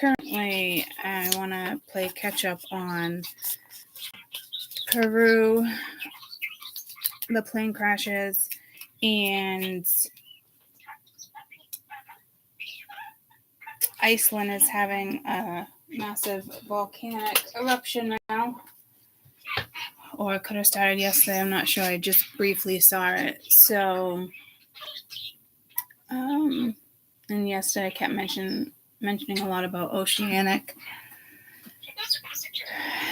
currently I want to play catch up on Peru, the plane crashes, and Iceland is having a massive volcanic eruption now. Or it could have started yesterday, I'm not sure. I just briefly saw it. So, and yesterday I kept mentioning a lot about oceanic.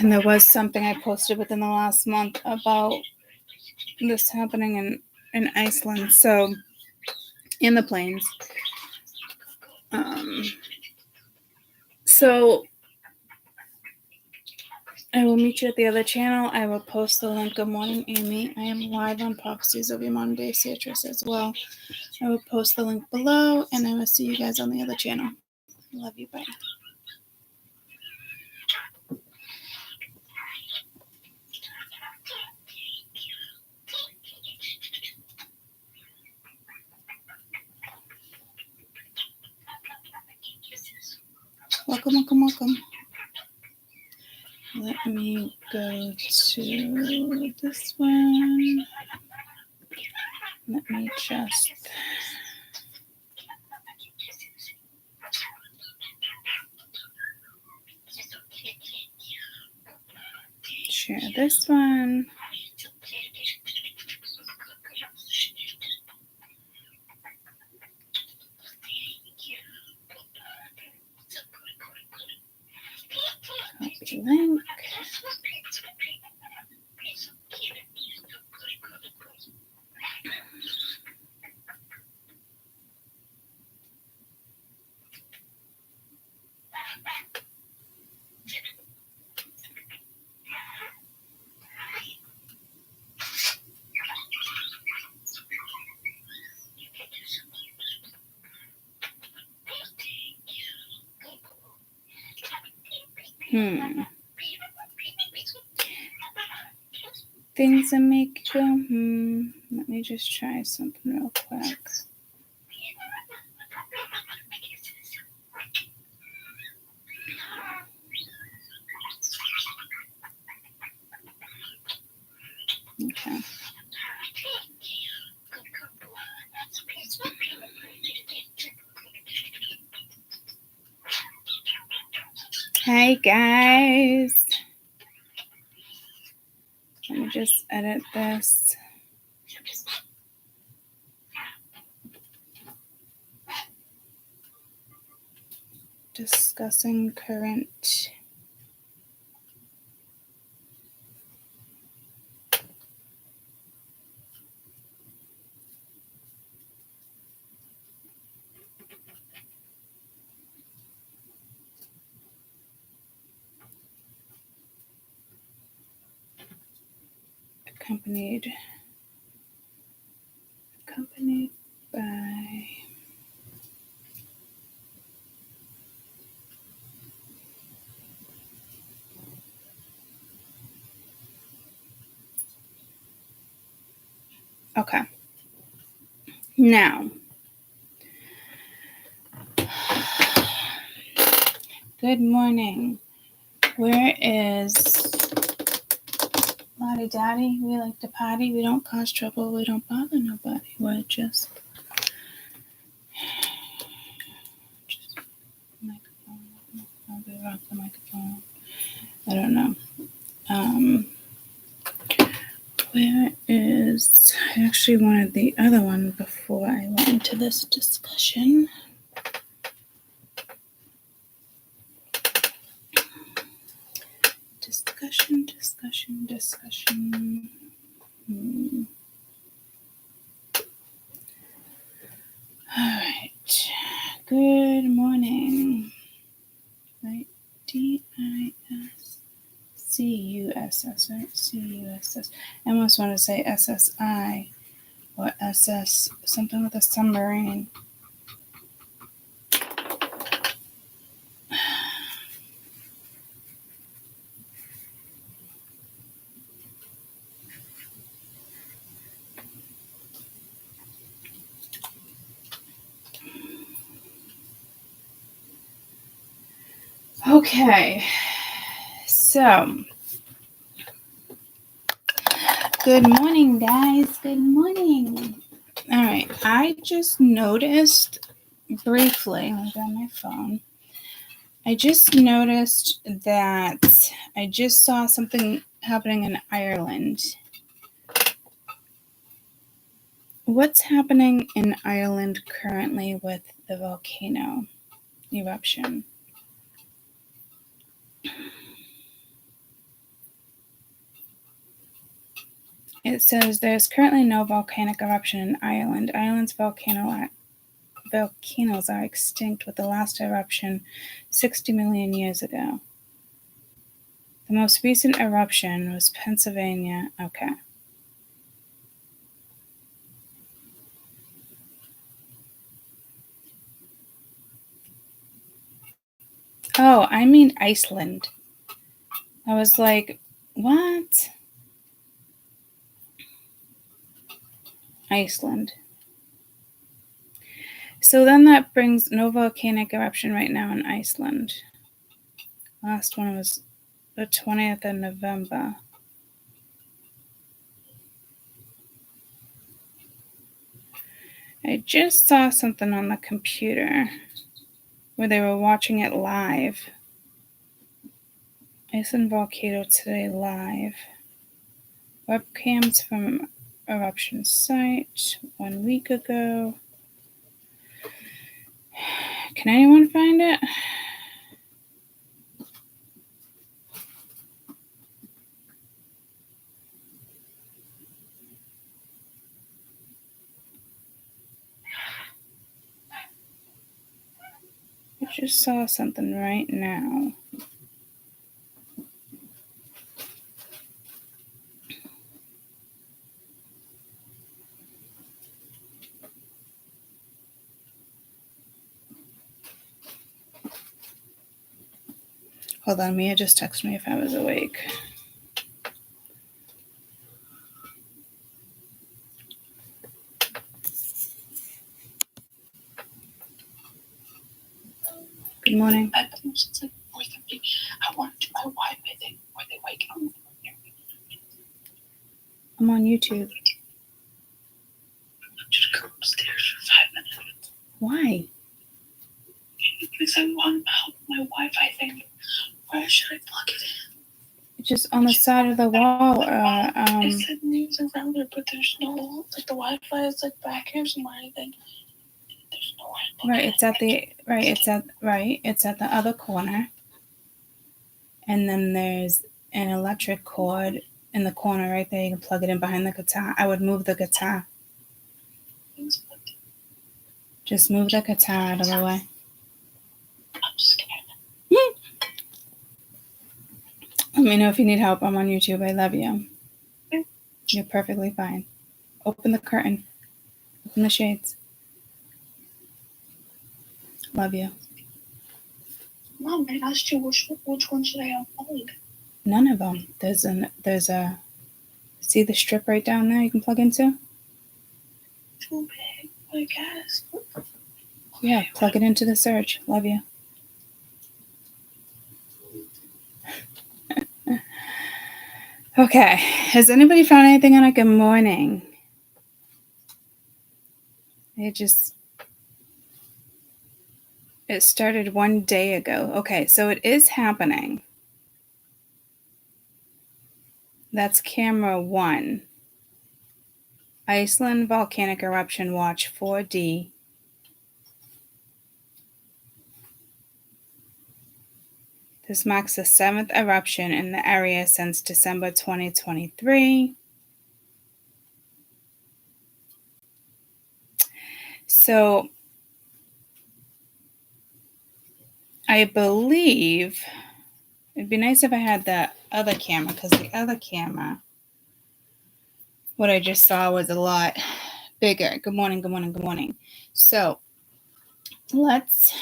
And there was something I posted within the last month about this happening in Iceland. So, in the plains. So, I will meet you at the other channel. I will post the link. Good morning, Amy. I am live on Prophecies of Your Modern Day Citrus as well. I will post the link below, and I will see you guys on the other channel. Love you. Bye. Welcome. Let me go to this one. Let me just share this one. Copy link. Things that make you go, Let me just try something real quick. Okay. Hi, guys. Let me just edit this. Discussing current accompanied by okay. Now, good morning. Where is Lottie Daddy? We like to party. We don't cause trouble. We don't bother nobody. We're just microphone. Probably rock the microphone. I don't know. Where is... I actually wanted the other one before I went into this discussion. Discussion. All right. Good morning. Right? DISCUSS, right? CUSS. I almost want to say SSI or SS, something with a submarine. Okay, so good morning, guys. Good morning. All right, I just noticed briefly, I'll go on my phone. I just noticed that I just saw something happening in Ireland. What's happening in Ireland currently with the volcano eruption? It says there's currently no volcanic eruption in Ireland. Ireland's volcanoes are extinct with the last eruption 60 million years ago. The most recent eruption was Pennsylvania. Okay. Oh, I mean Iceland. I was like, what? Iceland. So then that brings no volcanic eruption right now in Iceland. Last one was the 20th of November. I just saw something on the computer where they were watching it live. Iceland volcano today live. Webcams from eruption site 1 week ago. Can anyone find it? I just saw something right now. Hold on, Mia just texted me if I was awake. Good morning. I want to know why they wake up. I'm on YouTube. Just go upstairs for 5 minutes. Why? Because I want help my Wi-Fi thing. Where should I plug it in? Just on the side of the wall. It said news and router, but there's no, like, the Wi-Fi is, like, back here somewhere, I think. There's nowhere. Right, it's at the other corner. And then there's an electric cord in the corner right there. You can plug it in behind the guitar. I would move the guitar. Just move the guitar out of the way. I'm scared. Let me know if you need help. I'm on YouTube. I love you. You're perfectly fine. Open the curtain. Open the shades. Love you. Mom, I asked you which one should I upload? None of them. There's a. See the strip right down there you can plug into? Too big, I guess. Yeah, plug it into the surge. Love you. Okay. Has anybody found anything on a good morning? It started 1 day ago. Okay, so it is happening. That's camera 1. Iceland volcanic eruption watch 4D. This marks the 7th eruption in the area since December 2023. So I believe it'd be nice if I had the other camera, because the other camera, what I just saw was a lot bigger. Good morning, good morning, good morning. So let's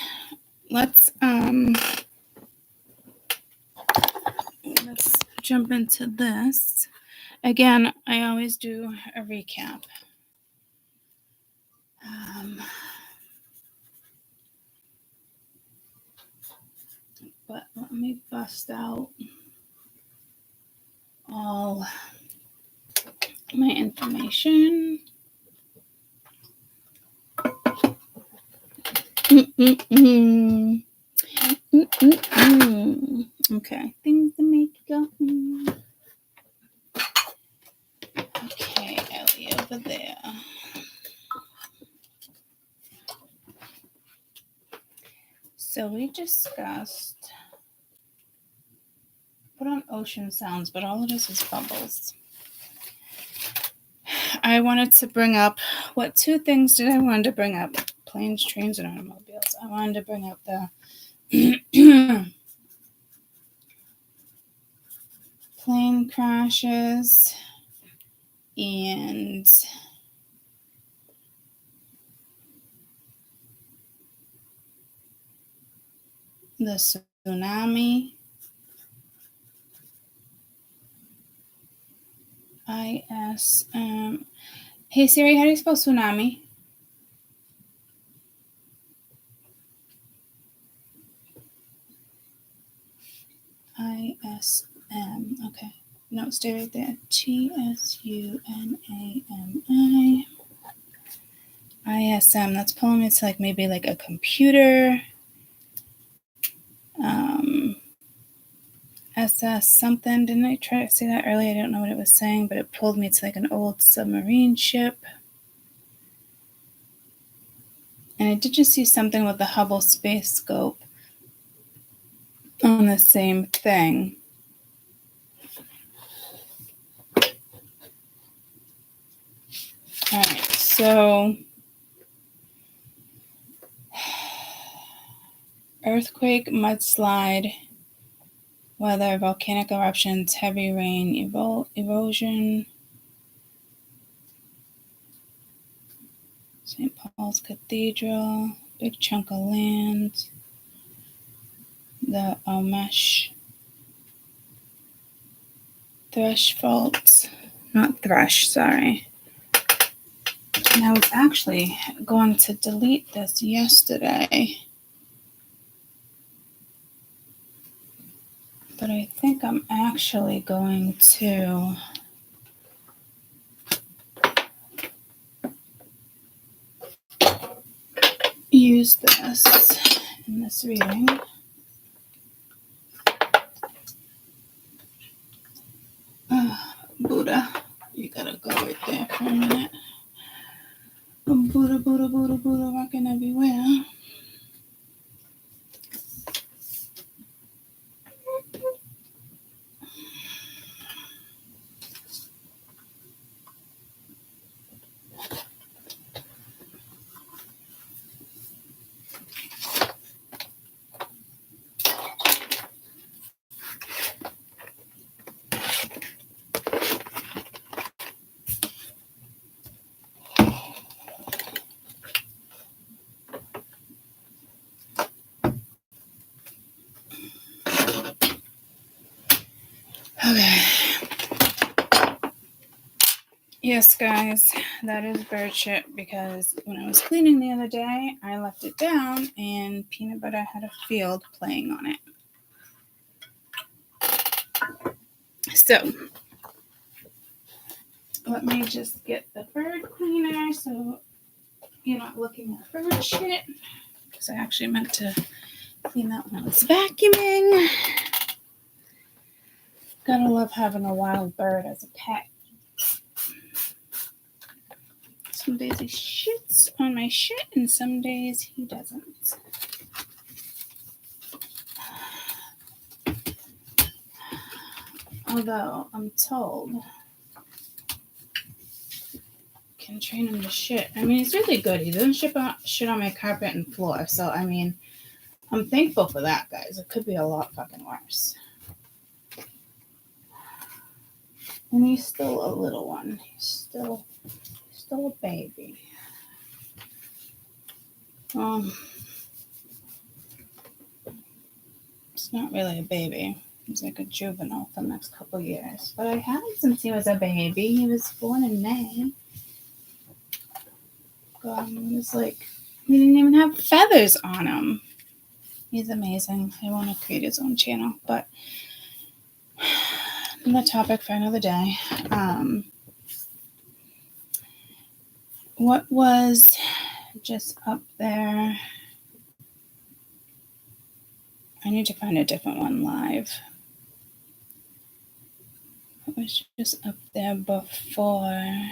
jump into this. Again, I always do a recap. But let me bust out all my information. Okay, things to make you go. Okay, Ellie over there. So we discussed put on ocean sounds, but all it is bubbles. I wanted to bring up, what two things did I want to bring up? Planes, trains, and automobiles. I wanted to bring up the plane crashes and the tsunami. Hey Siri, how do you spell tsunami? ISM. Okay. No, stay right there. TSUNAMI. ISM. That's pulling me to like maybe like a computer. SS something. Didn't I try to say that earlier? I don't know what it was saying, but it pulled me to like an old submarine ship. And I did just see something with the Hubble Space Scope on the same thing. All right, so earthquake, mudslide, weather, volcanic eruptions, heavy rain, erosion, St. Paul's Cathedral, big chunk of land, the Omesh Thrush Fault, not Thrush, sorry. And I was actually going to delete this yesterday, but I think I'm actually going to use this in this reading. Buddha, you gotta go right there for a minute. Buddha, Buddha, Buddha, Buddha, rocking everywhere. Okay. Yes, guys, that is bird shit because when I was cleaning the other day, I left it down and Peanut Butter had a field playing on it. So, let me just get the bird cleaner so you're not looking at bird shit, because I actually meant to clean that when I was vacuuming. Gotta love having a wild bird as a pet. Some days he shits on my shit and some days he doesn't. Although I'm told can train him to shit. I mean, he's really good. He doesn't shit on my carpet and floor. So, I mean, I'm thankful for that, guys. It could be a lot fucking worse. And he's still a little one. He's still a baby. It's not really a baby. He's like a juvenile for the next couple years. But I had him since he was a baby. He was born in May. God, he was like, he didn't even have feathers on him. He's amazing. I want to create his own channel, but another topic for another day. What was just up there? I need to find a different one live. What was just up there before?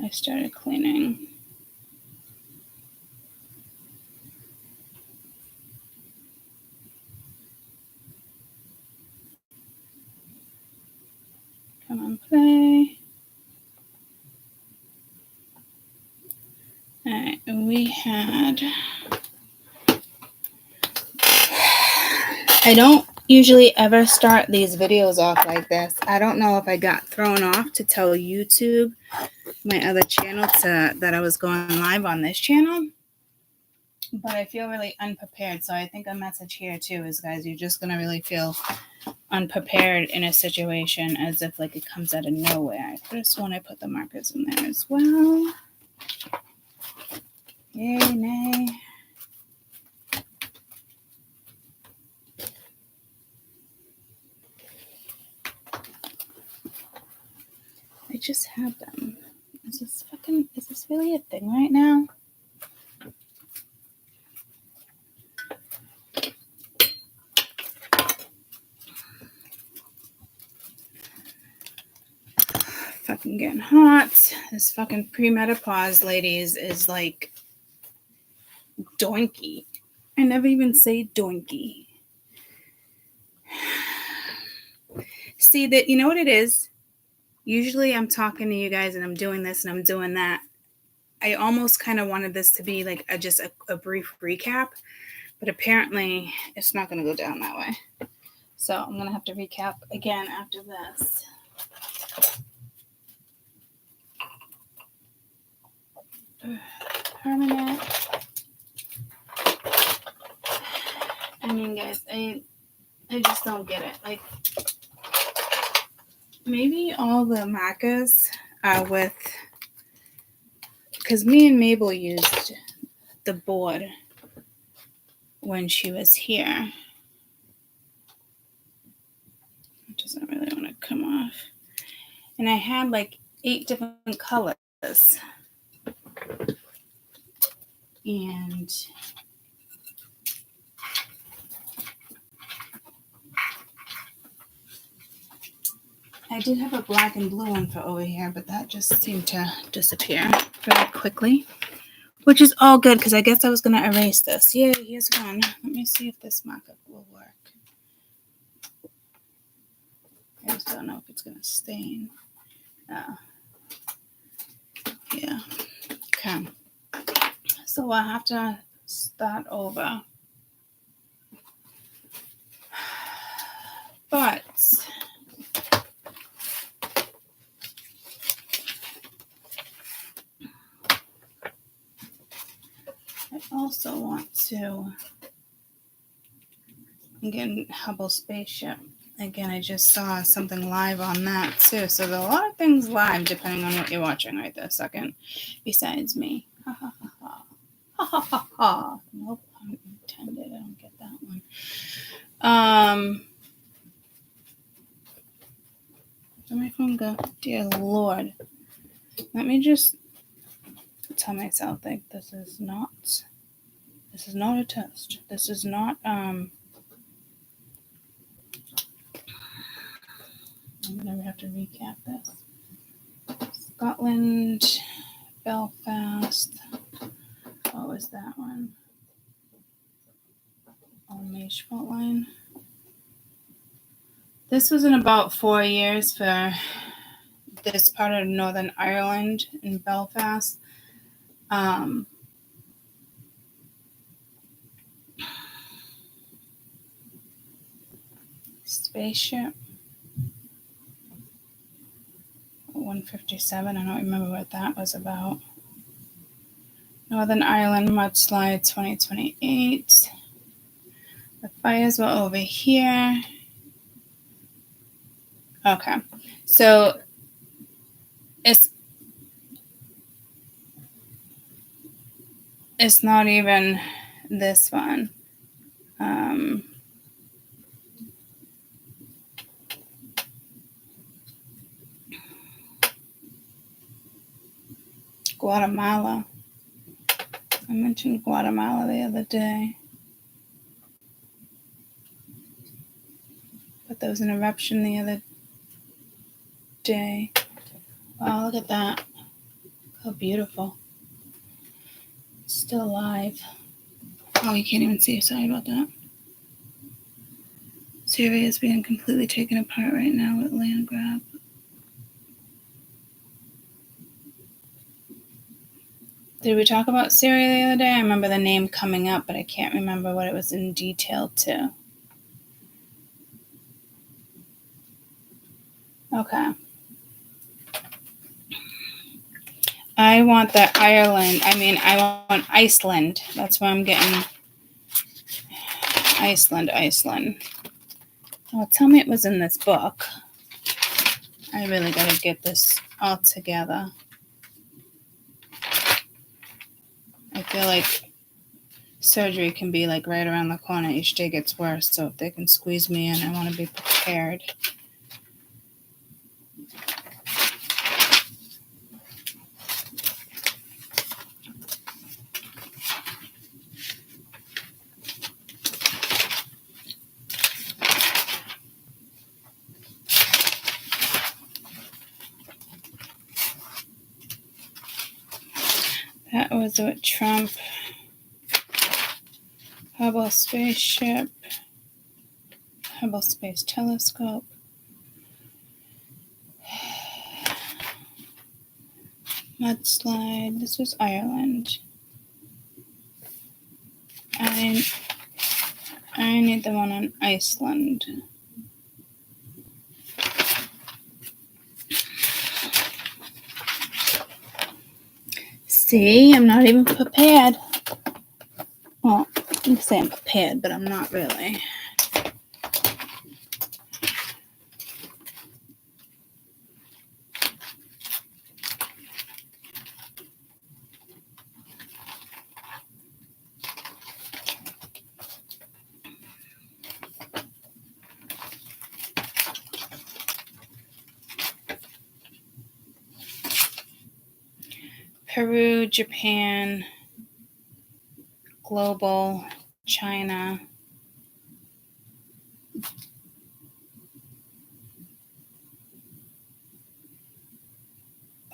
I started cleaning. Come on, play. All right, we had... I don't usually ever start these videos off like this. I don't know if I got thrown off to tell YouTube, my other channel, that I was going live on this channel. But I feel really unprepared. So I think a message here too is, guys, you're just going to really feel unprepared in a situation as if like it comes out of nowhere. I could have sworn I put the markers in there as well. Yay, nay. I just have them. Is this really a thing right now? Fucking getting hot. This fucking premenopause, ladies, is like doinky. I never even say doinky. See that, you know what it is? Usually I'm talking to you guys and I'm doing this and I'm doing that. I almost kind of wanted this to be like just a brief recap, but apparently it's not going to go down that way. So I'm going to have to recap again after this. Permanent. I mean, guys, I just don't get it. Like, maybe all the markers are with, because me and Mabel used the board when she was here. It doesn't really want to come off. And I had like 8 different colors. And I did have a black and blue one for over here, but that just seemed to disappear very quickly, which is all good because I guess I was going to erase this. Yay, here's one. Let me see if this markup will work. I just don't know if it's going to stain. Yeah. Okay. So I'll have to start over. But I also want to, again, Hubble Spaceship. Again, I just saw something live on that too. So there are a lot of things live depending on what you're watching right this second, besides me. Ha ha ha ha. Ha ha ha ha. Nope, unintended. I don't get that one. Where'd my phone go? Dear Lord. Let me just tell myself, like, this is not a test. This is not, I'm gonna have to recap this. Scotland, Belfast. What was that one? Almash fault line. This was in about 4 years for this part of Northern Ireland in Belfast. Spaceship 157. I don't remember what that was about. Northern Ireland mudslide 2028. The fires were over here. Okay, so it's It's not even this one. Guatemala. I mentioned Guatemala the other day. But there was an eruption the other day. Wow, look at that. How beautiful. It's still alive. Oh, you can't even see. Sorry about that. Syria is being completely taken apart right now with land grab. Did we talk about Syria the other day? I remember the name coming up, but I can't remember what it was in detail to. Okay. I want I want Iceland. That's why I'm getting Iceland. Oh, tell me it was in this book. I really got to get this all together. I feel like surgery can be like right around the corner. Each day gets worse. So if they can squeeze me in, I want to be prepared. That was what Trump, Hubble spaceship, Hubble Space Telescope. Mudslide. This was Ireland. I need the one on Iceland. See, I'm not even prepared. Well, I'm saying prepared, but I'm not really. Peru, Japan, global, China.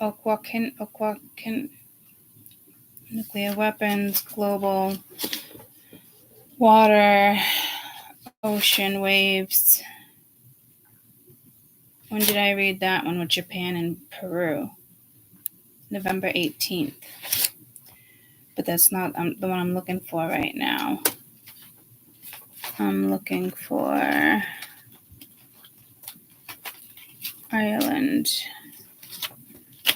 Okwakin, nuclear weapons, global, water, ocean, waves. When did I read that one with Japan and Peru? November 18th. But that's not the one I'm looking for right now. I'm looking for Ireland.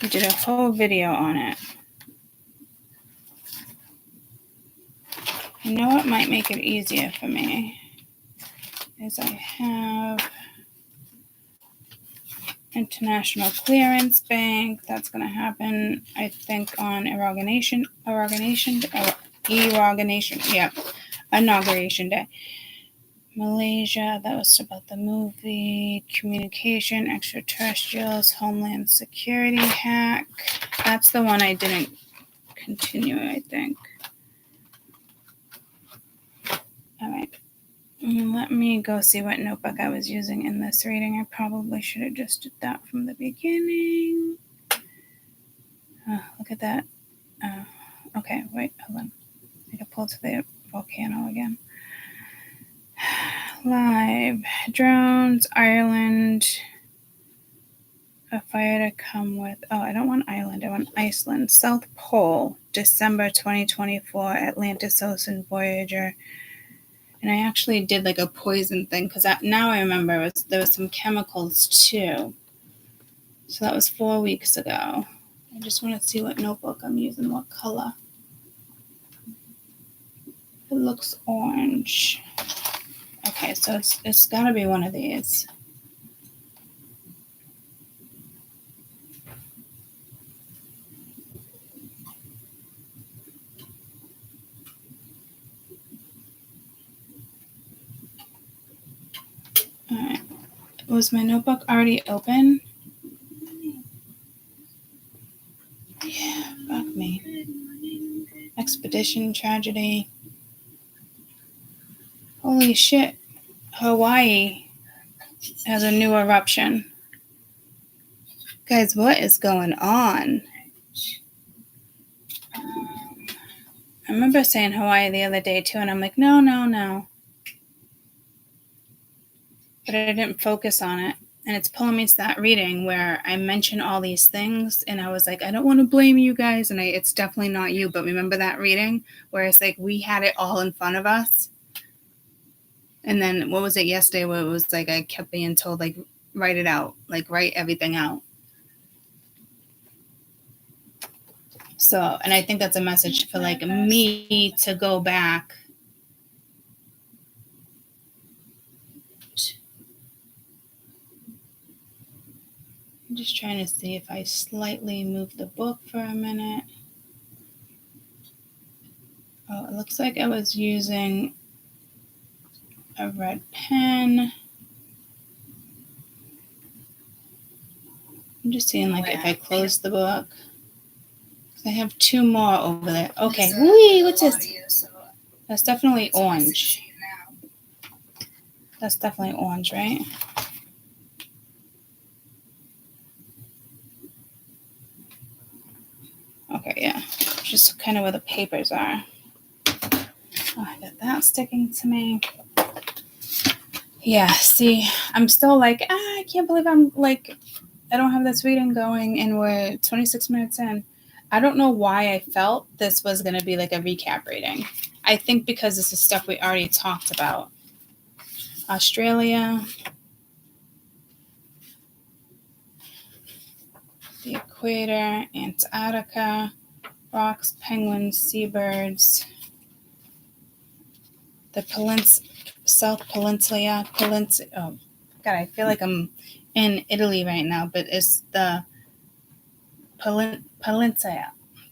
We did a whole video on it. You know what might make it easier for me is I have International Clearance Bank. That's going to happen, I think, on inauguration day. Malaysia, that was about the movie. Communication, extraterrestrials, Homeland Security hack. That's the one I didn't continue, I think. All right. Let me go see what notebook I was using in this reading. I probably should have just did that from the beginning. Oh, look at that. Okay, wait, hold on. I can pull to the volcano again. Live. Drones, Ireland. A fire to come with. Oh, I don't want Ireland. I want Iceland. South Pole, December 2024. Atlantis Ocean Voyager. And I actually did like a poison thing because now I remember there was some chemicals too. So that was 4 weeks ago. I just want to see what notebook I'm using, what color. It looks orange. Okay, so it's got to be one of these. All right. Was my notebook already open? Yeah, fuck me. Expedition tragedy. Holy shit. Hawaii has a new eruption. Guys, what is going on? I remember saying Hawaii the other day too, and I'm like, no. But I didn't focus on it. And it's pulling me to that reading where I mention all these things, and I was like, I don't want to blame you guys, and it's definitely not you. But remember that reading where it's like we had it all in front of us, and then what was it yesterday where it was like I kept being told like write it out, like write everything out. So, and I think that's a message for like me to go back. I'm just trying to see if I slightly move the book for a minute. Oh, it looks like I was using a red pen. I'm just seeing like if I close the book. I have two more over there. Okay. Whee, what's this? That's definitely orange. That's definitely orange, right? Okay, yeah. Just kind of where the papers are. Oh, I got that sticking to me. Yeah, see, I'm still like, I can't believe I'm like, I don't have this reading going and we're 26 minutes in. I don't know why I felt this was going to be like a recap reading. I think because this is stuff we already talked about. Australia, the equator, Antarctica, rocks, penguins, seabirds, the South Peninsula. Oh, God, I feel like I'm in Italy right now, but it's the Peninsula.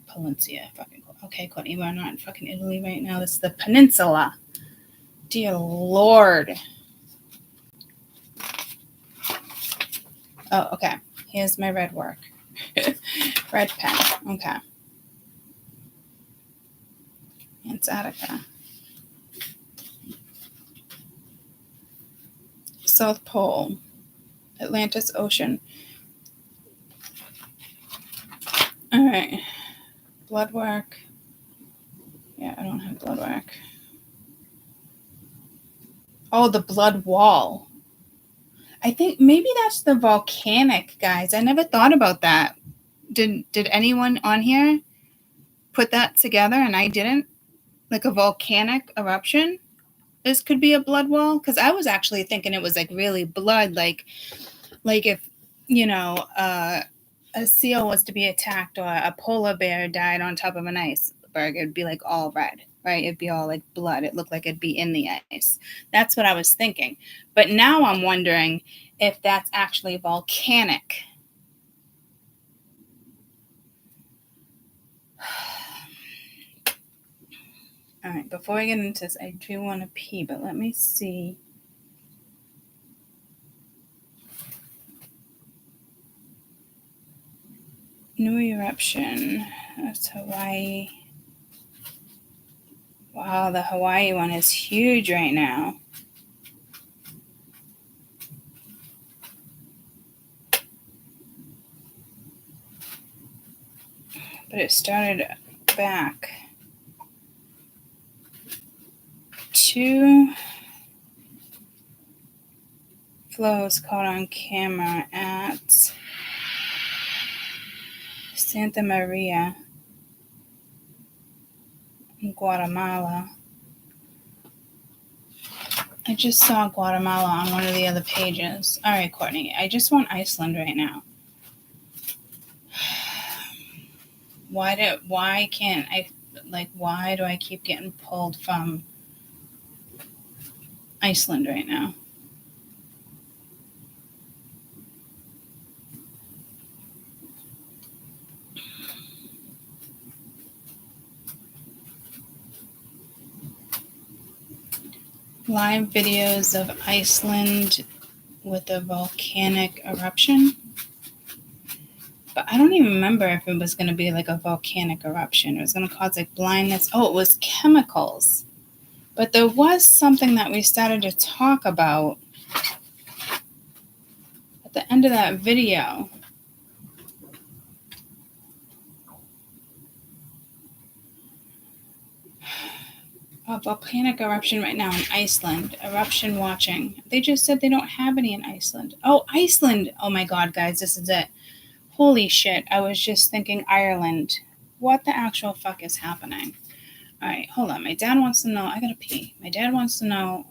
Fucking okay, Courtney, we're not in fucking Italy right now. This is the peninsula. Dear Lord. Oh, okay. Here's my red work. Red pen. Okay. Antarctica. South Pole. Atlantis Ocean. All right. Blood work. Yeah, I don't have blood work. Oh, the blood wall. I think maybe that's the volcanic, guys. I never thought about that. Did anyone on here put that together and I didn't? Like a volcanic eruption? This could be a blood wall? Because I was actually thinking it was like really blood, like if, you know, a seal was to be attacked or a polar bear died on top of an iceberg, it'd be like all red, right? It'd be all like blood. It looked like it'd be in the ice. That's what I was thinking. But now I'm wondering if that's actually volcanic. All right, before I get into this, I do want to pee, but let me see. New eruption. That's Hawaii. Wow, the Hawaii one is huge right now. But it started back. 2 flows caught on camera at Santa Maria in Guatemala. I just saw Guatemala on one of the other pages. All right, Courtney, I just want Iceland right now. Why do I keep getting pulled from Iceland right now? Live videos of Iceland with a volcanic eruption. But I don't even remember if it was going to be like a volcanic eruption. It was going to cause like blindness. Oh, it was chemicals. But there was something that we started to talk about at the end of that video. A volcanic eruption right now in Iceland. Eruption watching. They just said they don't have any in Iceland. Oh, Iceland. Oh my God, guys, this is it. Holy shit. I was just thinking Ireland. What the actual fuck is happening? All right, hold on. My dad wants to know. I gotta pee. My dad wants to know.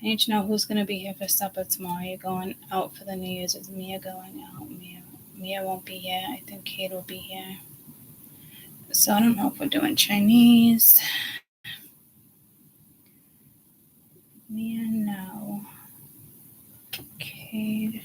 I need to know who's gonna be here for supper tomorrow. Are you going out for the New Year's? Is Mia going out? Mia won't be here. I think Kate will be here. So I don't know if we're doing Chinese. Mia, no. Kate.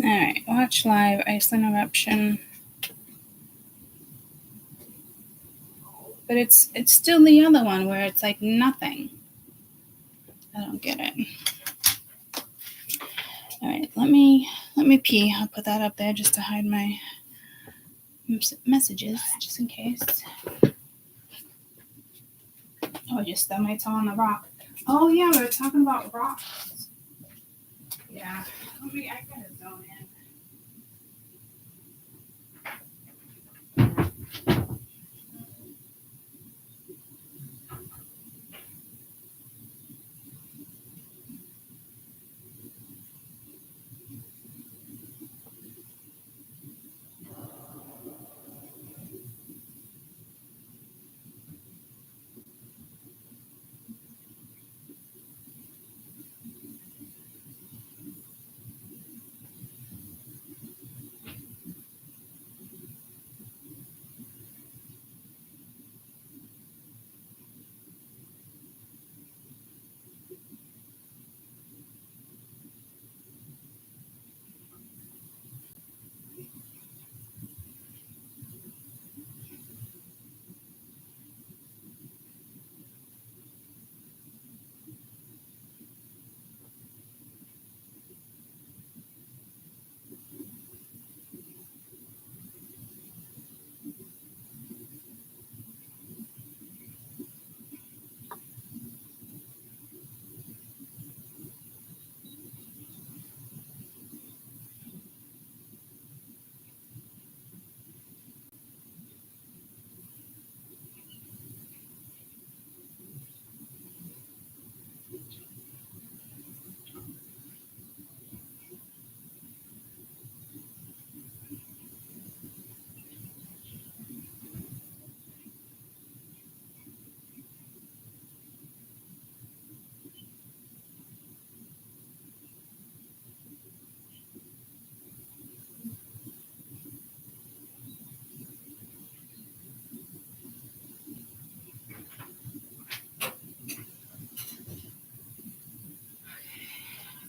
Alright, watch live, Iceland eruption. But it's still the other one where it's like nothing. I don't get it. Alright, let me pee. I'll put that up there just to hide my messages, just in case. Oh, I just stubbed my toe on the rock. Oh yeah, we were talking about rocks. Yeah. I gotta zone in.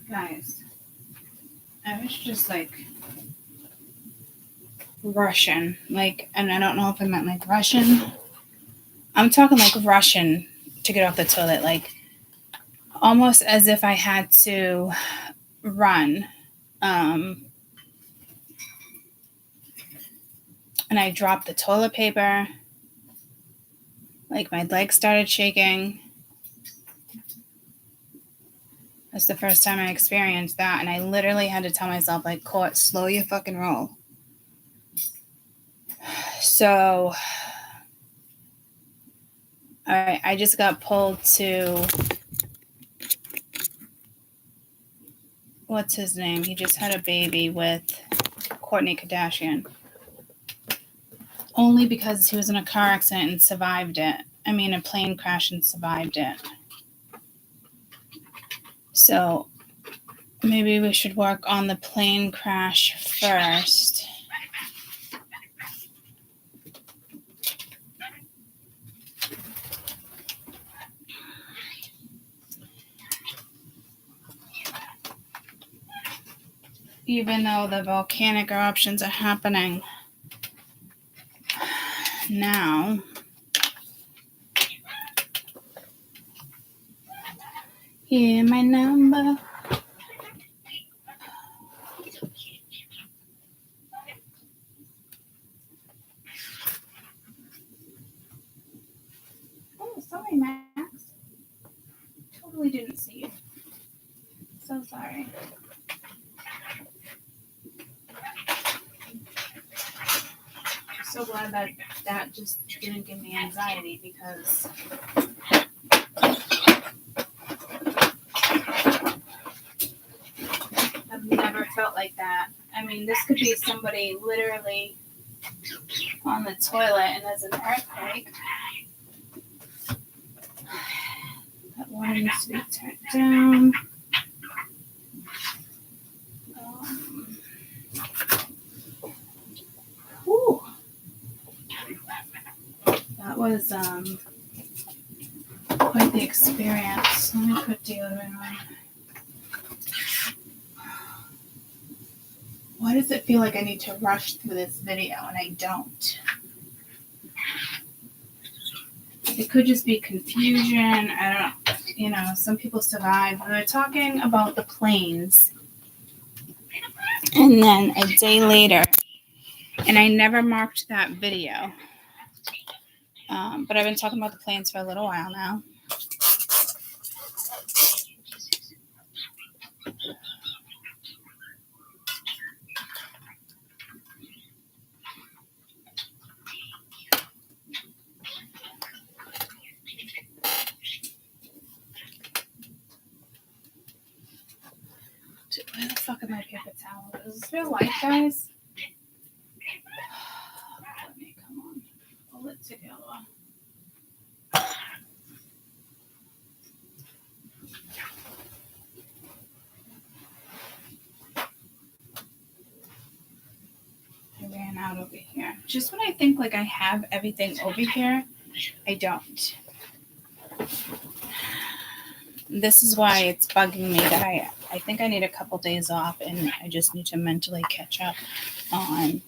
Guys, I was just like Russian, like, and I don't know if I meant like Russian. I'm talking like Russian to get off the toilet, like almost as if I had to run. And I dropped the toilet paper. Like my legs started shaking. That's the first time I experienced that. And I literally had to tell myself, like, Court, slow your fucking roll. So, all right, I just got pulled to what's his name? He just had a baby with Kourtney Kardashian. Only because he was in a car accident and survived it. I mean, a plane crash and survived it. So maybe we should work on the plane crash first. Even though the volcanic eruptions are happening now. Hear my number. Oh, sorry, Max. Totally didn't see you. So sorry. So glad that just didn't give me anxiety because I've never felt like that. I mean, this could be somebody literally on the toilet and there's an earthquake. That water needs to be turned down. Whew. That was quite the experience. Let me put deodorant on. Why does it feel like I need to rush through this video and I don't? It could just be confusion. I don't, some people survive. We were talking about the planes. And then a day later, and I never marked that video. But I've been talking about the planes for a little while now. Where the fuck are my paper towels? Is this real life, guys? Let me, come on. Pull it together. I ran out over here. Just when I think like I have everything over here, I don't. This is why it's bugging me that I think I need a couple days off and I just need to mentally catch up on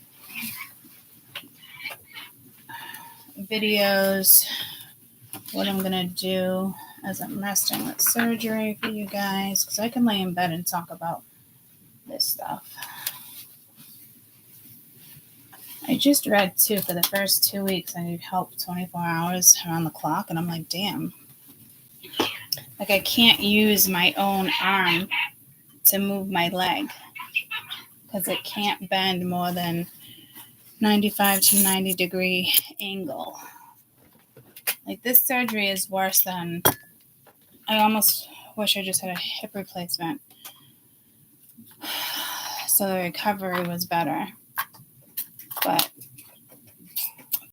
videos, what I'm going to do as I'm resting with surgery for you guys, because I can lay in bed and talk about this stuff. I just read, too, for the first 2 weeks, I need help 24 hours around the clock, and I'm like, damn. Like, I can't use my own arm to move my leg because it can't bend more than 95 to 90 degree angle. Like, this surgery is worse than, I almost wish I just had a hip replacement so the recovery was better. But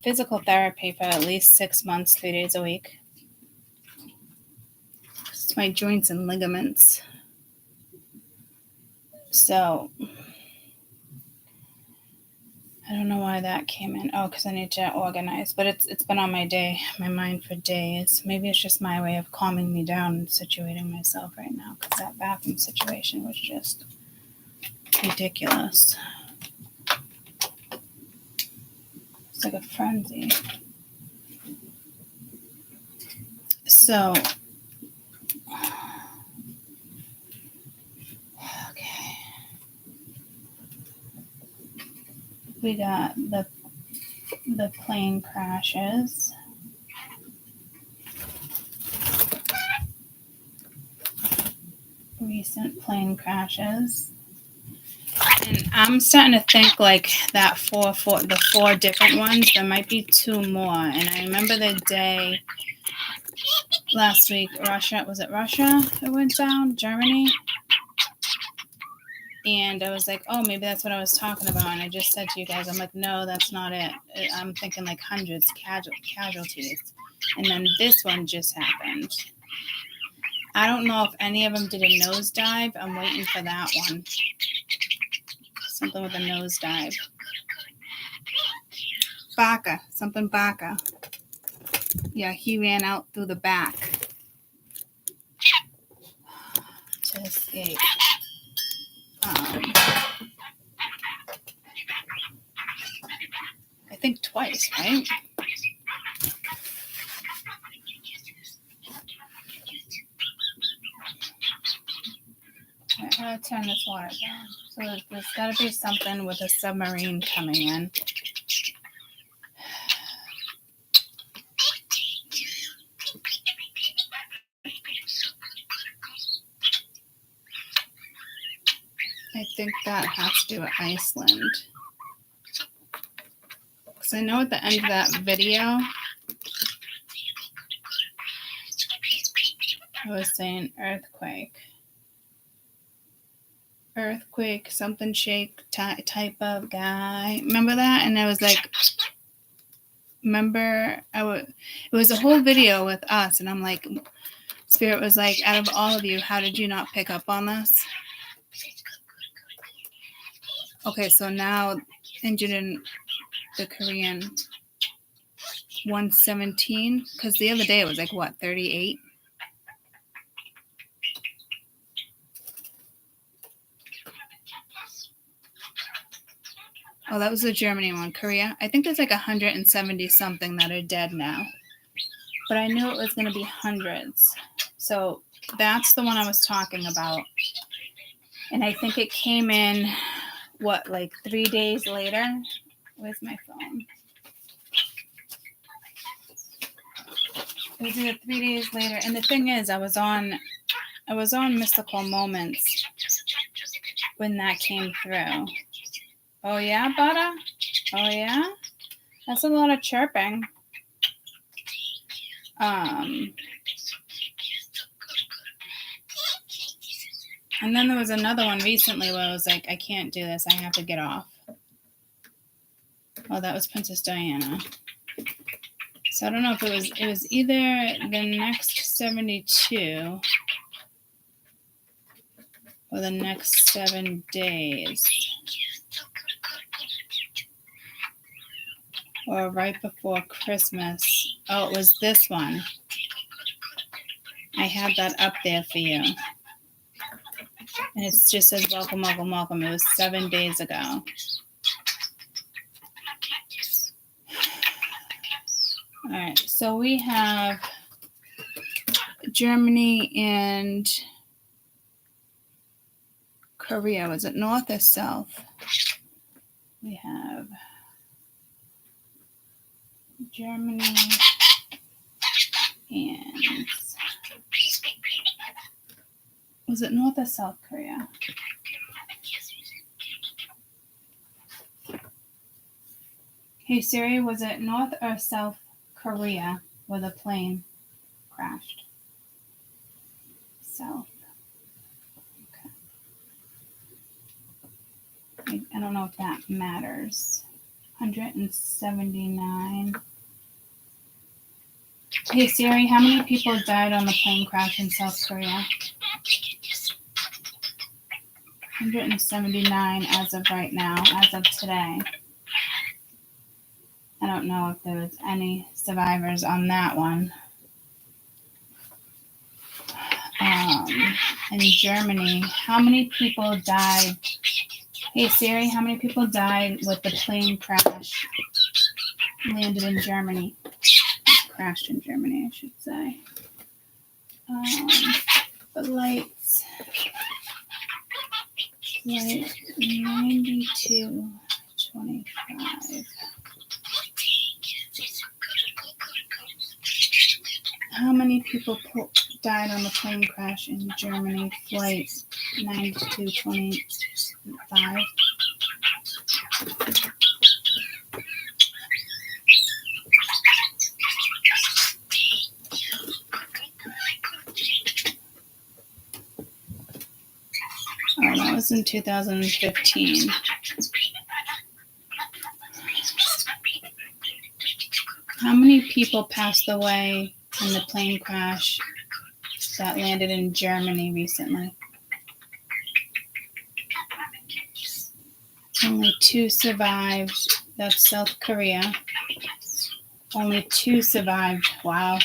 physical therapy for at least 6 months, 3 days a week. It's my joints and ligaments. So I don't know why that came in. Oh, because I need to organize. But it's been on my mind for days. Maybe it's just my way of calming me down and situating myself right now. Because that bathroom situation was just ridiculous. It's like a frenzy. So, okay. We got the plane crashes. Recent plane crashes. And I'm starting to think like that the four different ones, there might be 2 more. And I remember the day last week, Russia, was it Russia that went down? Germany? And I was like, oh, maybe that's what I was talking about. And I just said to you guys, I'm like, no, that's not it. I'm thinking like hundreds casualties. And then this one just happened. I don't know if any of them did a nosedive. I'm waiting for that one. Something with a nosedive. Baca. Something Baca. Yeah, he ran out through the back to escape. I think twice, right? I'm going to turn this water down. So there's got to be something with a submarine coming in. I think that has to do with Iceland. Because I know at the end of that video, I was saying earthquake. Earthquake, something shake type of guy. Remember that? And I was like, it was a whole video with us. And I'm like, Spirit was like, out of all of you, how did you not pick up on this? Okay, so now injured in the Korean 117, because the other day it was like, what, 38? Oh, that was the Germany one. Korea, I think there's like 170 something that are dead now. But I knew it was going to be hundreds. So that's the one I was talking about. And I think it came in, what, like 3 days later? Where's my phone? It was either 3 days later. And the thing is, I was on Mystical Moments when that came through. Oh, yeah, Butter? Oh, yeah? That's a lot of chirping. And then there was another one recently where I was like, I can't do this. I have to get off. Oh, that was Princess Diana. So I don't know if it was either the next 72 or the next 7 days. Or right before Christmas. Oh, it was this one. I had that up there for you. And it just says, welcome, welcome, welcome. It was 7 days ago. All right, so we have Germany and Korea. Was it north or south? We have Germany and... Was it North or South Korea? Hey Siri, was it North or South Korea where the plane crashed? South. Okay. I don't know if that matters. 179. Hey Siri, how many people died on the plane crash in South Korea? 179 as of right now, as of today. I don't know if there was any survivors on that one. In Germany, how many people died? Hey Siri, how many people died with the plane crash? Landed in Germany. Crashed in Germany, I should say. The lights. Light 92.25. How many people died on the plane crash in Germany? Flight 92.25. Oh, that was in 2015. How many people passed away in the plane crash that landed in Germany recently? Only 2 survived. That's South Korea. Only 2 survived. Wow.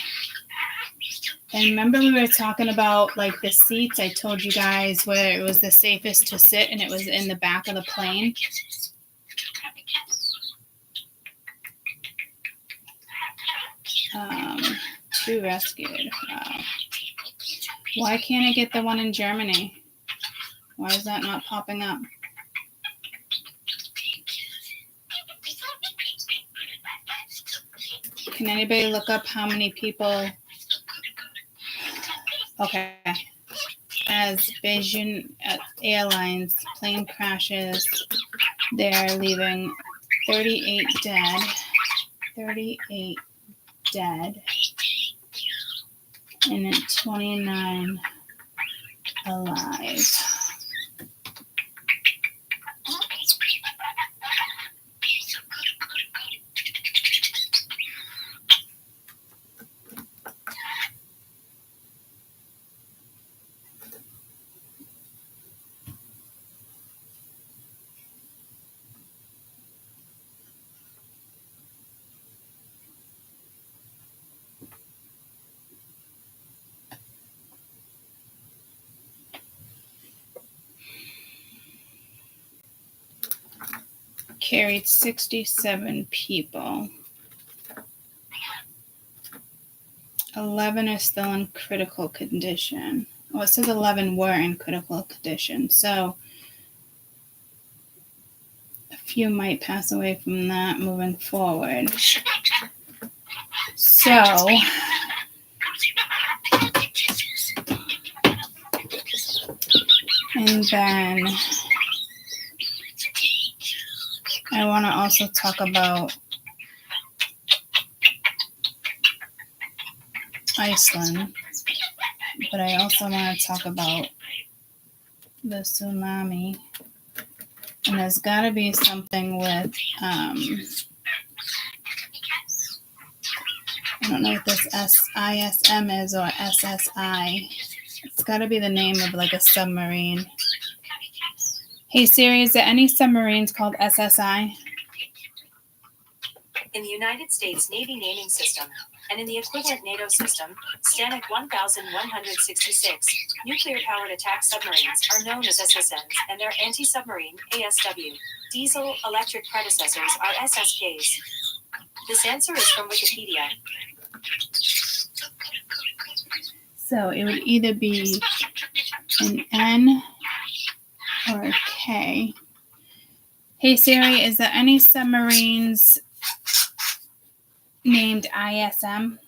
And remember we were talking about like the seats? I told you guys where it was the safest to sit and it was in the back of the plane. 2 rescued. Wow. Why can't I get the one in Germany? Why is that not popping up? Can anybody look up how many people? Okay. As Beijing Airlines plane crashes, they're leaving 38 dead. 38 dead. And 29 alive. Carried 67 people. 11 are still in critical condition. Well, it says 11 were in critical condition. So a few might pass away from that moving forward. So and then I want to also talk about Iceland, but I also want to talk about the tsunami. And there's got to be something with, I don't know what this SISM is or SSI. It's got to be the name of like a submarine. Hey Siri, is there any submarines called SSI? In the United States Navy naming system, and in the equivalent NATO system, STANIC 1166, nuclear-powered attack submarines are known as SSNs, and their anti-submarine, ASW, diesel-electric predecessors are SSKs. This answer is from Wikipedia. So it would either be an N or a K. Hey Siri, is there any submarines named ISM?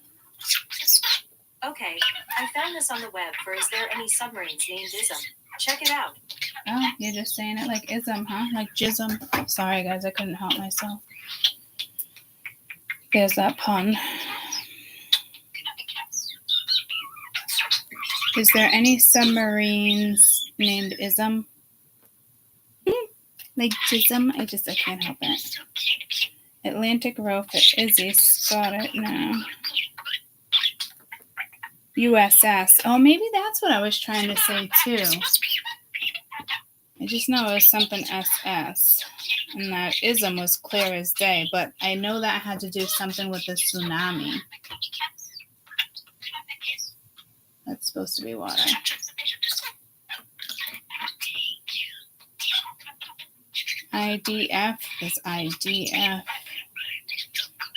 Okay, I found this on the web for is there any submarines named ISM? Check it out. Oh, you're just saying it like ism, huh? Like jism. Sorry guys, I couldn't help myself. There's that pun. Is there any submarines named ism? Like jism? I can't help it. Atlantic Rover, Izzy, got it now. USS. Oh, maybe that's what I was trying to say too. I just know it was something SS. And that ism was clear as day, but I know that had to do something with the tsunami. That's supposed to be water. IDF is IDF.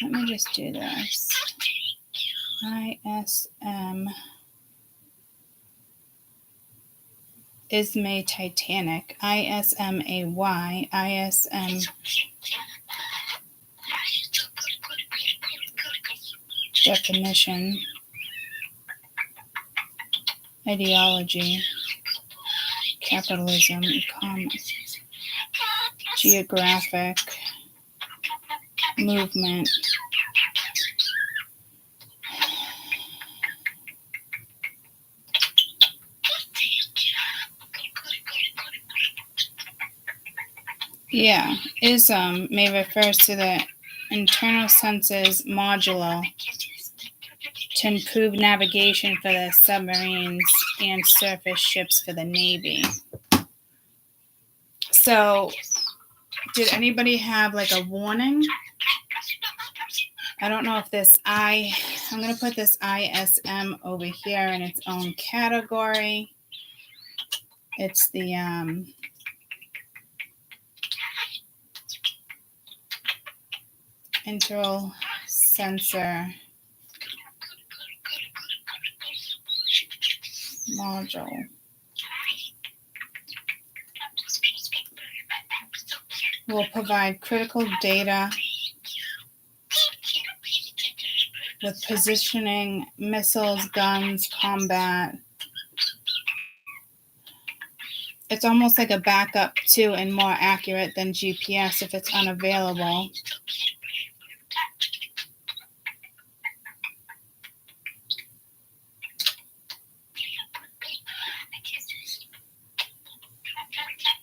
Let me just do this. ISM. Ismay Titanic. ISMAY. ISM. Definition. Ideology. Capitalism. Commerce. Geographic. Movement. Yeah, ISM may refers to the internal sensors module to improve navigation for the submarines and surface ships for the Navy. So, did anybody have like a warning? I don't know if this I'm going to put this ISM over here in its own category. It's the internal sensor module. Will provide critical data with positioning, missiles, guns, combat. It's almost like a backup to and more accurate than GPS if it's unavailable.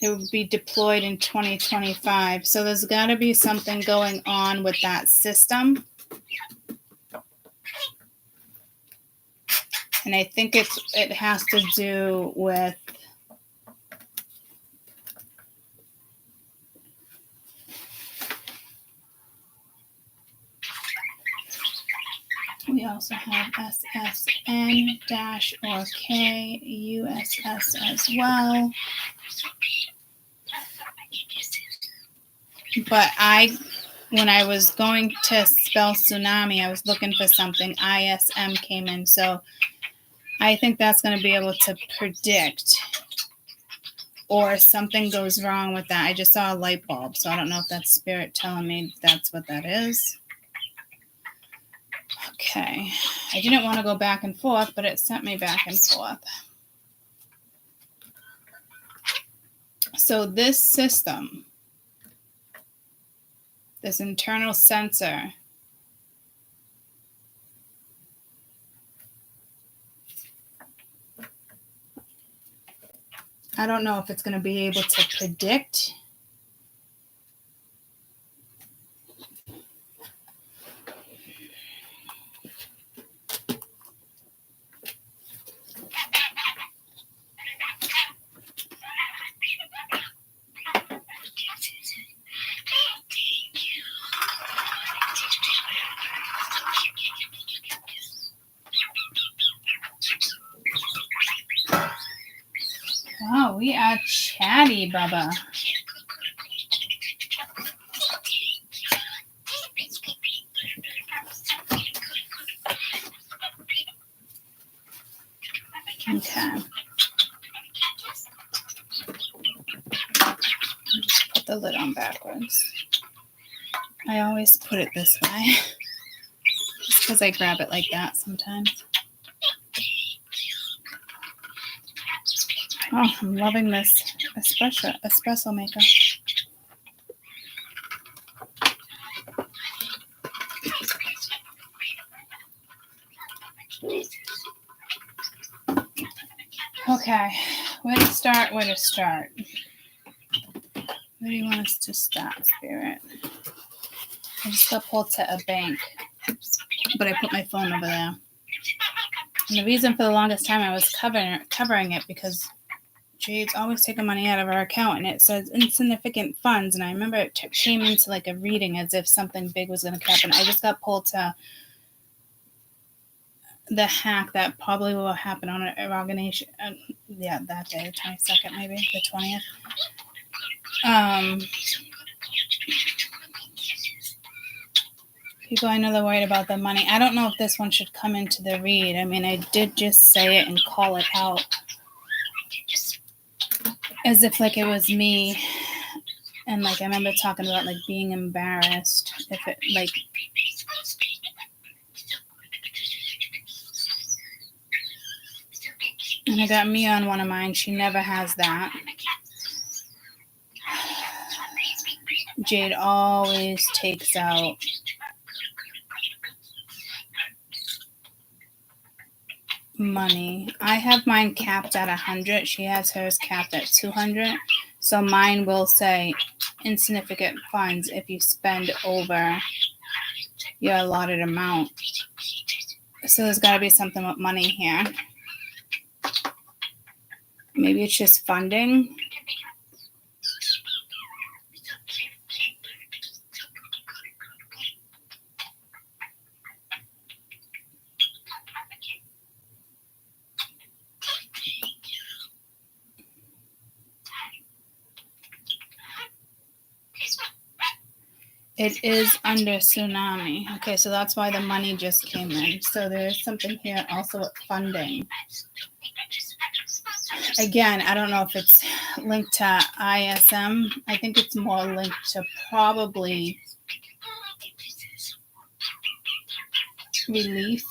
It would be deployed in 2025. So there's got to be something going on with that system. And I think it has to do with we also have SSN-or-K, USS as well. But when I was going to spell tsunami, I was looking for something. ISM came in. So I think that's going to be able to predict, or something goes wrong with that. I just saw a light bulb, so I don't know if that's spirit telling me that's what that is. Okay. I didn't want to go back and forth, but it sent me back and forth. So this system, this internal sensor, I don't know if it's going to be able to predict. Wow, we are chatty, Bubba. Okay. Put the lid on backwards. I always put it this way. Just because I grab it like that sometimes. Oh, I'm loving this espresso maker. Okay, where to start? Where do you want us to start, Spirit? I just got pulled to a bank, but I put my phone over there. And the reason for the longest time I was covering it because Jade's always taking money out of our account, and it says insignificant funds. And I remember it came into like a reading as if something big was going to happen. I just got pulled to the hack that probably will happen on an organization. That day, the 22nd, maybe the 20th. People I know they're worried about the money. I don't know if this one should come into the read. I mean, I did just say it and call it out. As if like it was me, and like I remember talking about like being embarrassed if it like and I got me on one of mine. She never has that. Jade always takes out money. I have mine capped at 100. She has hers capped at 200. So mine will say insignificant funds if you spend over your allotted amount. So there's got to be something with money here. Maybe it's just funding. It is under tsunami. Okay, so that's why the money just came in. So there's something here also with funding. Again, I don't know if it's linked to ISM. I think it's more linked to probably relief.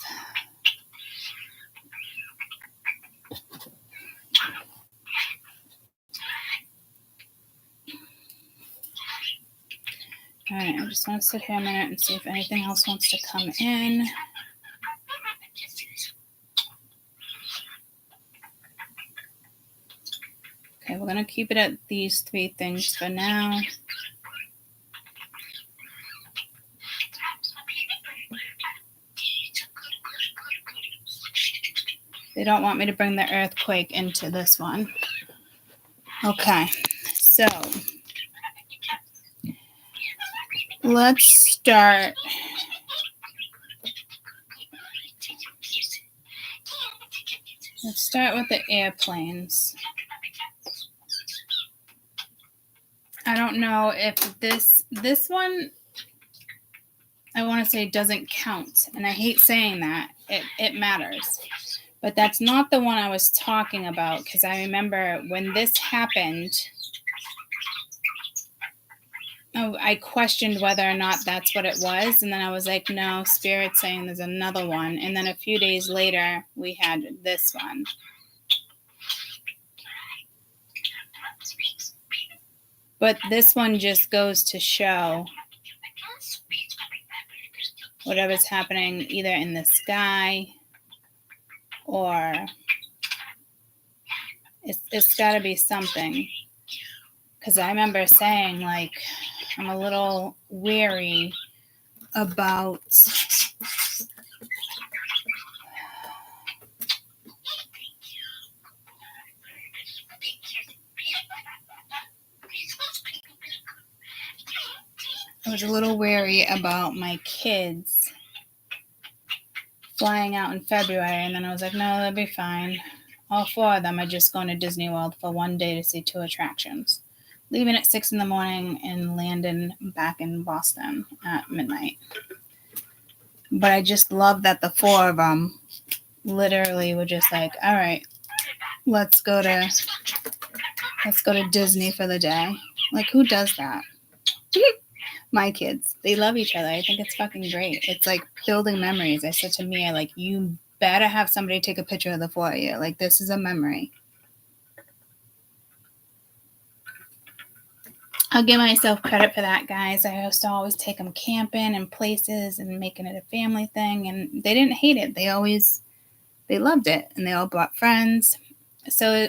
All right, I just want to sit here a minute and see if anything else wants to come in. Okay, we're going to keep it at these 3 things for now. They don't want me to bring the earthquake into this one. Okay, so let's start. Let's start with the airplanes. I don't know if this one, I want to say doesn't count. And I hate saying that. It matters. But that's not the one I was talking about, because I remember when this happened, I questioned whether or not that's what it was. And then I was like, no, Spirit's saying there's another one. And then a few days later, we had this one. But this one just goes to show whatever's happening either in the sky or it's got to be something. Because I remember saying, like, I'm a little weary about my kids flying out in February, and then I was like, no, they'll be fine. All 4 of them are just going to Disney World for one day to see 2 attractions. Leaving at 6 in the morning and landing back in Boston at midnight. But I just love that the 4 of them literally were just like, all right, let's go to Disney for the day. Like, who does that? My kids, they love each other. I think it's fucking great. It's like building memories. I said to Mia, like, you better have somebody take a picture of the 4 of you. Like, this is a memory. I'll give myself credit for that, guys. I used to always take them camping and places and making it a family thing, and they didn't hate it. They loved it, and they all brought friends. So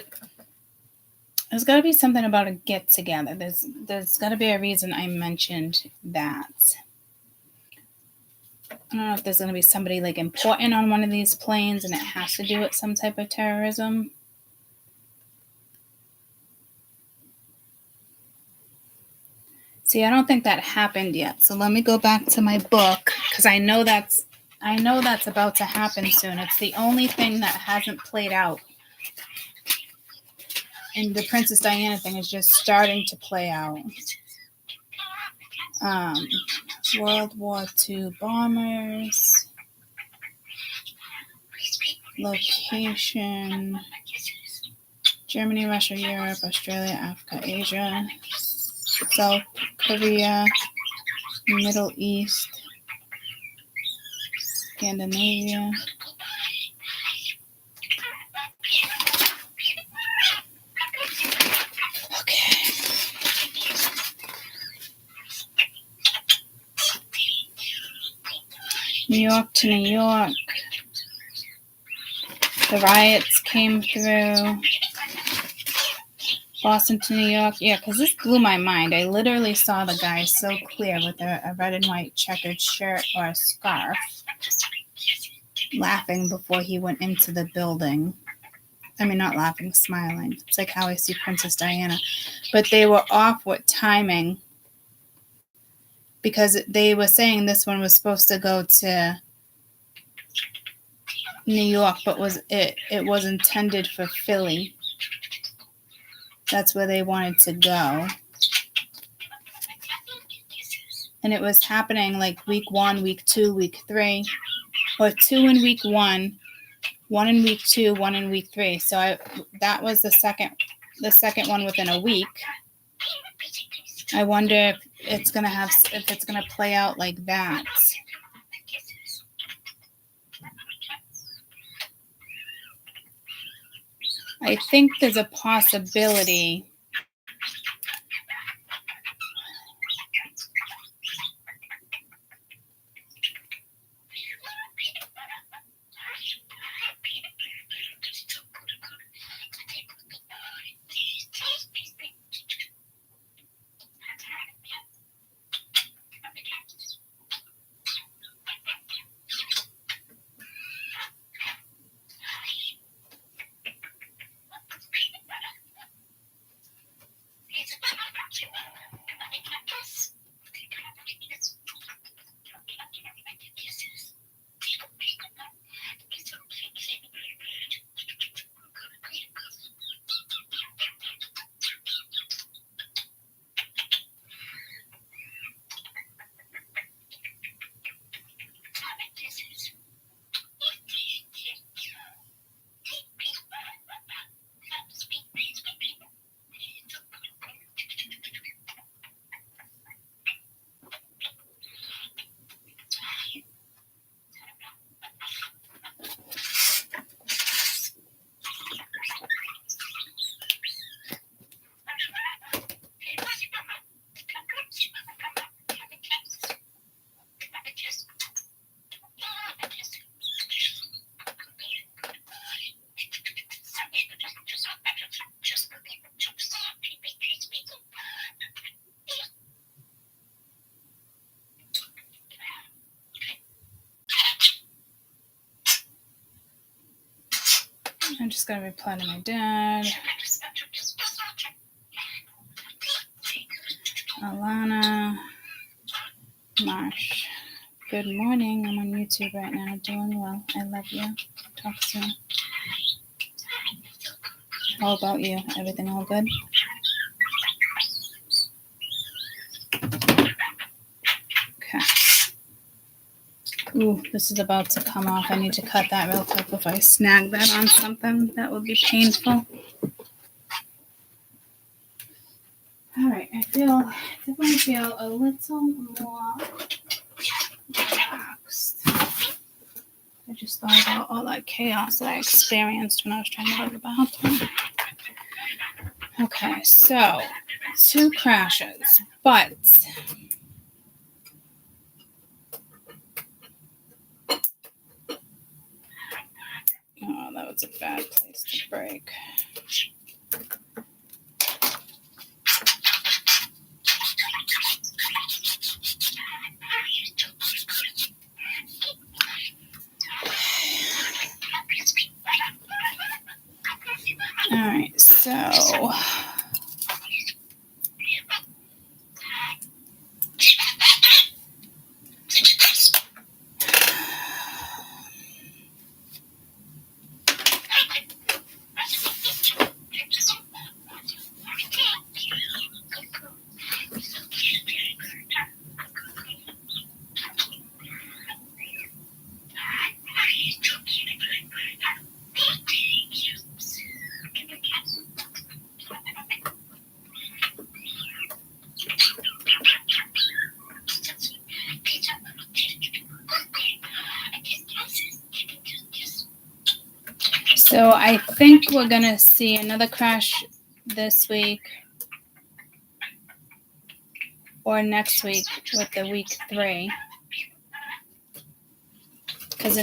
there's got to be something about a get together. There's got to be a reason I mentioned that. I don't know if there's going to be somebody like important on one of these planes and it has to do with some type of terrorism. See, I don't think that happened yet. So let me go back to my book because I know that's about to happen soon. It's the only thing that hasn't played out. And the Princess Diana thing is just starting to play out. World War II bombers. Location. Germany, Russia, Europe, Australia, Africa, Asia, South Korea, Middle East, Scandinavia. New York to New York. The riots came through. Boston to New York. Yeah, because this blew my mind. I literally saw the guy so clear with a red and white checkered shirt or a scarf laughing before he went into the building. I mean, not laughing, smiling. It's like how I see Princess Diana. But they were off with timing because they were saying this one was supposed to go to New York, but it was intended for Philly. That's where they wanted to go. And it was happening like week 1, week 2, week 3, or 2 in week 1, 1 in week 2, 1 in week 3. So that was the second one within a week. I wonder if it's gonna play out like that. I think there's a possibility. I'm just going to reply to my dad. Alana. Marsh. Good morning. I'm on YouTube right now. Doing well. I love you. Talk soon. How about you? Everything all good? Okay. Ooh, this is about to come off. I need to cut that real quick. If I snag that on something, that would be painful. All right. I definitely feel a little more relaxed. I just thought about all that chaos that I experienced when I was trying to go to the bathroom. Okay, so 2 crashes, but oh, that was a bad place to break. All right, so I think we're going to see another crash this week or next week with the week 3. Because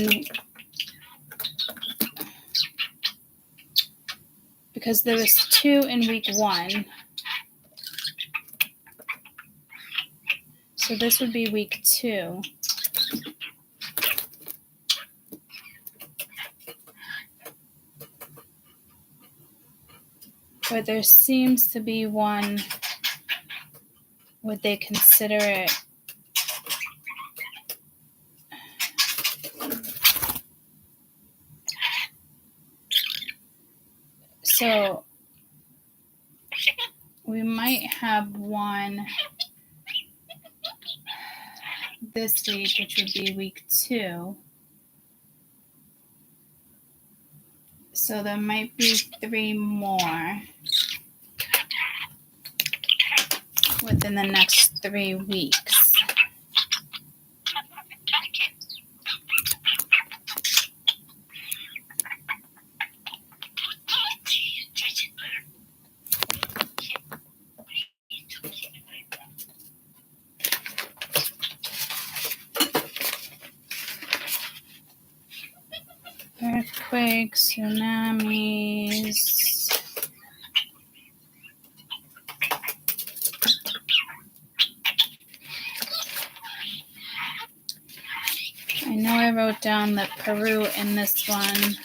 because there was 2 in week 1. So this would be week 2. But there seems to be one, would they consider it so we might have one this week, which would be week 2. So there might be 3 more within the next 3 weeks. Earthquakes, tsunamis. I know I wrote down that Peru in this one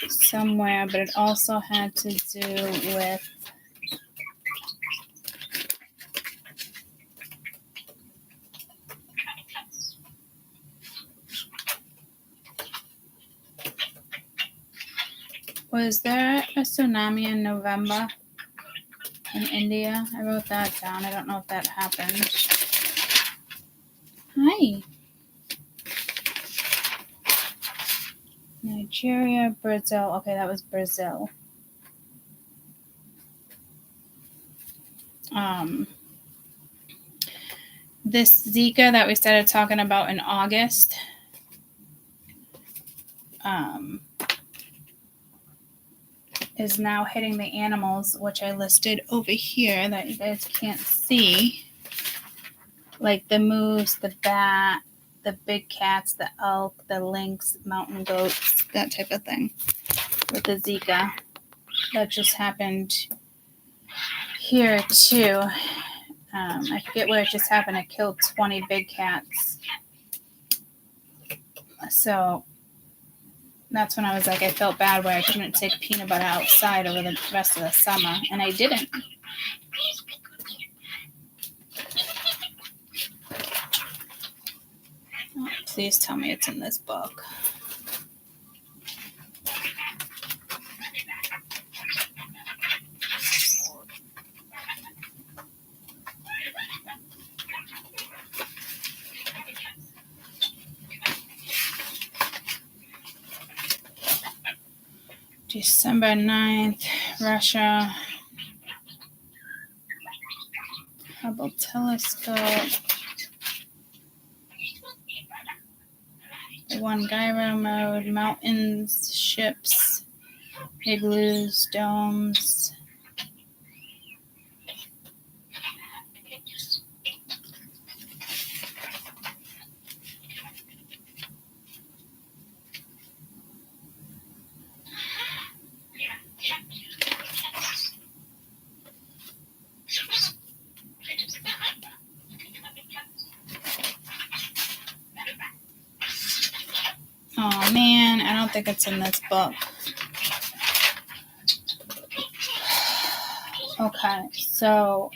somewhere, but it also had to do with was there a tsunami in November in India? I wrote that down. I don't know if that happened. Hi. Nigeria, Brazil. Okay, that was Brazil. This Zika that we started talking about in August, is now hitting the animals, which I listed over here that you guys can't see. Like the moose, the bat, the big cats, the elk, the lynx, mountain goats, that type of thing. With the Zika. That just happened here too. I forget where it just happened. It killed 20 big cats. So that's when I was like, I felt bad where I couldn't take peanut butter outside over the rest of the summer. And I didn't. Oh, please tell me it's in this book. December 9th, Russia. Hubble telescope. The one gyro mode, mountains, ships, igloos, domes. Oh man, I don't think it's in this book. Okay, so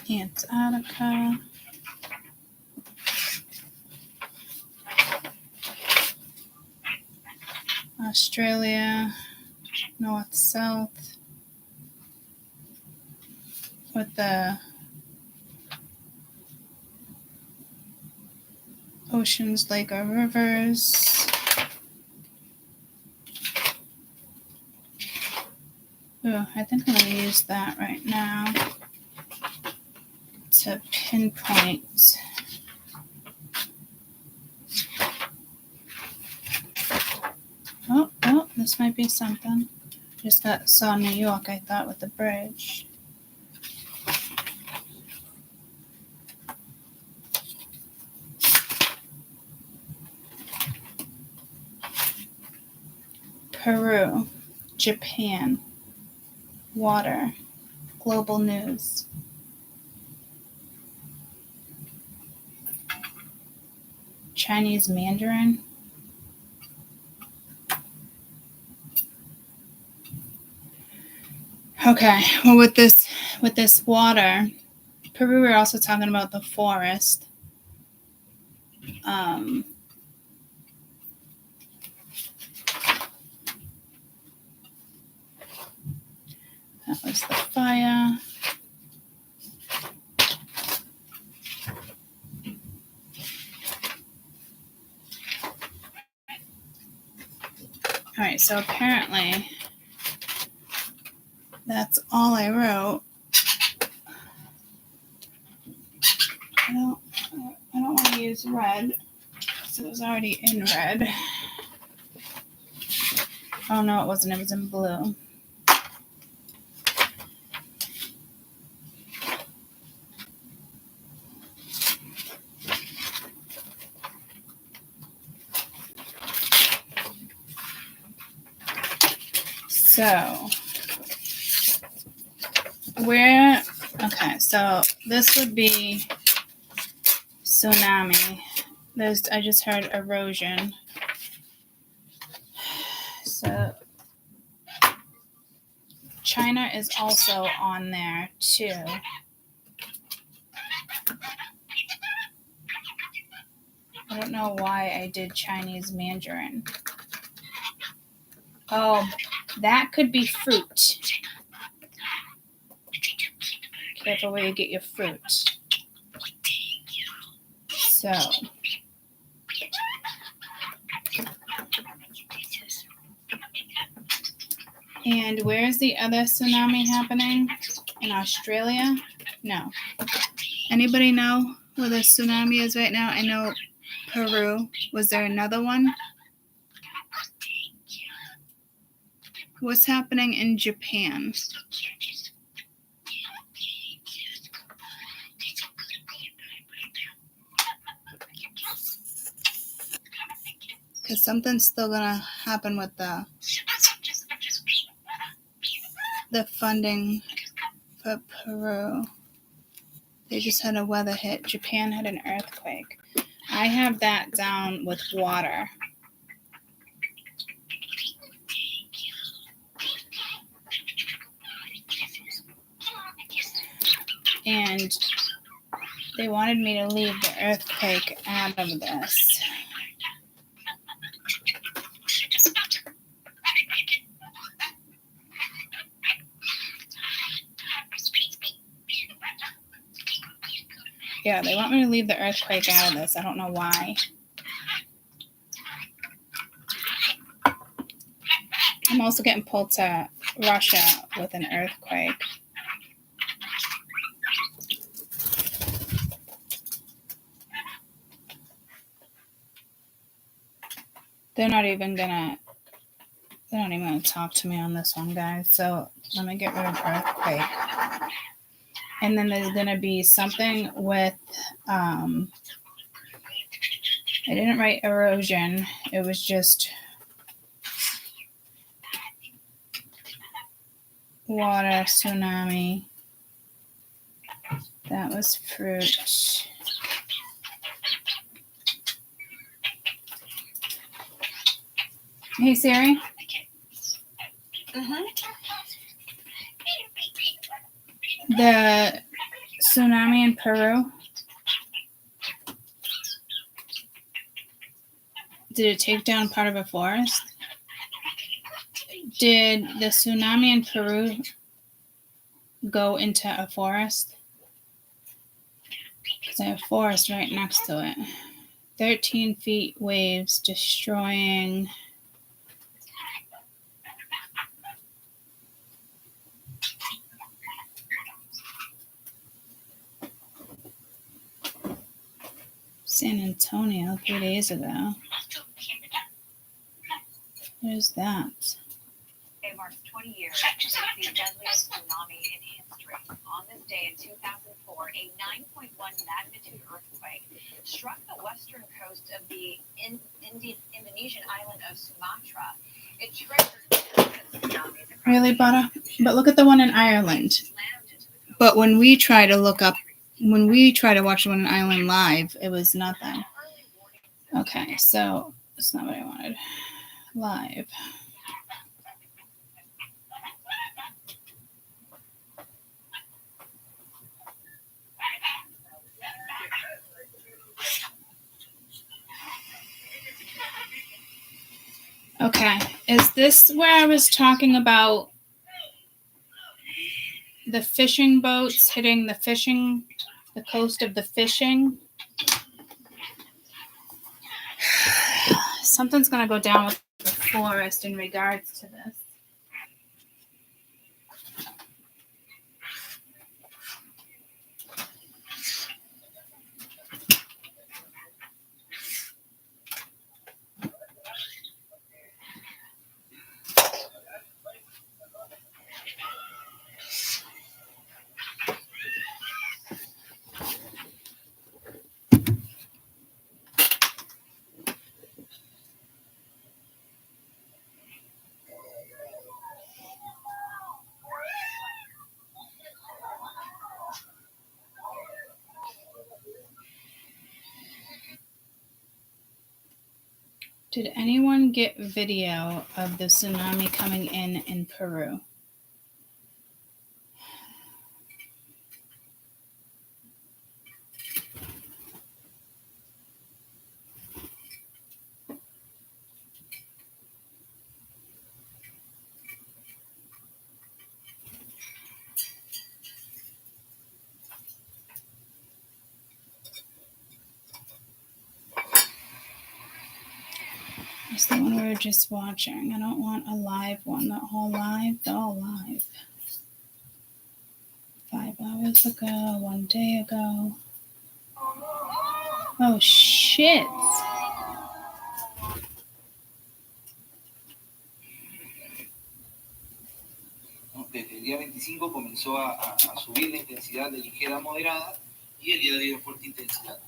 Antarctica. Australia, north, south, with the oceans, lake, or rivers. Oh, I think I'm going to use that right now to pinpoint This might be something. Just saw New York, I thought, with the bridge. Peru, Japan, water, global news. Chinese Mandarin. Okay, well with this water, Peru, we're also talking about the forest. That was the fire. All right, so apparently that's all I wrote. I don't want to use red, so it was already in red. Oh no, it wasn't. It was in blue. So, okay, so this would be tsunami. I just heard erosion. So, China is also on there too. I don't know why I did Chinese Mandarin. Oh, that could be fruit. Careful where you get your fruit. So, and where's the other tsunami happening? In Australia? No. Anybody know where the tsunami is right now? I know Peru. Was there another one? What's happening in Japan? Because something's still gonna happen with the funding for Peru. They just had a weather hit. Japan had an earthquake. I have that down with water. And they wanted me to leave the earthquake out of this. Yeah, they want me to leave the earthquake out of this. I don't know why. I'm also getting pulled to Russia with an earthquake. They're not even gonna talk to me on this one, guys. So let me get rid of earthquake. And then there's gonna be something with I didn't write erosion. It was just water, tsunami. That was fruit. Hey Siri. The tsunami in Peru. Did it take down part of a forest? Did the tsunami in Peru go into a forest? Because I have a forest right next to it. 13 feet waves destroying. San Antonio 3 days ago. What is that? It marks 20 years since the deadliest tsunami in history. On this day in 2004, a 9.1 magnitude earthquake struck the western coast of the Indonesian island of Sumatra. It triggered tsunamis across Really, Butter? But look at the one in Ireland. But when we try to watch the one in Ireland live, it was nothing. Okay, so that's not what I wanted. Live. Okay, is this where I was talking about the fishing boats hitting the coast of the fishing? Something's going to go down with the forest in regards to this. Did anyone get video of the tsunami coming in Peru? It's the one we were just watching. I don't want a live one. They're all live. 5 hours ago, 1 day ago. Oh, shit. Desde el día 25 comenzó a subir la intensidad de ligera a moderada y el día de hoy de fuerte intensidad.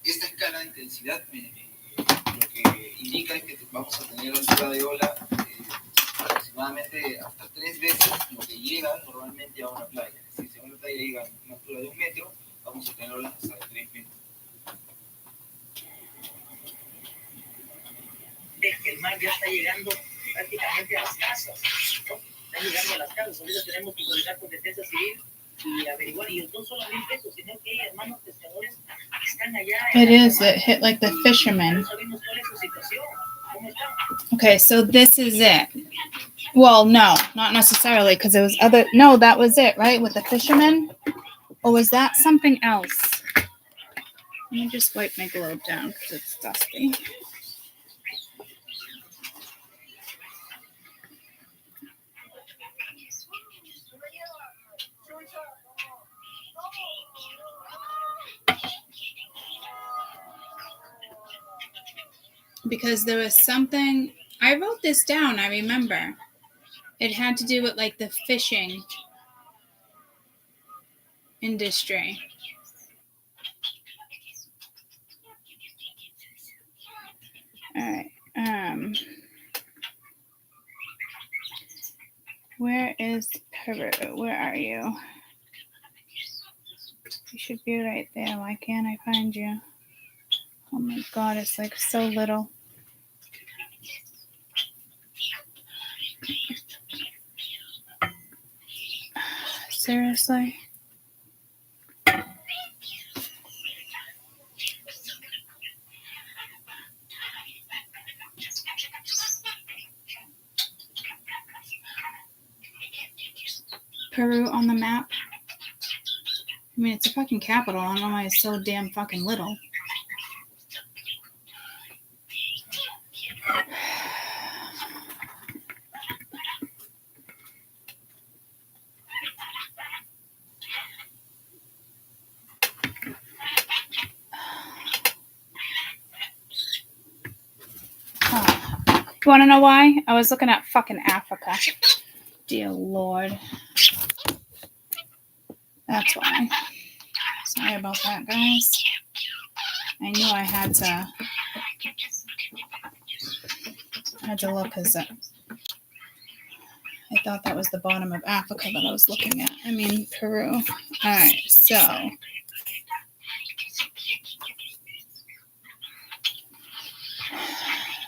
Esta escala de intensidad lo que indica es que vamos a tener altura de ola aproximadamente hasta 3 veces lo que llega normalmente a una playa. Es decir, si a una playa llega a una altura de 1 metro, vamos a tener olas hasta de 3 metros. Es que el mar ya está llegando prácticamente a las casas, ¿no? Está llegando a las casas. Ahorita tenemos que comunicar con Defensa Civil y averiguar, y no solamente eso, sino que hay hermanos pescadores que están allá. It hit like the fishermen. No sabemos cuál es su situación. ¿Cómo están? Okay, so this is it. Well, no, not necessarily, because it was that was it, right? With the fishermen? Or was that something else? Let me just wipe my globe down because it's dusty. Because there was something, I wrote this down, I remember. It had to do with like the fishing industry. All right. Where is Peru? Where are you? You should be right there. Why can't I find you? Oh my God, it's like so little. Seriously? Peru on the map? I mean, it's a fucking capital. I don't know why it's so damn fucking little. want to know why? I was looking at fucking Africa. Dear Lord. That's why. Sorry about that, guys. I knew I had to look because I thought that was the bottom of Africa that I was looking at. I mean, Peru. All right, so.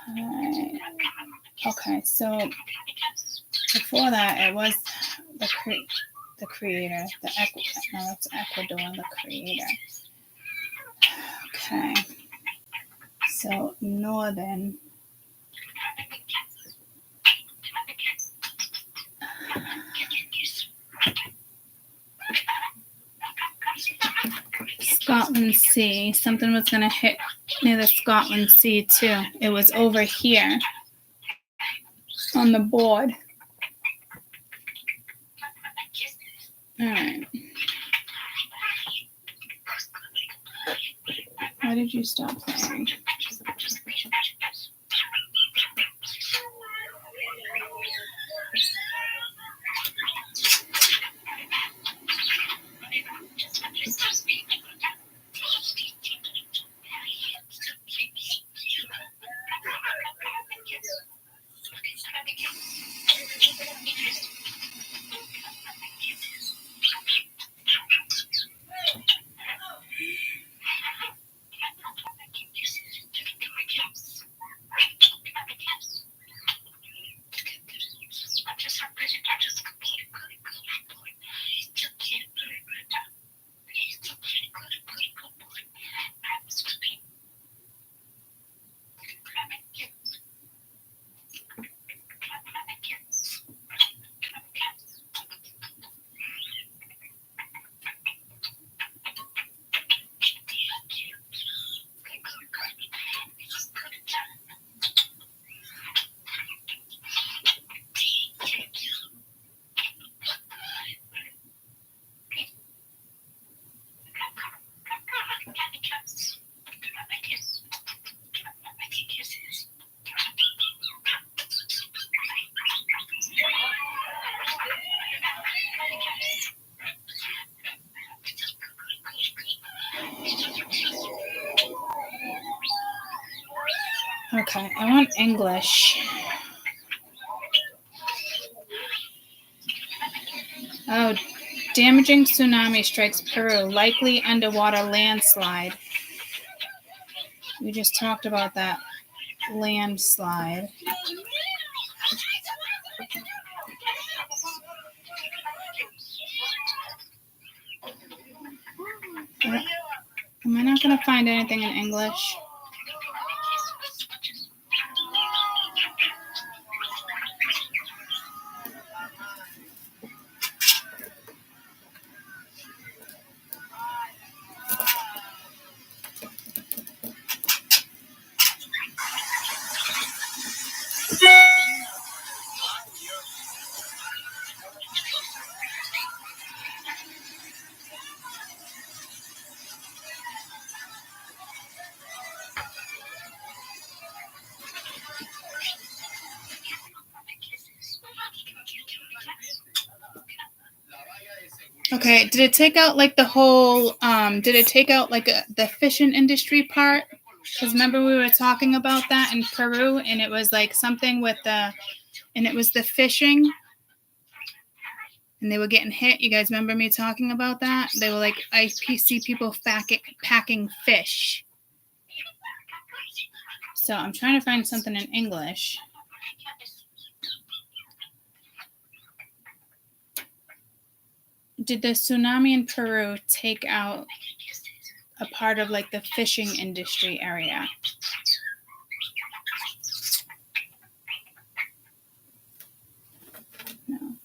Alright. Okay, so before that, it was the creator. No, that's Ecuador, the creator. Okay. So, northern. Scotland Sea. Something was going to hit near the Scotland Sea, too. It was over here on the board. All right. Why did you stop playing? Okay, I want English. Oh, damaging tsunami strikes Peru. Likely underwater landslide. We just talked about that landslide. Am I not going to find anything in English? Okay, did it take out like the whole, did it take out like the fishing industry part? Because remember we were talking about that in Peru and it was like something with and it was the fishing and they were getting hit. You guys remember me talking about that? They were like IPC people packing fish. So I'm trying to find something in English. Did the tsunami in Peru take out a part of like the fishing industry area? No.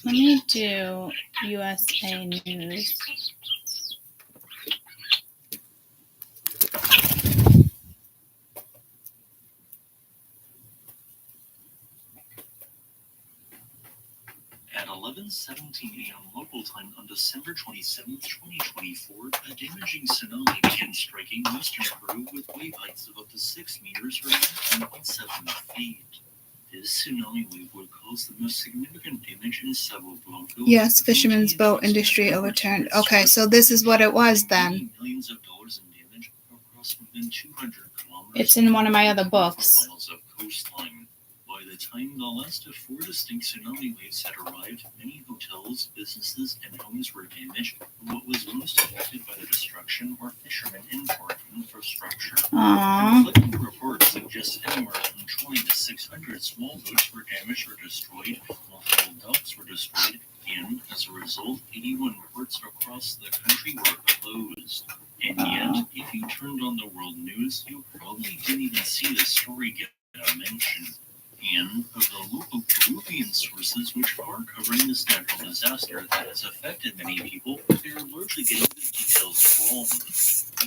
Let me do USA News. At 11:17 a.m. local time on December 27, 2024, a damaging tsunami began striking western Peru with wave heights of up to 6 meters or 9.7 feet. This tsunami wave would cause the most significant damage in Cabo Blanco. Yes, fisherman's boat industry overturned. Okay, so this is what it was then. Millions of dollars in damage across within 200 kilometers. It's in one of my other books. Miles of coastline. By the time the last of 4 distinct tsunami waves had arrived, many hotels, businesses, and homes were damaged. What was most affected by the destruction were fishermen and port infrastructure. Aww. Conflicting reports suggest anywhere from 20 to 600 small boats were damaged or destroyed, multiple docks were destroyed, and as a result, 81 ports across the country were closed. And yet, if you turned on the world news, you probably didn't even see the story get a mention. And of the local Peruvian sources which are covering this natural disaster that has affected many people, they are largely getting the details wrong.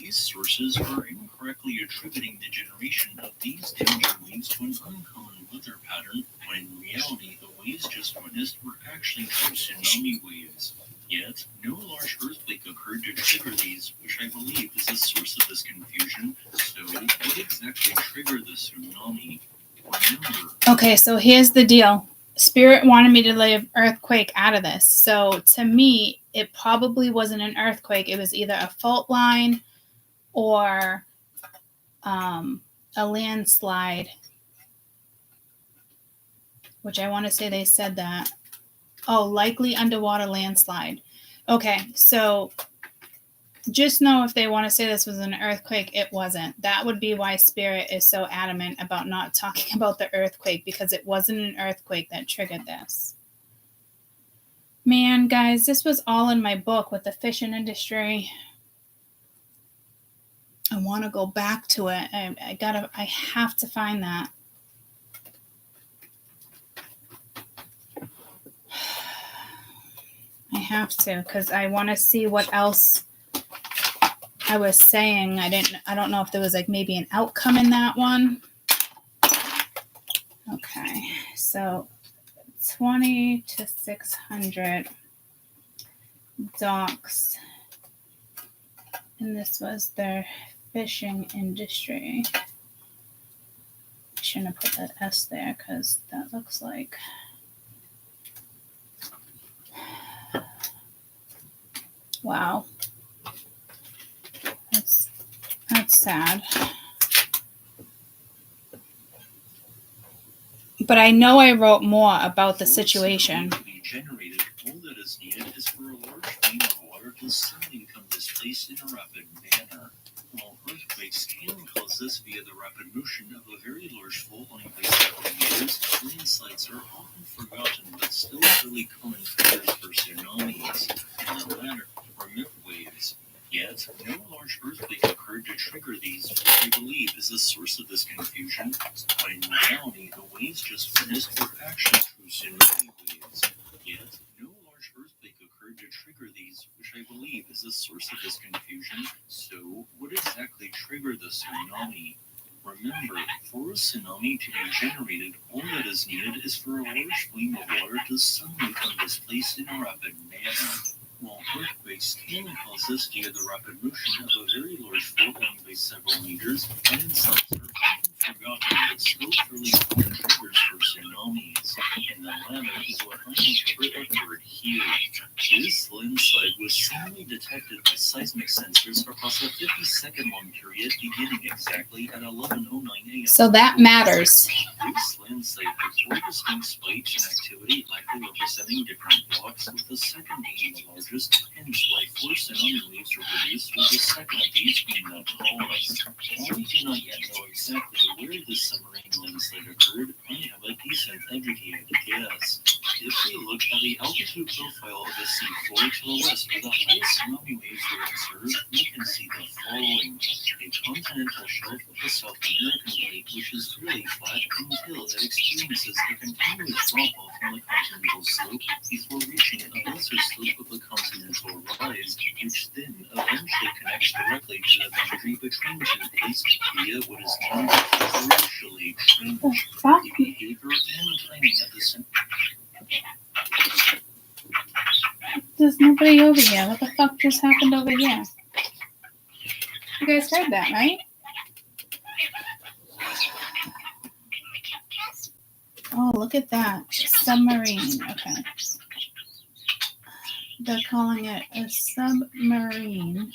These sources are incorrectly attributing the generation of these danger waves to an uncommon weather pattern, when in reality the waves just witnessed were actually true tsunami waves. Yet, no large earthquake occurred to trigger these, which I believe is the source of this confusion. So, what exactly triggered the tsunami? Okay, so here's the deal. Spirit wanted me to leave earthquake out of this. So to me, it probably wasn't an earthquake. It was either a fault line or a landslide, which I want to say they said that. Oh, likely underwater landslide. Okay, so just know if they want to say this was an earthquake, it wasn't. That would be why Spirit is so adamant about not talking about the earthquake, because it wasn't an earthquake that triggered this. Man, guys, this was all in my book with the fishing industry. I want to go back to it. I have to find that. I have to, because I want to see what else I was saying. I don't know if there was like maybe an outcome in that one. Okay, so 20 to 600 docks, and this was their fishing industry. I shouldn't have put that S there because that looks like. Wow. That's sad. But I know I wrote more about the situation. To be generated, all that is needed is for a large volume of water to suddenly become displaced in a rapid manner. While earthquakes can cause this via the rapid motion of a very large fault line by several meters, landslides are often forgotten but still fairly common triggers for tsunamis, and the latter are myth waves. Yet, no large earthquake occurred to trigger these, which I believe is the source of this confusion, but in reality, the waves just witnessed were actually true tsunami waves. Yet, no large earthquake occurred to trigger these, which I believe is the source of this confusion. So, what exactly triggered the tsunami? Remember, for a tsunami to be generated, all that is needed is for a large volume of water to suddenly become displaced in a rapid manner. While earthquakes can cause this via the rapid motion of a very large fault line by several meters, landslides are often forgotten but still fairly common triggers for tsunamis, and the latter is what uncovered occurred here. This landslide was suddenly detected by seismic sensors across a 50-second long period beginning exactly at 11:09 a.m. So that matters. This landslide had 4 distinct spikes in activity, likely representing different blocks, with the second being the largest. Hence why 4 tsunami waves were produced, with the second of these being the tallest. While we do not yet know exactly where this submarine landslide occurred, I have a decent educated guess. If we look at the altitude profile of the sea floor to the west where the highest tsunami waves were observed, we can see the following. A continental shelf of the South American plate, which is fairly flat until it experiences a continuous drop-off from the continental slope before reaching a lesser slope of the continental rise, which then eventually connects directly to the boundary between two plates via what is known as differentially trench. The behavior and timing of the There's nobody over here. What the fuck just happened over here? You guys heard that, right? Oh, look at that. Submarine. Okay. They're calling it a submarine.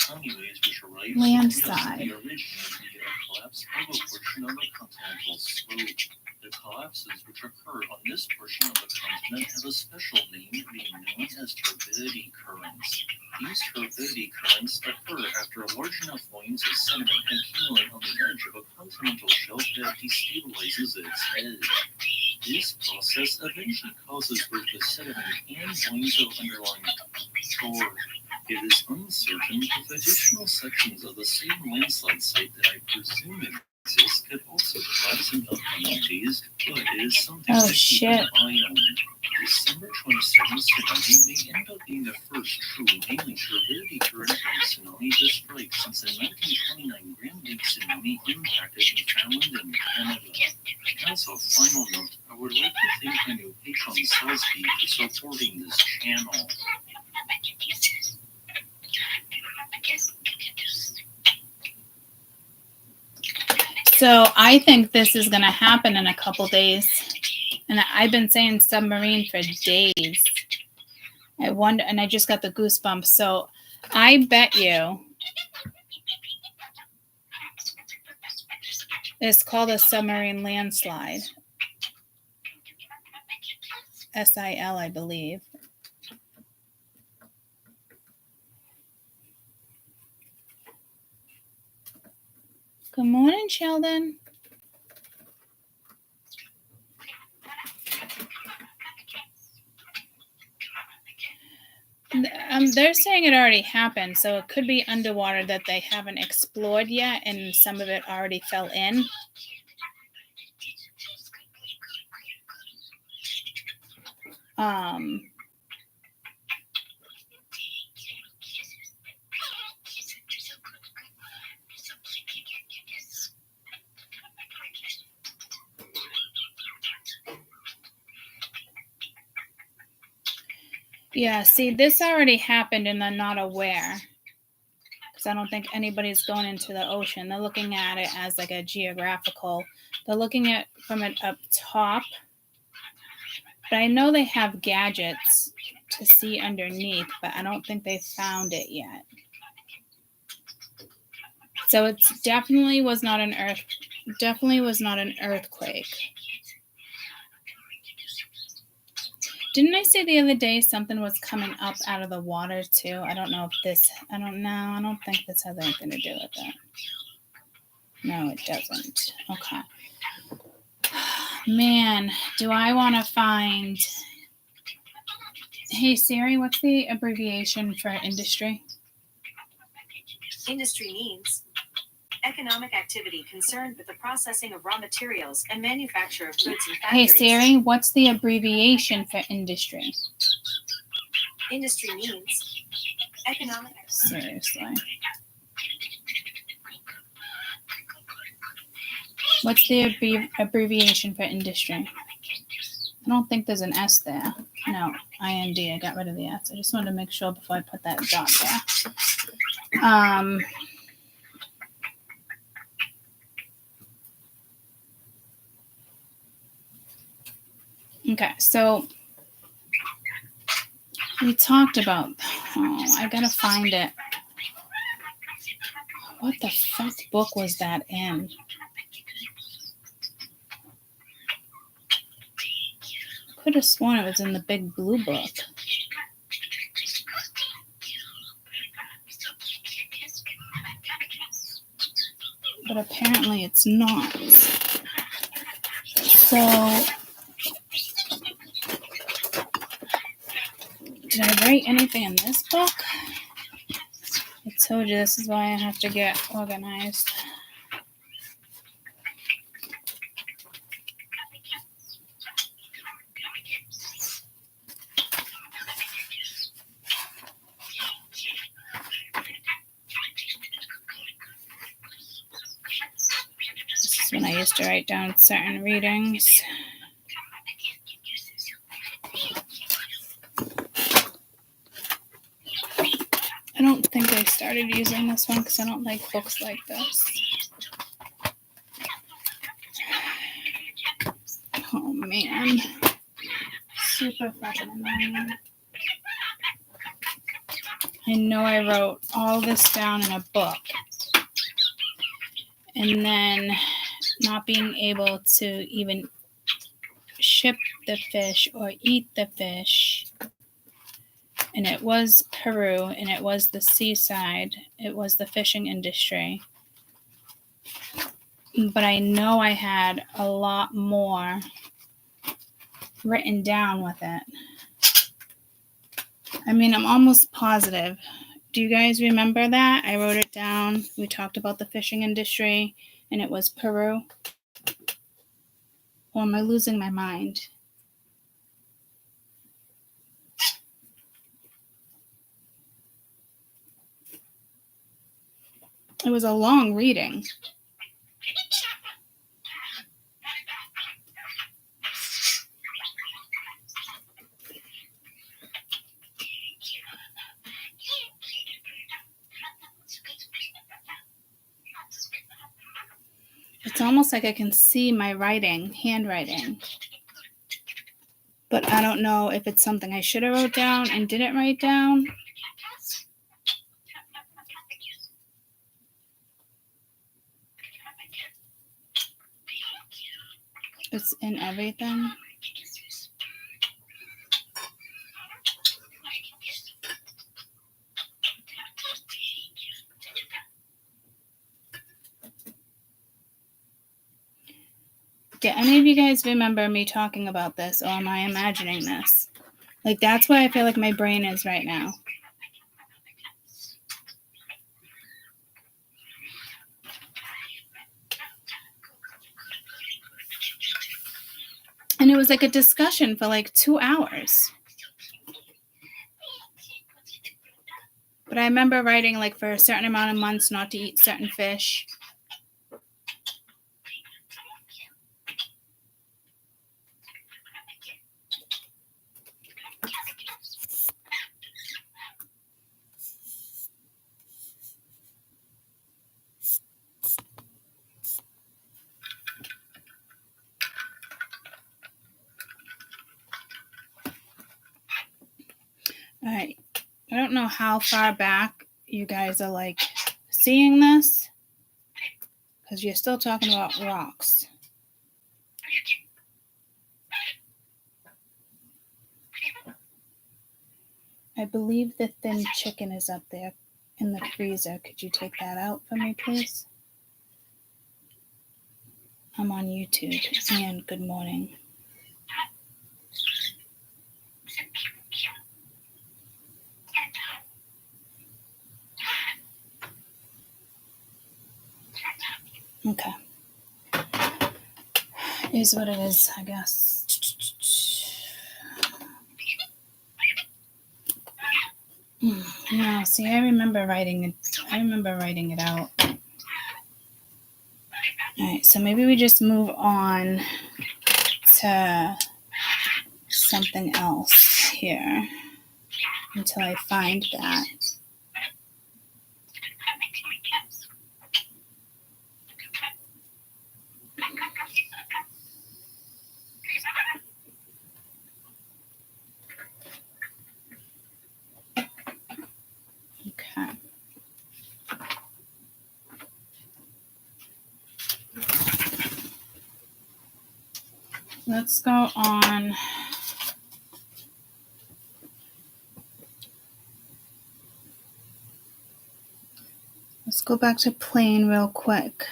Anyways, which arrives Landside. the originated a collapse of a portion of the continental slope. The collapses which occur on this portion of the continent have a special name being known as turbidity currents. These turbidity currents occur after a large enough volumes of sediment accumulate on the edge of a continental shelf that destabilizes its edge. This process eventually causes both the sediment and volumes of underlying core. It is uncertain if additional sections of the same landslide site that I presume exist could also collapse in upcoming days, but it is something Oh, to keep shit. an eye on. December 27th tsunami may end up being the first true mainly turbidity current tsunami to strike since the 1929 Grand Lake tsunami impacted Newfoundland and Canada. As a final note, I would like to thank my new patron Salisby for supporting this channel. So I think this is going to happen in a couple days. And I've been saying submarine for days. I wonder, and I just got the goosebumps. So I bet you it's called a submarine landslide. SIL, I believe. Good morning, Sheldon. They're saying it already happened, so it could be underwater that they haven't explored yet, and some of it already fell in. Yeah, see, this already happened and they're not aware. Because I don't think anybody's going into the ocean. They're looking at it as like a geographical. They're looking at from it up top. But I know they have gadgets to see underneath, but I don't think they found it yet. So it definitely was not an earthquake. Didn't I say the other day something was coming up out of the water too? I don't know. I don't think this has anything to do with that. No, it doesn't. Okay. Man, do I want to find... Hey Siri, what's the abbreviation for industry? Industry means economic activity concerned with the processing of raw materials and manufacture of goods and Hey factories. Siri, what's the abbreviation for industry? Industry means economic. Seriously. What's the abbreviation for industry? I don't think there's an S there. No, IND. I got rid of the S. I just wanted to make sure before I put that dot there. Okay, so we talked about... Oh, I gotta find it. What the fuck book was that in? Could have sworn it was in the big blue book. But apparently it's not. So, did I write anything in this book? I told you this is why I have to get organized. This is when I used to write down certain readings. don't think I started using this one because I don't like books like this. Oh man. Super fucking annoying. I know I wrote all this down in a book. And then not being able to even ship the fish or eat the fish. And it was Peru, and it was the seaside. It was the fishing industry. But I know I had a lot more written down with it. I mean, I'm almost positive. Do you guys remember that? I wrote it down. We talked about the fishing industry, and it was Peru. Or am I losing my mind? It was a long reading. It's almost like I can see my handwriting. But I don't know if it's something I should have wrote down and didn't write down. It's in everything. Do any of you guys remember me talking about this, or am I imagining this? Like, that's where I feel like my brain is right now. And it was like a discussion for like 2 hours. But I remember writing like for a certain amount of months not to eat certain fish. All right. I don't know how far back you guys are like seeing this, because you're still talking about rocks. I believe the thin chicken is up there in the freezer. Could you take that out for me, please? I'm on YouTube, and good morning. Okay. Is what it is, I guess. No, see, I remember writing it out. All right, so maybe we just move on to something else here until I find that. Okay. Let's go on. Let's go back to plane real quick.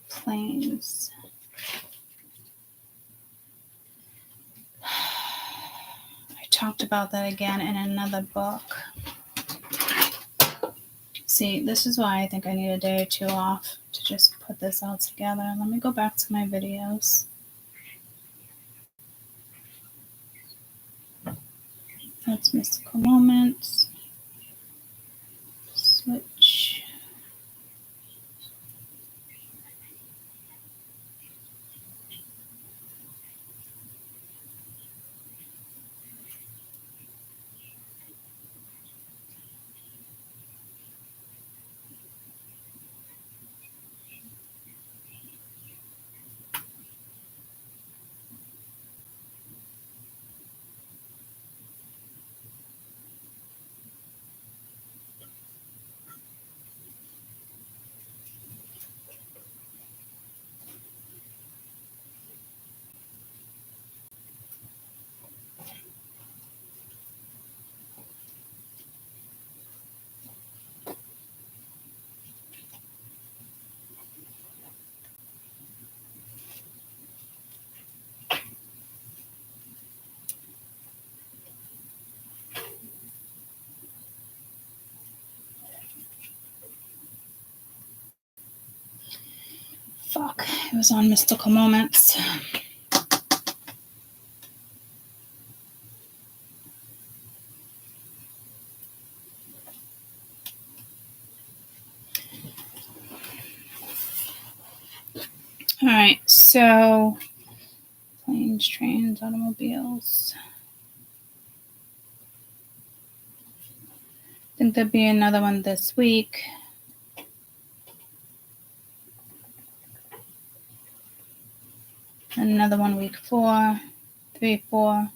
Planes. I talked about that again in another book. See, this is why I think I need a day or two off to just put this all together. Let me go back to my videos. That's Mystical Moments. Switch. Fuck, it was on Mystical Moments. All right, so planes, trains, automobiles. I think there'll be another one this week. And another one week 4, 3, 4.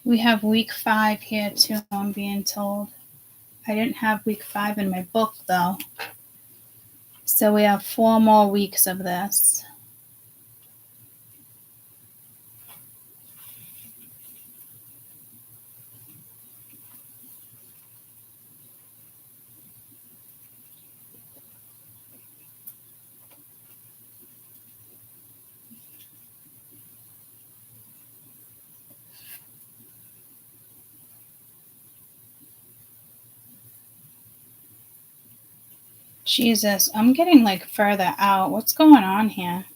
We have week 5 here too, I'm being told. I didn't have week 5 in my book though. So we have 4 more weeks of this. Jesus, I'm getting like further out. What's going on here?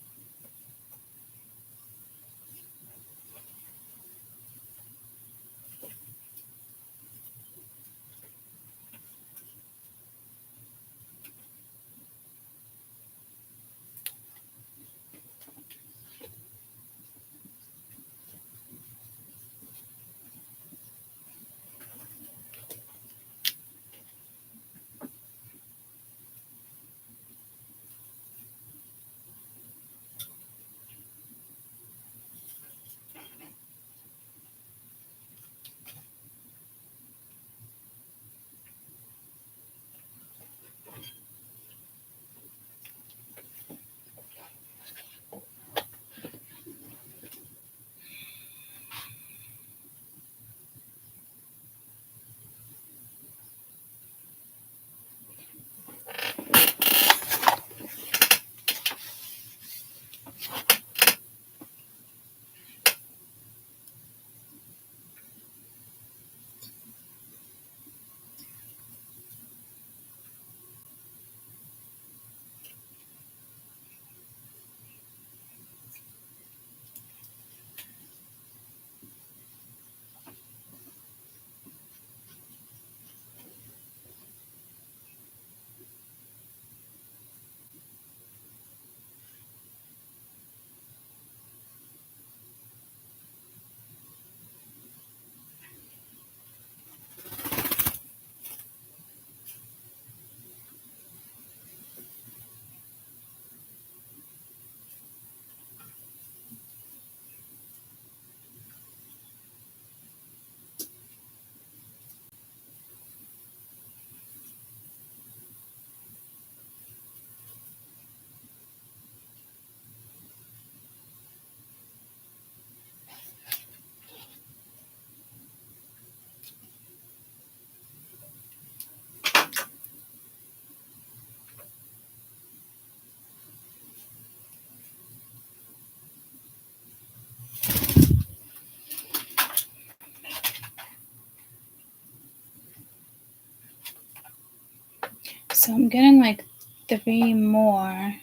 So I'm getting like 3 more.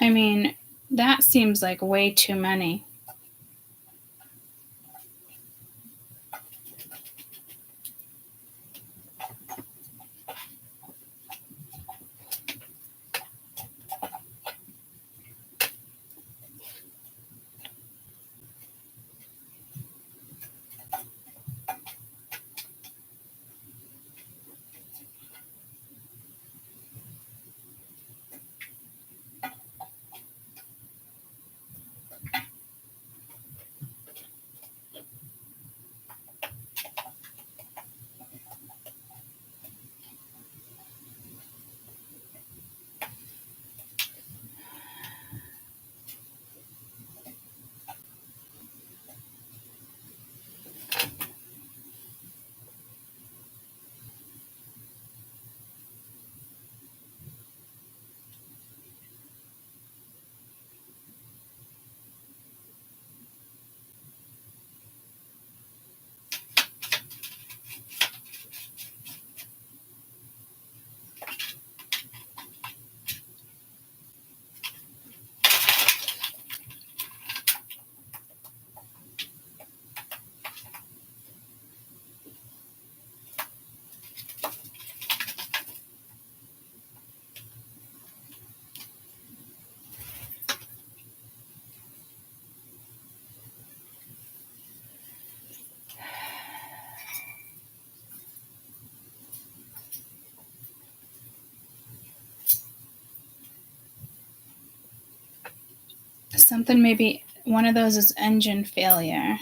I mean, that seems like way too many. Something maybe one of those is engine failure.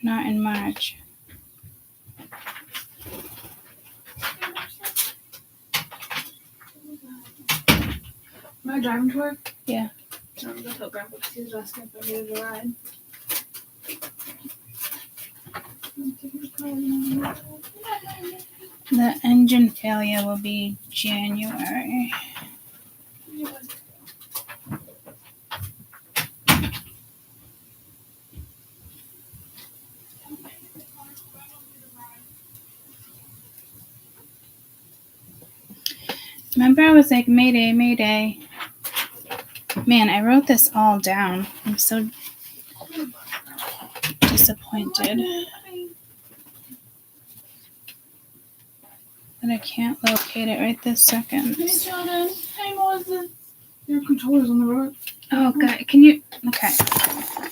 Not in March. Am I driving to work? Yeah. No, I'm gonna tell Grandpa because he was asking if I needed a ride. The engine failure will be January. Remember, I was like, Mayday, Mayday. Man, I wrote this all down. I'm so disappointed that I can't locate it right this second. Hey, Jordan. Hey, Moses. Your controller's on the road. Oh, God, can you? Okay.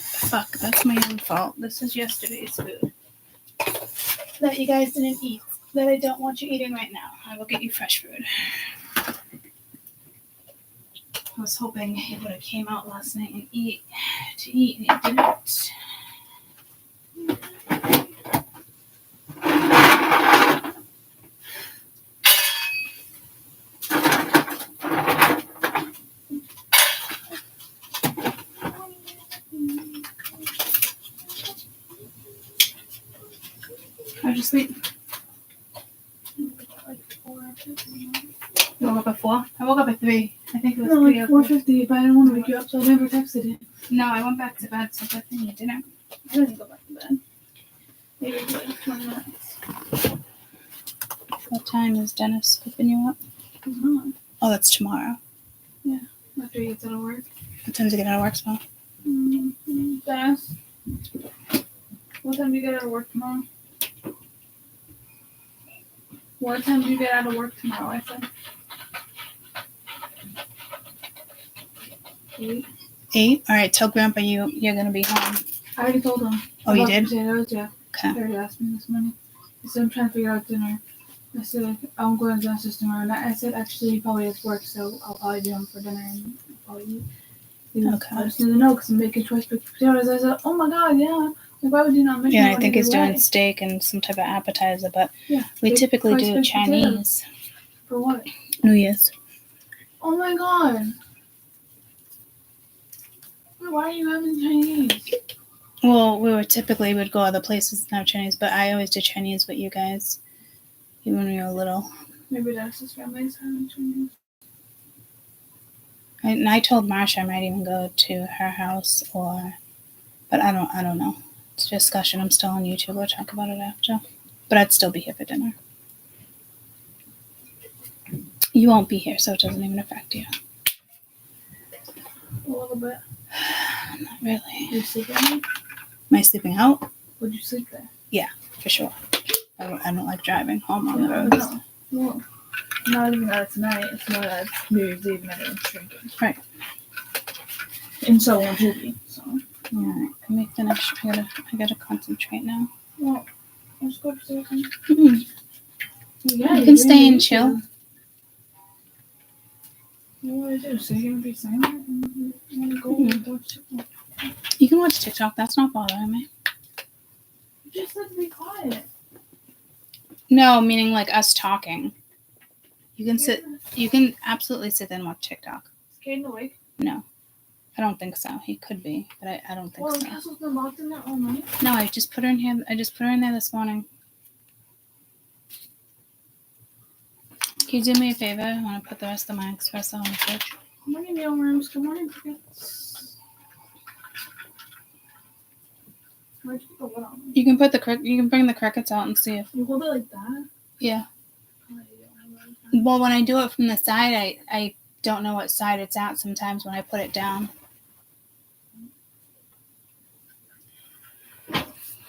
Fuck, that's my own fault. This is yesterday's food that you guys didn't eat, that I don't want you eating right now. I will get you fresh food. I was hoping it would have came out last night and eat, and it didn't. How'd you sleep? Like 4:50. You woke up at 4? I woke up at 3. I think it was No, 3 like or 4:50, but I didn't want to wake you up, so I never texted it. No, I went back to bed, so good thing you didn't. I didn't go back to bed. Maybe it was like 20 minutes. What time is Dennis scooping you up? It's not. Oh, that's tomorrow. After he gets out of work. What time does he get out of work tomorrow? Dennis, what time do you get out of work tomorrow? What time do you get out of work tomorrow? I said. 8. 8? All right, tell Grandpa you're going to be home. I already told him. Oh, you About did? Potatoes, yeah. Okay. He already asked me this morning. He said, I'm trying to figure out dinner. I said, I'm going to Dennis's tomorrow. And I said, actually, he probably has work, so I'll probably be home for dinner and I'll probably eat. He was, Okay. I just need to know because I'm making choice baked potatoes. I said, oh my God, yeah. Like, why would you not make me Yeah, I one think either he's doing way? steak and some type of appetizer, but Yeah. we baked typically rice do baked Chinese. For what? New Year's. Oh my God. Why are you having Chinese? Well, would go other places and have Chinese, but I always did Chinese with you guys, even when we were little. Maybe Dennis's family is having Chinese. And I told Marsha I might even go to her house, but I don't know. It's a discussion. I'm still on YouTube. We'll talk about it after. But I'd still be here for dinner. You won't be here, so it doesn't even affect you. A little bit. Not really. You sleep at night? Am I sleeping out? Would you sleep there? For sure. I don't like driving home on the roads. No. Well, not even that it's night. It's more that it's New Year's Eve and everyone's drinking. Right. And so won't you be. So. Alright, let me finish. I gotta concentrate now. Well, let's go upstairs. Mm-mm. Yeah, You can stay and chill. What do I do? So you're gonna be silent and you wanna go Mhm. watch? You can watch TikTok. That's not bothering me. You just said to be quiet. No, meaning like us talking. You can sit. You can absolutely sit there and watch TikTok. Is Caden awake? No, I don't think so. He could be, but I don't think Well, the so. castle's been locked in there all night. No, I just put her in here. I just put her in there this morning. Can you do me a favor? I want to put the rest of my espresso in the fridge. Good morning, mealworms. Good morning, crickets. Where'd you put the wood on? You can put you can bring the crickets out and see if. You hold it like that? Yeah. Oh, you don't have it like Well, when I do it from the side, I don't know what side it's at sometimes when I put it down.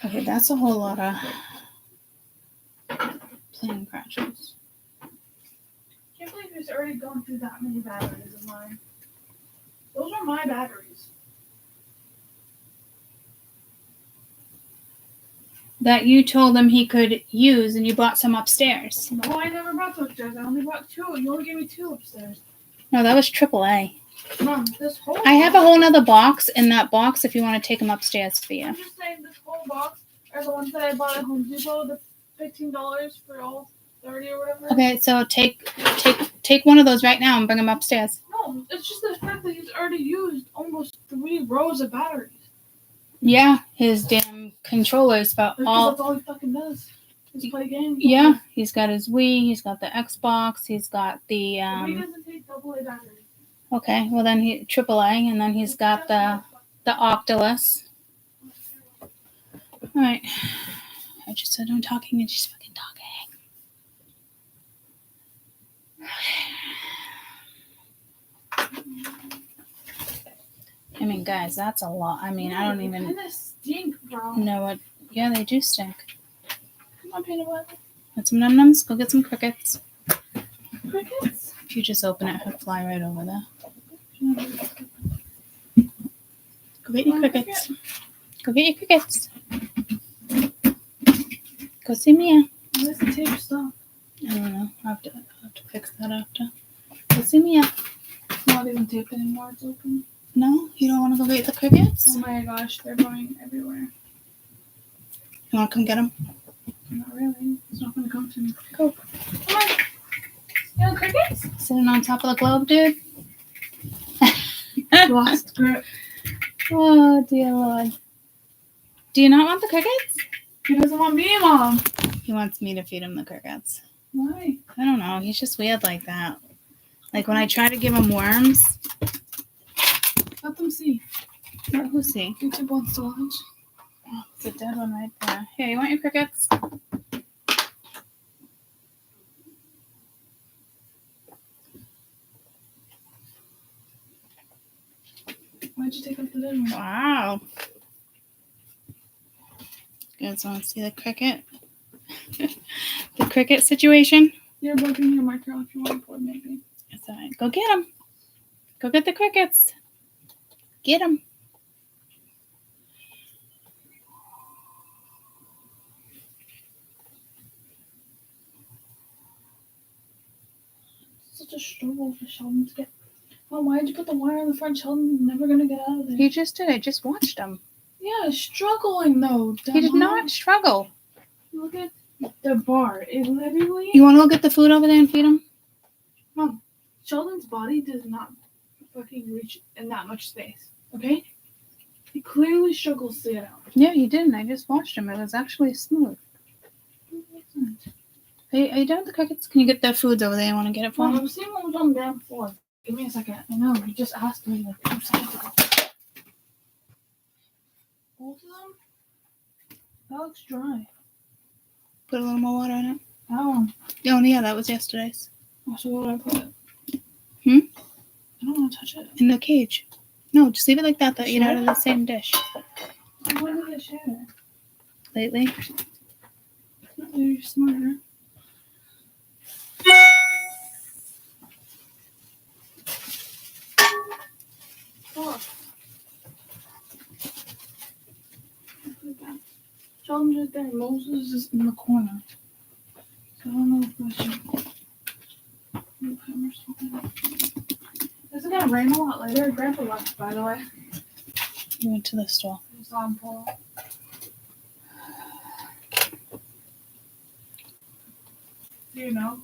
Okay, that's a whole lot of plane crashes. I can't believe he's already gone through that many batteries of mine. Those are my batteries. That you told him he could use and you bought some upstairs. No, I never bought two upstairs. I only bought two. You only gave me two upstairs. No, that was AAA. Mom, this whole I have a whole nother box in that box if you want to take them upstairs for you. I'm just saying this whole box are the ones that I bought at Home Depot, the $15 for all 30 or whatever. Okay, so take one of those right now and bring them upstairs. No, it's just the fact that he's already used almost 3 rows of batteries. Yeah, his damn controllers, but Because that's all he fucking does. Is play games. yeah, he's got his Wii, he's got the Xbox, he's got the He doesn't take AA batteries. okay, well then he AAA, and then he's got the Octolus. All right, I just said I'm talking and she's fucking talking. I mean, guys, that's a lot. I mean, I don't even Kind of stink, bro. know what. Yeah, they do stink. Come on, peanut butter. Get some num-nums. Go get some crickets. Crickets. If you just open it, he'll fly right over there. Go get your crickets. Go get your crickets. Go see Mia. Where's the tape stop? I don't know. I'll have to fix that after. Go see Mia. It's not even taped anymore. It's open. No? You don't want to go get the crickets? Oh my gosh, they're going everywhere. You want to come get them? Not really. It's not going to come to me. Go. Come on. You know crickets? Sitting on top of the globe, dude? Lost grip. Oh, dear Lord. Do you not want the crickets? He doesn't want me, Mom. He wants me to feed him the crickets. Why? I don't know. He's just weird like that. Like when I try to give him worms. Let them see. Who's he? YouTube wants to watch. Oh, it's a dead one right there. Here, you want your crickets? Why'd you take out the dead one? Wow. You guys want to see the cricket? The cricket situation? You're bugging your micro if you want to pour, maybe. It's all right. Go get them. Go get the crickets. Get them. It's such a struggle for Sheldon to get. Mom, why'd you put the wire on the front? Sheldon's never gonna get out of there. He just did. I just watched him. Yeah, struggling though. He did not struggle. Look at the bar. It literally. You want to go get the food over there and feed him? Mom, Sheldon's body does not fucking reach in that much space. Okay? He clearly struggles to get out. Yeah, he didn't. I just watched him. It was actually smooth. Hey, are you done with the crickets? Can you get their foods over there? I want to get it for Mom, him. I'm seeing what was on the damn floor. Give me a second. I know, you just asked me like 2 seconds ago. Both of them? That looks dry. Put a little more water in it. Oh, Oh, yeah, that was yesterday's. so what do I put? Hmm? I don't want to touch it. In the cage. No, just leave it like that. They'll eat out Sure. of the same dish. When did I share it? Lately. You're smarter. Oh. Sheldon's right there. Moses is in the corner. So I don't know if I should move him or something. Is it gonna rain a lot later? Grandpa left, by the way. We went to the store. I saw him pull up. Do you know?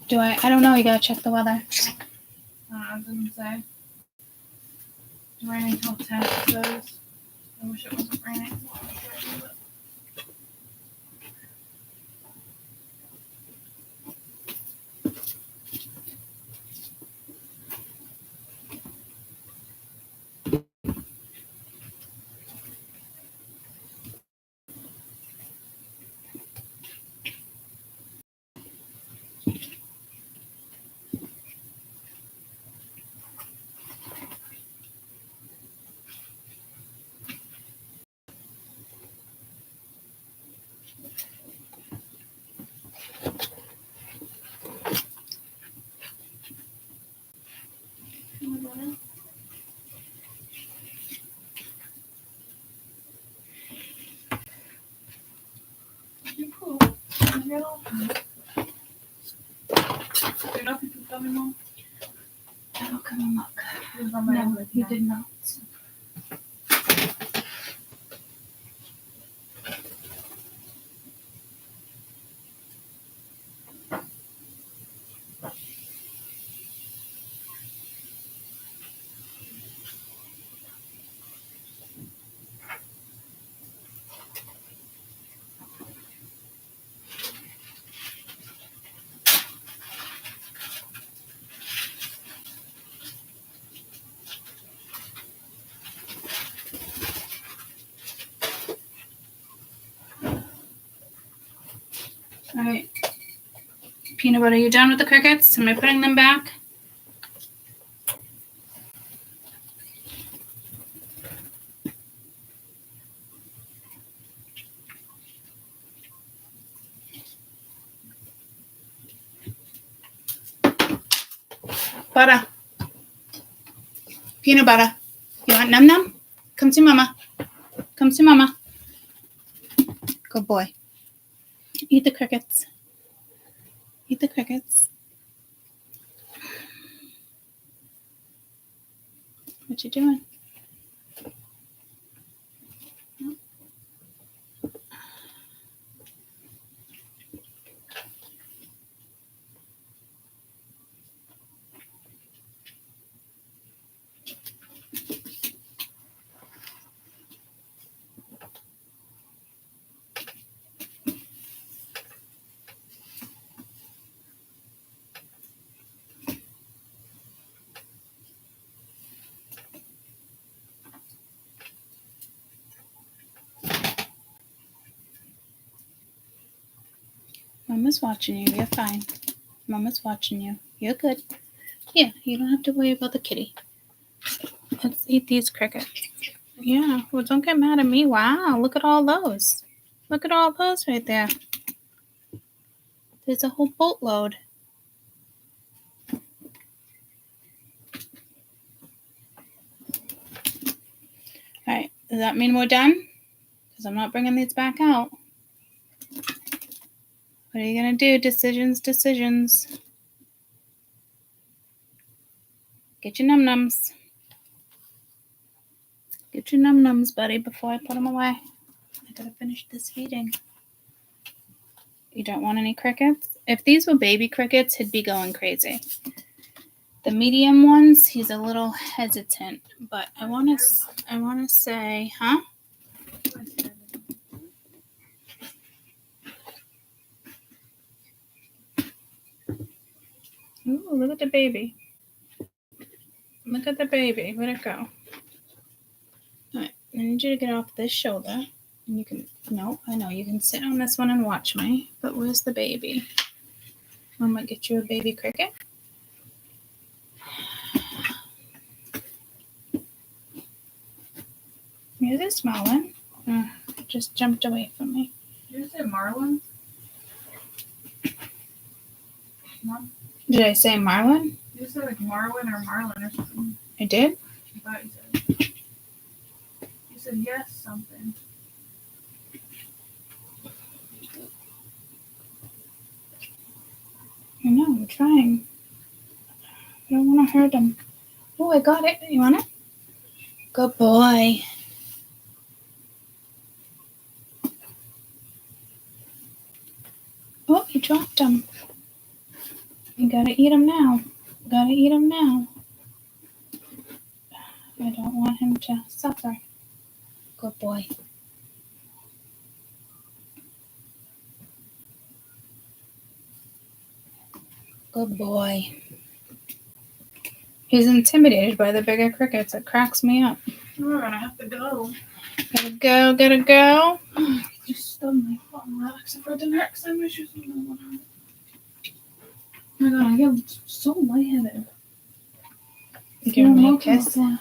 Do I? I don't know. You gotta check the weather. I didn't say. It's raining till 10, it says. I wish it wasn't raining. You're cool. Get off me. Get up, you can tell me, Mom. I will come and look. He was on my No, list he now. did not. All right. Peanut butter, you done with the crickets? Am I putting them back? Butter. Peanut butter. You want num num? Come see mama. Come see mama. Good boy. Eat the crickets. Eat the crickets. What you doing? Mama's watching you. You're fine. Mama's watching you. You're good. Yeah, you don't have to worry about the kitty. Let's eat these crickets. Yeah, well, don't get mad at me. Wow, look at all those. Look at all those right there. There's a whole boatload. All right, does that mean we're done? Because I'm not bringing these back out. What are you going to do? Decisions. Get your num-nums. Get your num-nums, buddy, before I put them away. I gotta finish this feeding. You don't want any crickets? If these were baby crickets, he'd be going crazy. The medium ones, he's a little hesitant, but I want to say, huh? Ooh, look at the baby. Look at the baby. Where'd it go? All right, I need you to get off this shoulder. And you can, no, I know you can sit on this one and watch me, but where's the baby? I'm gonna get you a baby cricket. Here's a small one. Just jumped away from me. Did you say Marlin? Did I say Marlin? You said like Marwin or Marlin or something. I did? I thought you said. You said yes something. I know, I'm trying. I don't want to hurt him. Oh, I got it. You want it? Good boy. Oh, you dropped him. You gotta eat him now. Gotta eat him now. I don't want him to suffer. Good boy. Good boy. He's intimidated by the bigger crickets. It cracks me up. We're gonna have to go. Gotta go, gotta go. Just stunned my foot and that except for the next time my shoes on. Oh my god, I get so lightheaded. You give me a Welcome, kiss. welcome.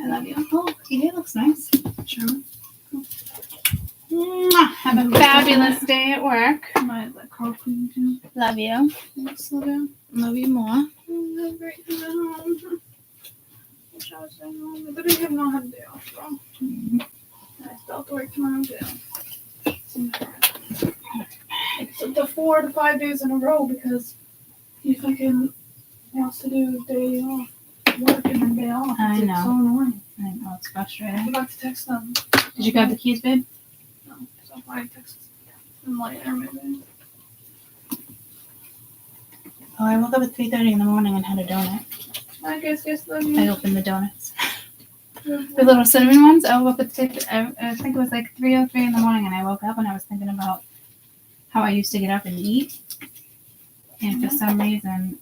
I love you. Oh, your hair looks nice. Sure. Mwah. Have a fabulous day at work. My like car clean too. Love you. Let's slow down. Love you more. Have a great day at home. Wish I was staying home. I literally have not had a day off, bro. I still have to work tomorrow too. It's up to 4 to 5 days in a row because he fucking wants to do day off. Work and then day off. I It's know. like so annoying. I know it's I frustrating. forgot to text them. Did you grab the keys, babe? No, so I'll probably text them later maybe. Oh, I woke up at 3:30 in the morning and had a donut. I guess love I you. opened the donuts. The little cinnamon ones. I woke up at I think it was like 3:03 in the morning, and I woke up and I was thinking about how I used to get up and eat, and for some reason,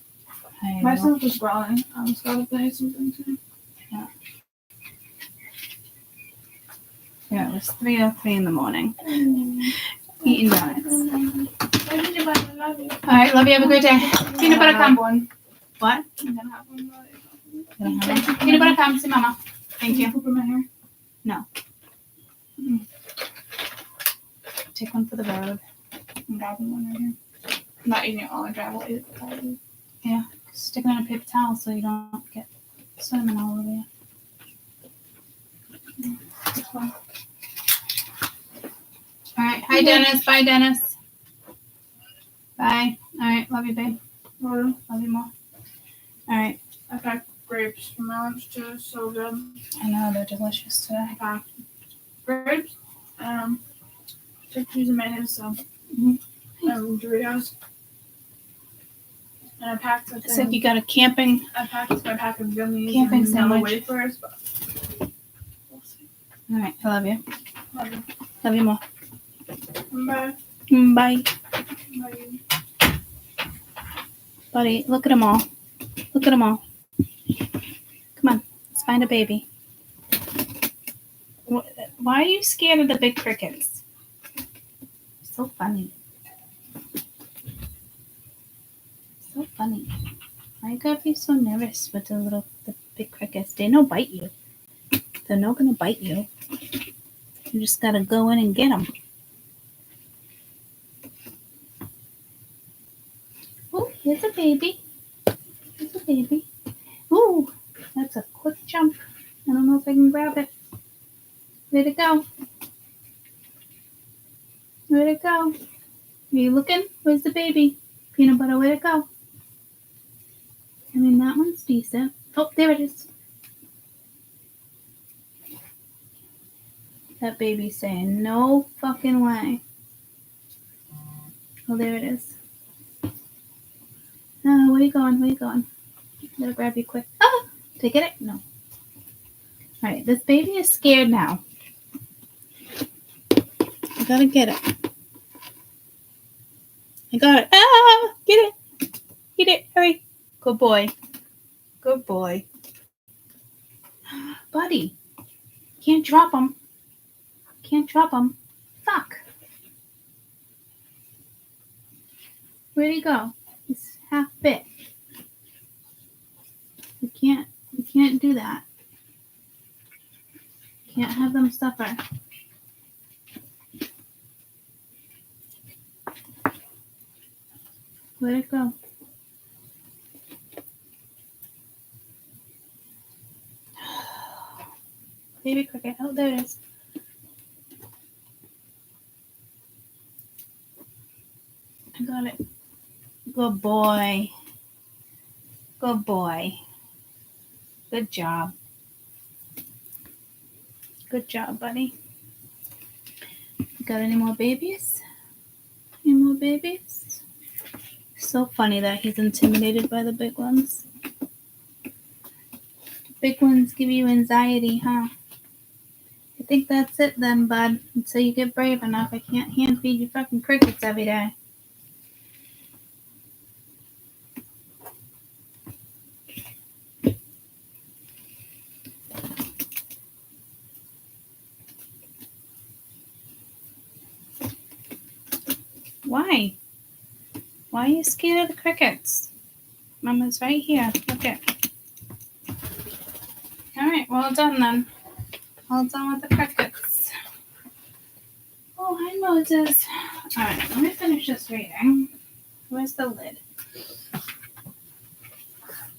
My son was growling. I was gotta play something too. Yeah, it was 3:03 in the morning. Eating donuts. I love you. All right, love you. Have a great day. Peanut butter cum. One. What? I'm gonna have one. Peanut butter cum. See mama. Thank you. Poop in my hair. Take one for the road. I'm grabbing one right here. I'm not eating it all. I grab it. I'll eat it all of it. Stick it on a paper towel so you don't get cinnamon all over you. It's fine. All right. Hi, Dennis. Bye, Dennis. Bye. All right. Love you, babe. Well, Love you more. All right. I packed grapes for my lunch too. So good. I know they're delicious today. I packed grapes, chickpeas and mayonnaise, so Doritos. And I packed It's like you got a camping. I packed my pack of gummies Camping and vanilla sandwich. wafers, but we'll see. All right. I love you. Love you. Love you more. Bye. Bye. Bye. Buddy, look at them all. Look at them all. Come on. Let's find a baby. Why are you scared of the big crickets? So funny. So funny. Why you gotta be so nervous with the big crickets? They don't bite you. They're not gonna bite you. You just gotta go in and get them. Oh, here's a baby. Here's a baby. Ooh, that's a quick jump. I don't know if I can grab it. Where'd it go? Where'd it go? Are you looking? Where's the baby? Peanut butter, where'd it go? I mean, that one's decent. Oh, there it is. That baby's saying, no fucking way. Oh, there it is. Oh, where you going? Where you going? Gotta grab you quick. Ah! Did I get it? No. Alright, this baby is scared now. I gotta get it. I got it. Ah! Get it! Get it! Hurry! Good boy. Good boy. Buddy, can't drop him. can't drop him. Fuck. Where'd he go? He's half bit. You can't do that. Can't have them suffer. Where'd it go? Baby cricket. Oh, there it is. I got it. Good boy. Good boy. Good job. Good job, buddy. Got any more babies? Any more babies? So funny that he's intimidated by the big ones. Big ones give you anxiety, huh? I think that's it then, bud. Until you get brave enough, I can't hand feed you fucking crickets every day. Why? Why are you scared of the crickets? Mama's right here. Look it. Alright, well done then. All done with the crickets. Oh, hi Moses. Alright, let me finish this reading. Where's the lid?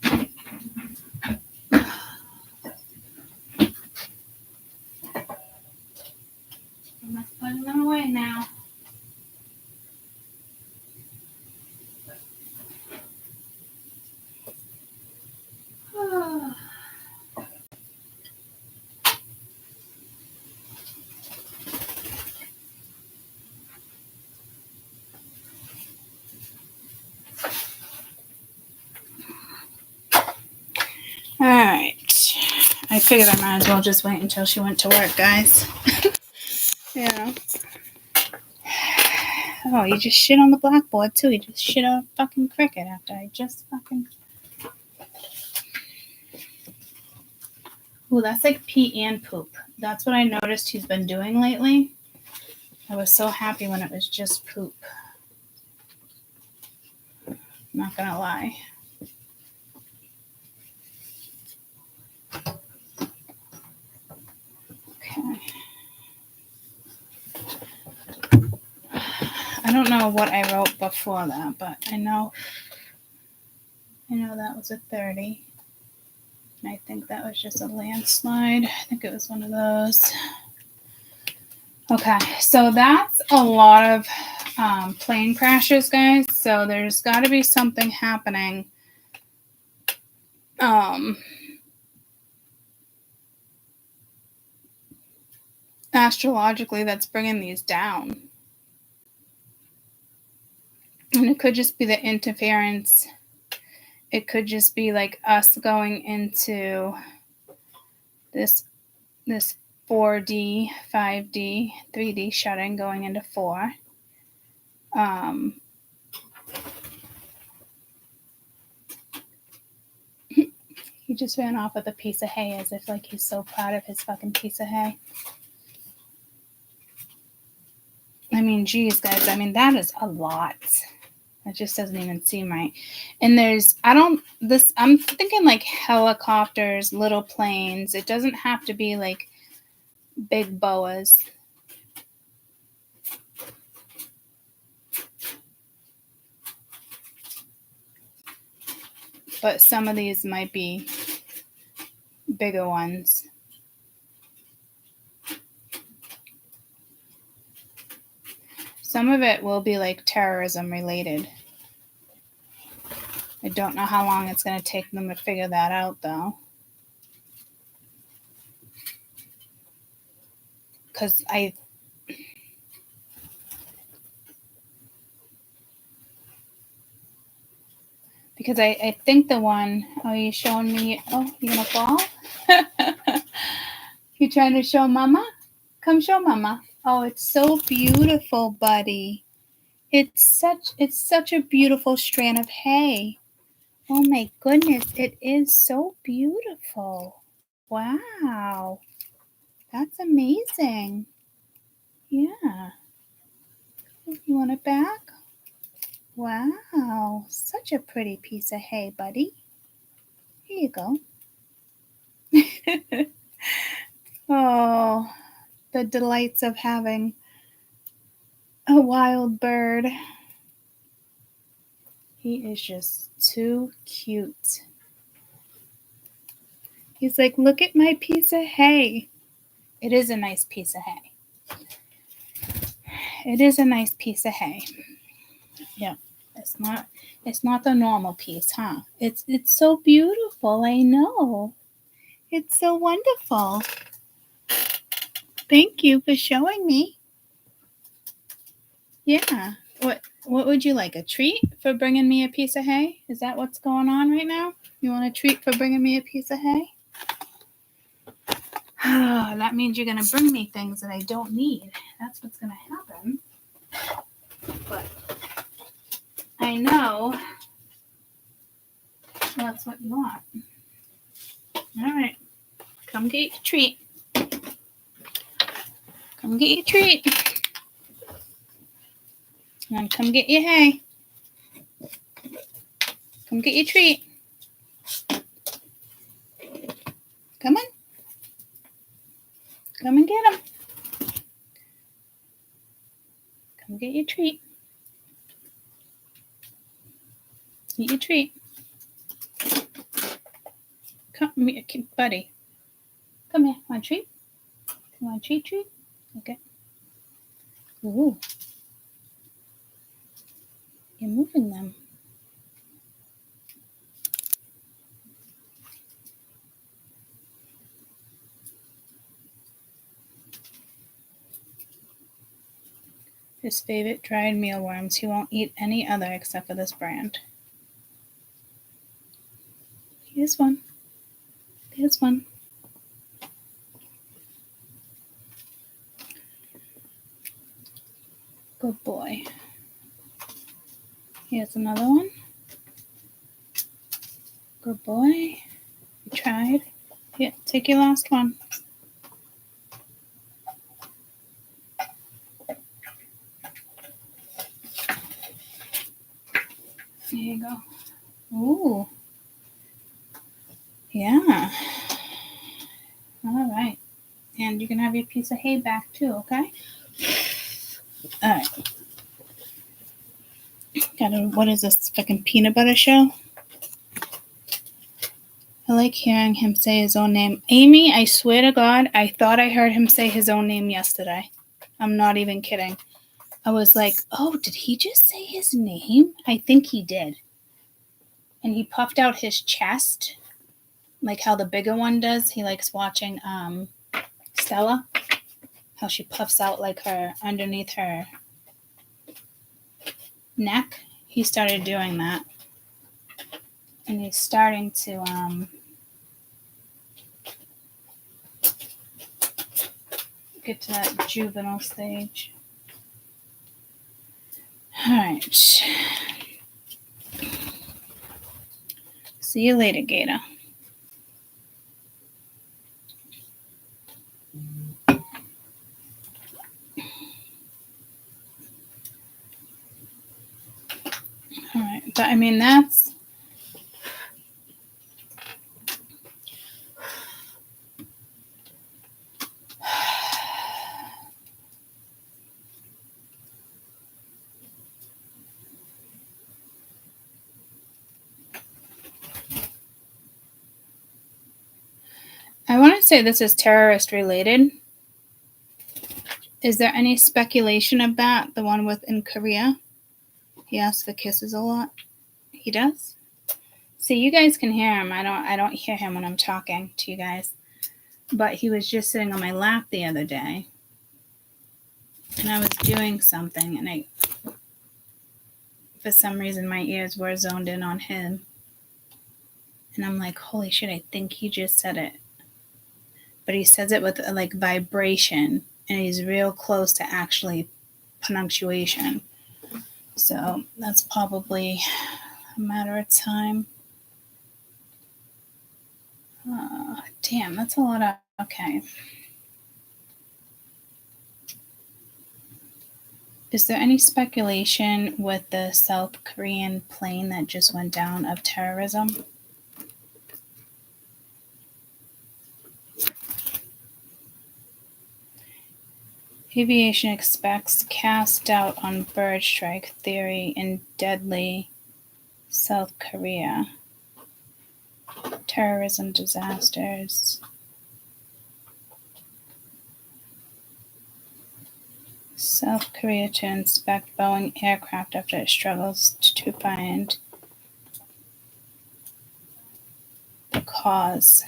I must put them away now. Alright. I figured I might as well just wait until she went to work, guys. Yeah. Oh, you just shit on the blackboard too. You just shit on a fucking cricket after I just fucking... Ooh, that's like pee and poop. That's what I noticed he's been doing lately. I was so happy when it was just poop. Not gonna lie. Okay. I don't know what I wrote before that, but I know that was a 30. And I think that was just a landslide. I think it was one of those. Okay, so that's a lot of plane crashes, guys. So there's got to be something happening. Astrologically, that's bringing these down. And it could just be the interference. It could just be like us going into this 4D, 5D, 3D shutting going into 4. He just ran off with a piece of hay as if like he's so proud of his fucking piece of hay. I mean, geez, guys. I mean, that is a lot. It just doesn't even seem right. And I'm thinking like helicopters, little planes. It doesn't have to be like big boas. But some of these might be bigger ones. Some of it will be like terrorism related. I don't know how long it's going to take them to figure that out, though. Because I think the one... Oh, you showing me... Oh, you going to fall? You trying to show Mama? Come show Mama. Oh, it's so beautiful, buddy. It's such a beautiful strand of hay. Oh my goodness, it is so beautiful. Wow. That's amazing. Yeah. You want it back? Wow, such a pretty piece of hay, buddy. Here you go. Oh, the delights of having a wild bird. He is just too cute. He's like, look at my piece of hay. It is a nice piece of hay. It is a nice piece of hay. Yeah, it's not the normal piece, huh? It's so beautiful, I know. It's so wonderful. Thank you for showing me. Yeah. What would you like? A treat for bringing me a piece of hay? Is that what's going on right now? You want a treat for bringing me a piece of hay? That means you're going to bring me things that I don't need. That's what's going to happen. But I know that's what you want. All right. Come get your treat. Come get your treat. And come get your hay. Come get your treat. Come on. Come and get him. Come get your treat. Eat your treat. Come, buddy. Come here. Want a treat? You want a treat? Okay. Ooh. You're moving them. His favorite dried mealworms. He won't eat any other except for this brand. Here's one. There's one. Good boy. Here's another one. Good boy. You tried. Here, take your last one. Here you go. Ooh. Yeah. All right. And you can have your piece of hay back too, okay? All right. What is this, fucking peanut butter show? I like hearing him say his own name. Amy, I swear to God, I thought I heard him say his own name yesterday. I'm not even kidding. I was like, oh, did he just say his name? I think he did. And he puffed out his chest, like how the bigger one does. He likes watching Stella, how she puffs out like her underneath her neck. He started doing that. And he's starting to get to that juvenile stage. All right. See you later, Gator. All right. But I mean, that's I want to say this is terrorist related. Is there any speculation of that? The one in Korea? He asks for kisses a lot. He does? See, you guys can hear him. I don't hear him when I'm talking to you guys. But he was just sitting on my lap the other day. And I was doing something and for some reason my ears were zoned in on him. And I'm like, holy shit, I think he just said it. But he says it with like vibration, and he's real close to actually punctuation. So that's probably a matter of time. Damn, that's a lot of, okay. Is there any speculation with the South Korean plane that just went down of terrorism? Aviation expects cast doubt on bird strike theory in deadly South Korea. Terrorism disasters. South Korea to inspect Boeing aircraft after it struggles to find the cause.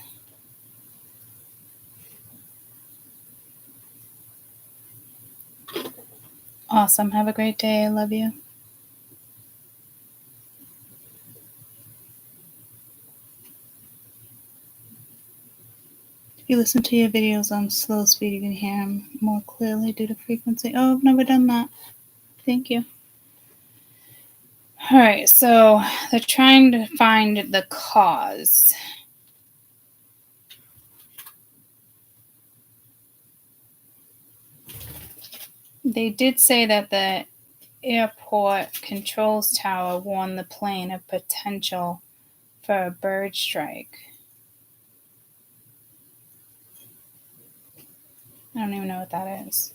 Awesome. Have a great day. I love you. If you listen to your videos on slow speed, you can hear them more clearly due to frequency. Oh, I've never done that. Thank you. All right, so they're trying to find the cause. They did say that the airport controls tower warned the plane of potential for a bird strike. I don't even know what that is.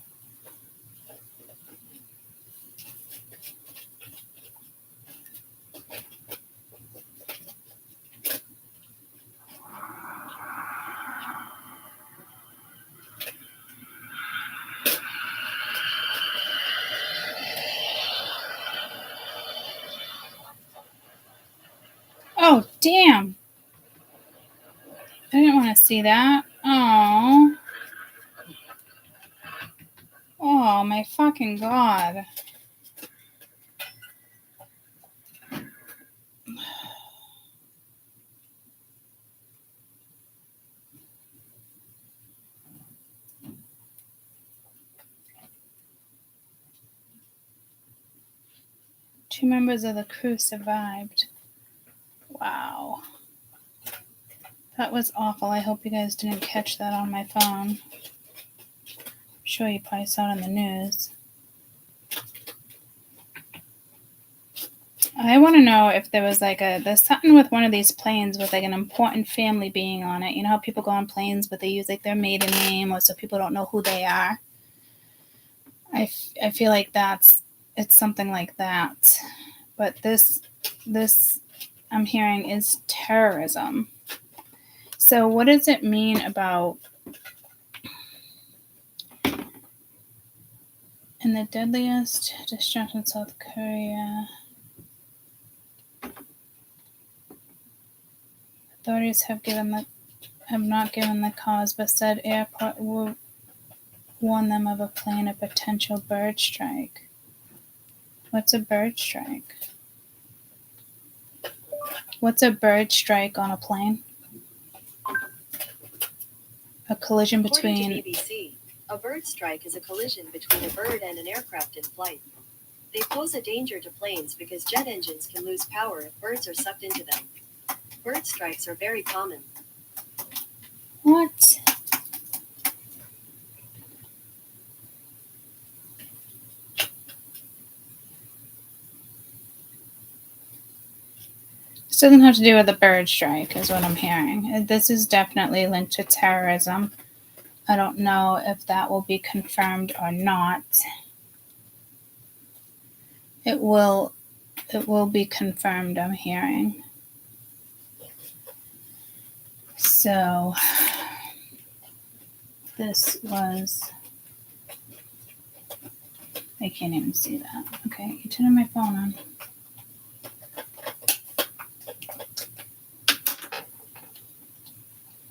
Oh, damn. I didn't want to see that. Oh. Oh, my fucking God. Two members of the crew survived. Wow. That was awful. I hope you guys didn't catch that on my phone. I'm sure you probably saw it in the news. I want to know if there was there's something with one of these planes with like an important family being on it. You know how people go on planes, but they use like their maiden name or so people don't know who they are. I feel like it's something like that. But this I'm hearing is terrorism. So what does it mean about in the deadliest destruction in South Korea? Authorities have not given the cause, but said airport will warn them of a plane of potential bird strike. What's a bird strike? What's a bird strike on a plane? A collision between. According to BBC, a bird strike is a collision between a bird and an aircraft in flight. They pose a danger to planes because jet engines can lose power if birds are sucked into them. Bird strikes are very common. What? This doesn't have to do with the bird strike, is what I'm hearing. This is definitely linked to terrorism. I don't know if that will be confirmed or not. It will be confirmed, I'm hearing. So this was, I can't even see that. Okay, you turning my phone on.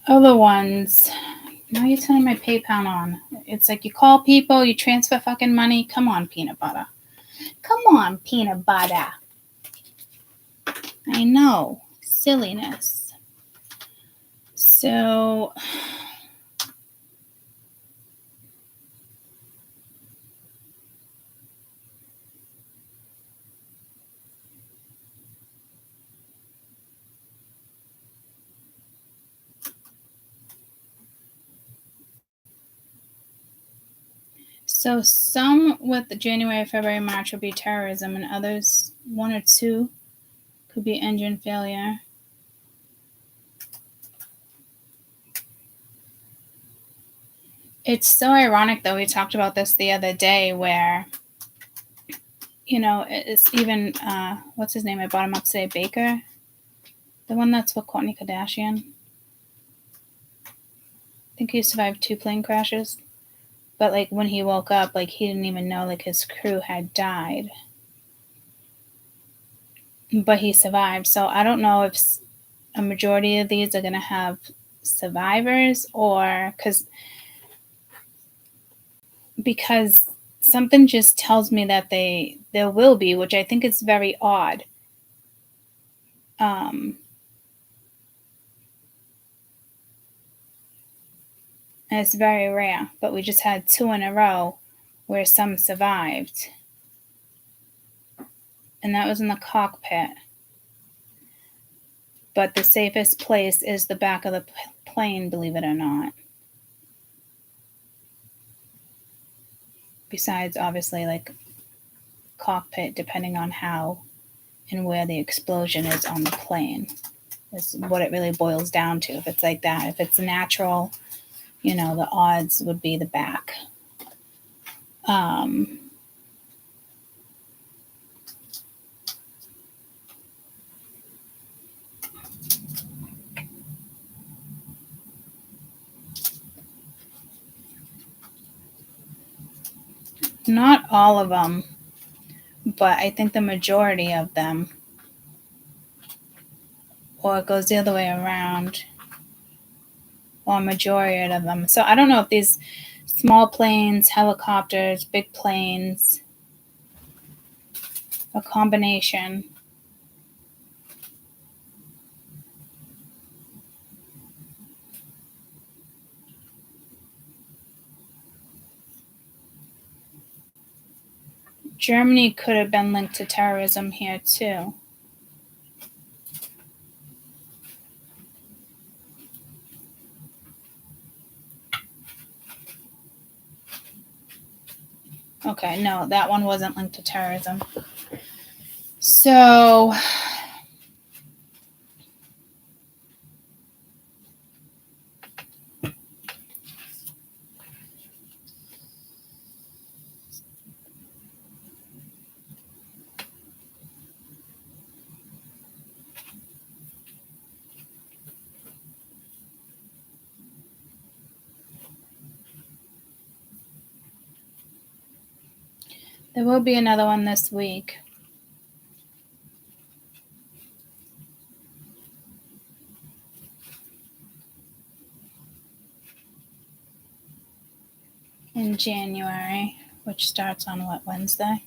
Other ones, now you're turning my PayPal on. It's like you call people, you transfer fucking money. Come on, peanut butter. Come on, peanut butter. I know, silliness. So, So some with January, February, March would be terrorism, and others, 1 or 2, could be engine failure. It's so ironic that we talked about this the other day where, you know, it's even, what's his name? I brought him up today, Baker. The one that's with Kourtney Kardashian. I think he survived 2 plane crashes. But, like, when he woke up, like, he didn't even know, like, his crew had died. But he survived. So I don't know if a majority of these are going to have survivors or because something just tells me that there will be, which I think is very odd. And it's very rare, but we just had 2 in a row where some survived. And that was in the cockpit. But the safest place is the back of the plane, believe it or not. Besides, obviously, like cockpit, depending on how and where the explosion is on the plane, is what it really boils down to. If it's like that, if it's natural, you know, the odds would be the back. Not all of them, but I think the majority of them, or it goes the other way around, or a majority of them. So I don't know if these small planes, helicopters, big planes, a combination. Germany could have been linked to terrorism here too. Okay, no, that one wasn't linked to terrorism. So there will be another one this week. In January, which starts on what, Wednesday?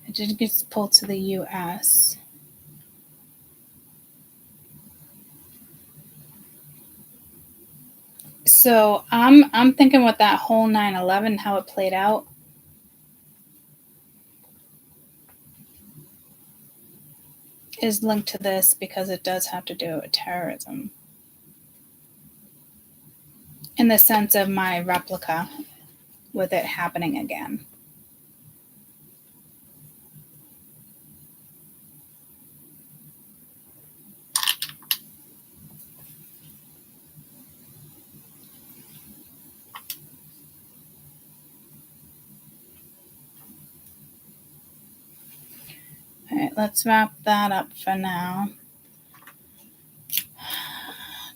It just gets pulled to the US. So I'm thinking with that whole 9/11, how it played out. Is linked to this because it does have to do with terrorism. In the sense of my replica with it happening again. All right, let's wrap that up for now.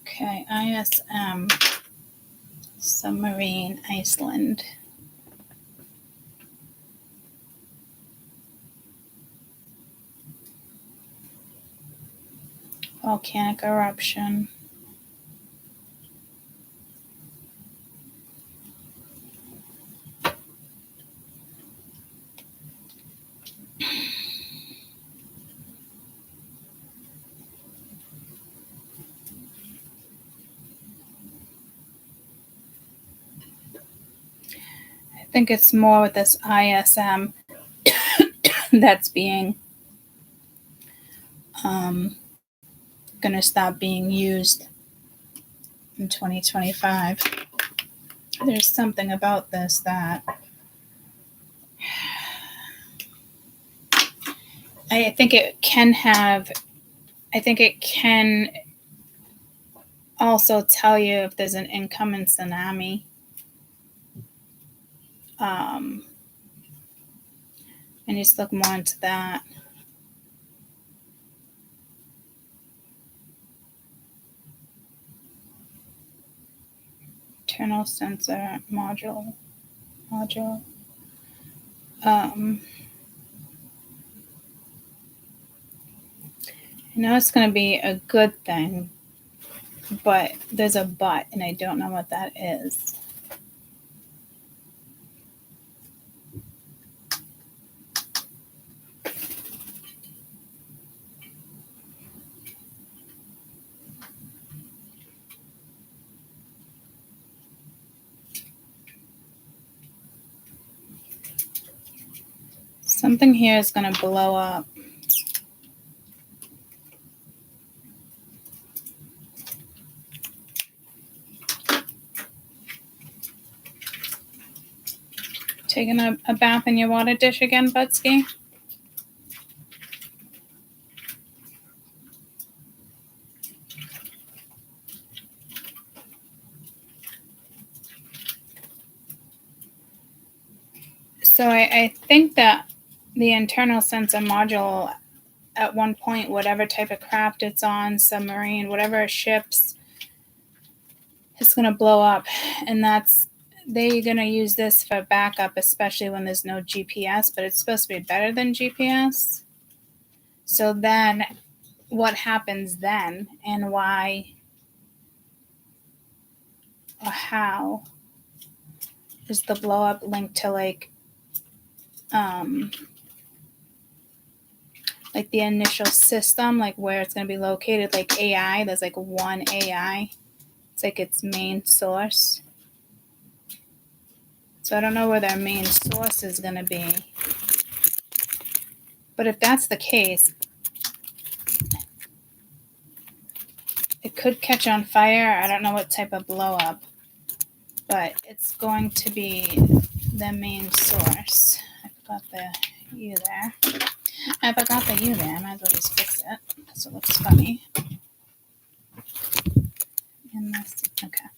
Okay, ISM, submarine, Iceland. Volcanic eruption. I think it's more with this ISM that's being going to stop being used in 2025. There's something about this that I think it can also tell you if there's an incoming tsunami. I need to look more into that. Internal sensor module. I know it's going to be a good thing, but there's a but, and I don't know what that is. Something here is going to blow up. Taking a bath in your water dish again, Budsky? So I think that the internal sensor module, at one point, whatever type of craft it's on, submarine, whatever ships, it's going to blow up. And they're going to use this for backup, especially when there's no GPS, but it's supposed to be better than GPS. So then what happens then, and why or how is the blow up linked to like the initial system, like where it's going to be located, like AI? There's like one AI. It's like its main source. So I don't know where their main source is going to be. But if that's the case, it could catch on fire. I don't know what type of blow up, but it's going to be the main source. I forgot the U there. I might as well just fix it because it looks funny. And this, okay.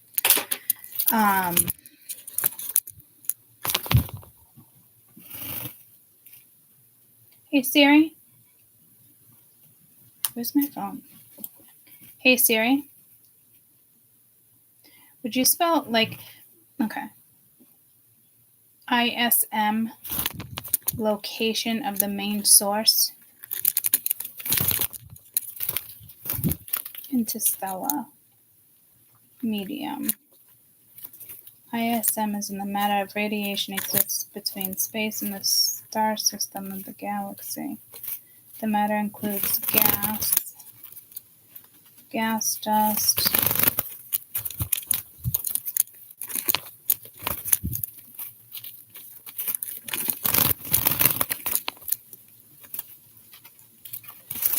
Hey Siri. Where's my phone? Hey Siri. Would you spell like, okay, ISM, location of the main source, interstellar, medium. ISM is in the matter of radiation exists between space and the star system of the galaxy. The matter includes gas, dust,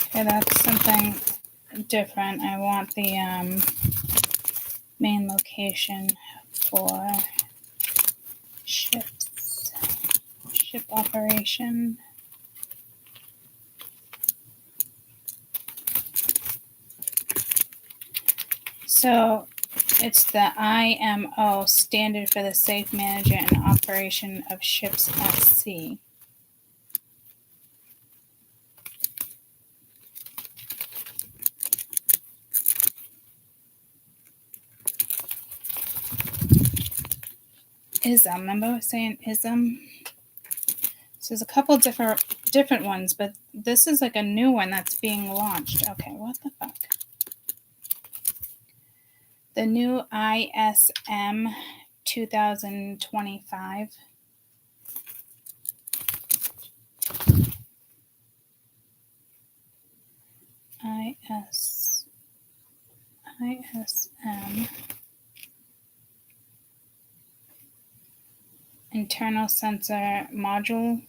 okay, that's something different. I want the main location for ship operation. So it's the IMO, Standard for the Safe Management and Operation of Ships at Sea. ISM, remember I was saying ISM? So there's a couple different ones, but this is like a new one that's being launched. Okay, what the fuck? The new ISM 2025. ISM internal sensor module.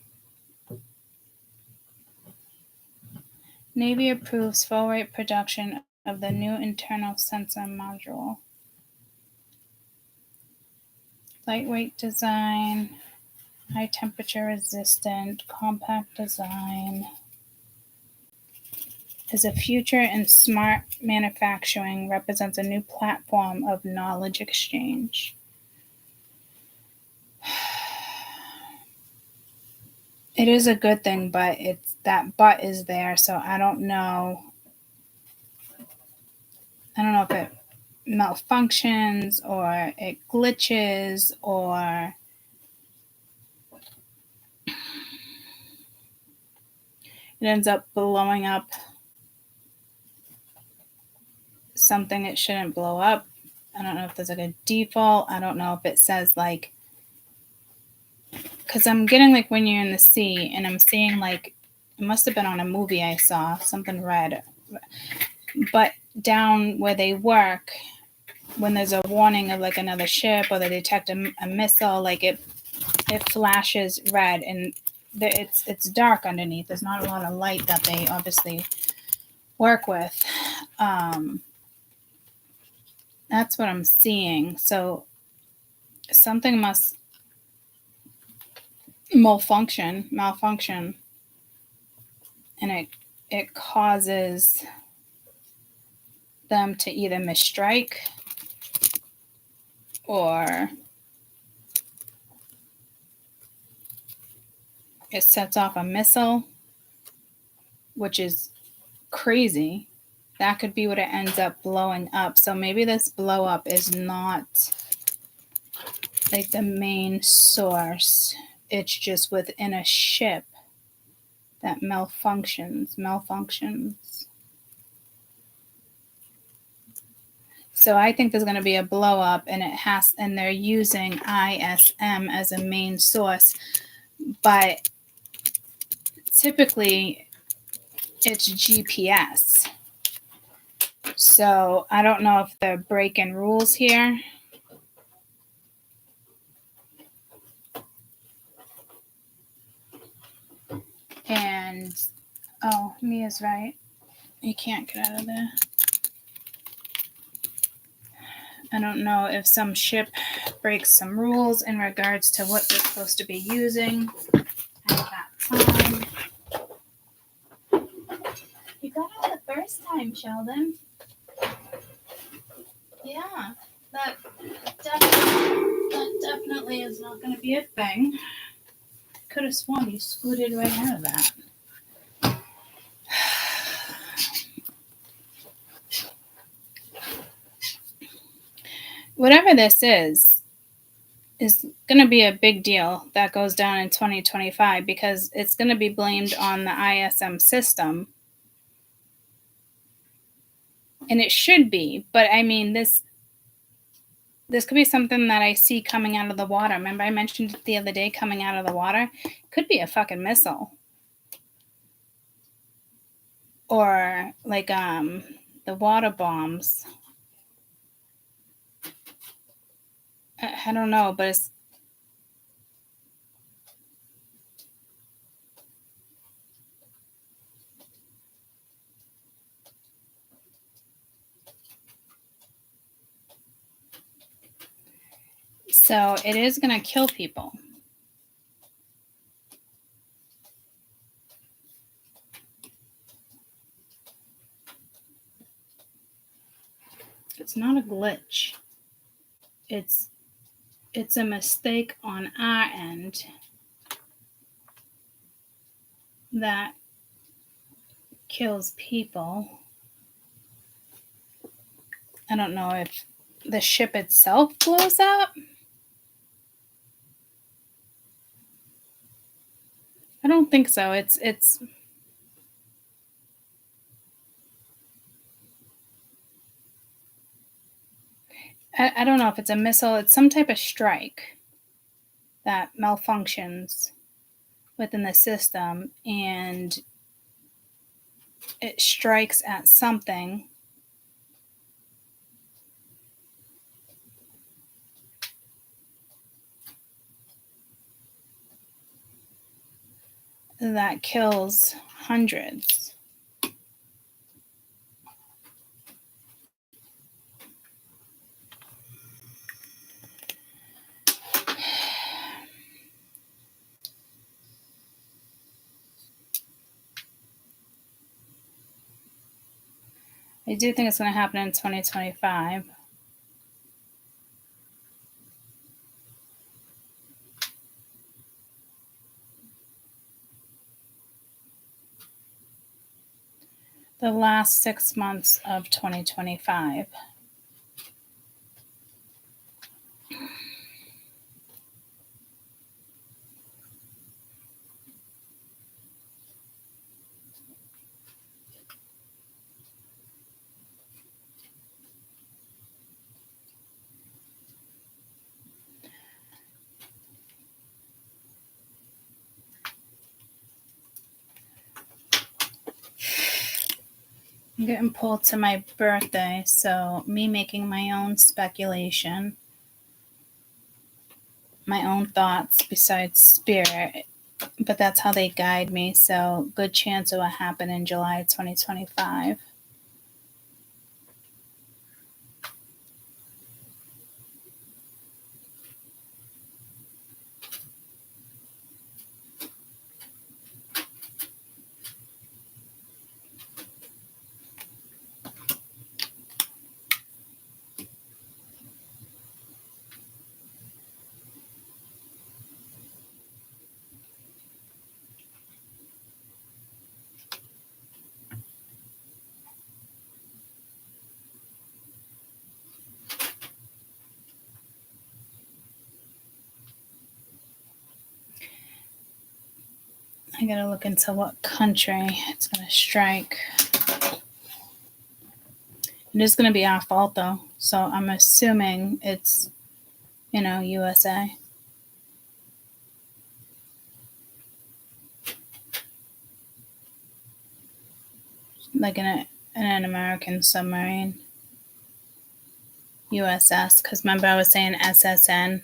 Navy approves full rate production of the new internal sensor module. Lightweight design, high temperature resistant, compact design. Is a future in smart manufacturing, represents a new platform of knowledge exchange. It is a good thing, but it's that but is there, so I don't know. I don't know if it malfunctions or it glitches or it ends up blowing up something it shouldn't blow up. I don't know if there's like a default. I don't know if it says like, because I'm getting like when you're in the sea and I'm seeing like, it must have been on a movie I saw, something red. But down where they work, when there's a warning of like another ship or they detect a missile, like it flashes red and it's dark underneath. There's not a lot of light that they obviously work with. That's what I'm seeing. So something must malfunction, and it causes them to either misstrike or it sets off a missile, which is crazy. That could be what it ends up blowing up. So maybe this blow up is not like the main source. It's just within a ship that malfunctions. So I think there's going to be a blow up and they're using ISM as a main source, but typically it's GPS. So I don't know if they're breaking rules here. And, oh, Mia's right. You can't get out of there. I don't know if some ship breaks some rules in regards to what they're supposed to be using at that time. You got it the first time, Sheldon. Yeah, that definitely is not going to be a thing. Could have sworn you scooted right out of that. Whatever this is going to be a big deal that goes down in 2025 because it's going to be blamed on the ISM system. And it should be, but I mean, this could be something that I see coming out of the water. Remember I mentioned it the other day, coming out of the water? Could be a fucking missile. Or like the water bombs. I don't know, but it's so it is going to kill people. It's not a glitch. It's a mistake on our end that kills people. I don't know if the ship itself blows up. I don't think so. It's I don't know if it's a missile. It's some type of strike that malfunctions within the system, and it strikes at something that kills hundreds. I do think it's going to happen in 2025. The last 6 months of 2025. I'm getting pulled to my birthday, so me making my own speculation, my own thoughts besides spirit, but that's how they guide me, so good chance it will happen in July 2025. I gotta look into what country it's gonna strike. It is gonna be our fault though, so I'm assuming it's, USA. Like in an American submarine. USS, because remember I was saying SSN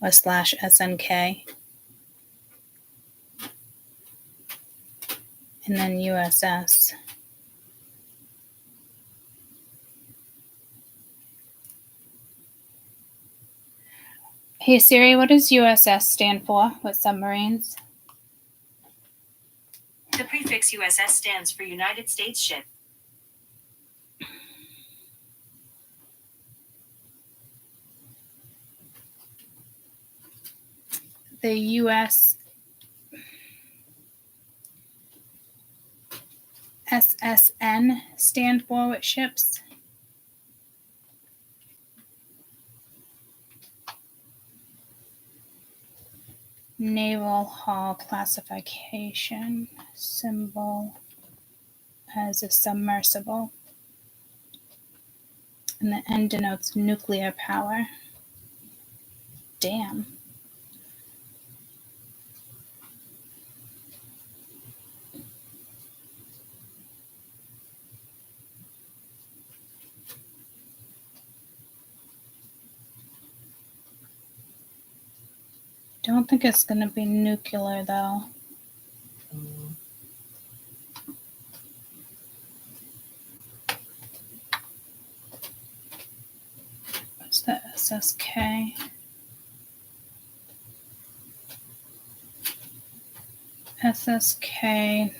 or /SNK. And then USS. Hey Siri, what does USS stand for with submarines? The prefix USS stands for United States Ship. The US SSN stand for with ships? Naval Hull classification symbol as a submersible. And the N denotes nuclear power. Damn. Don't think it's going to be nuclear though. What's the SSK? SSK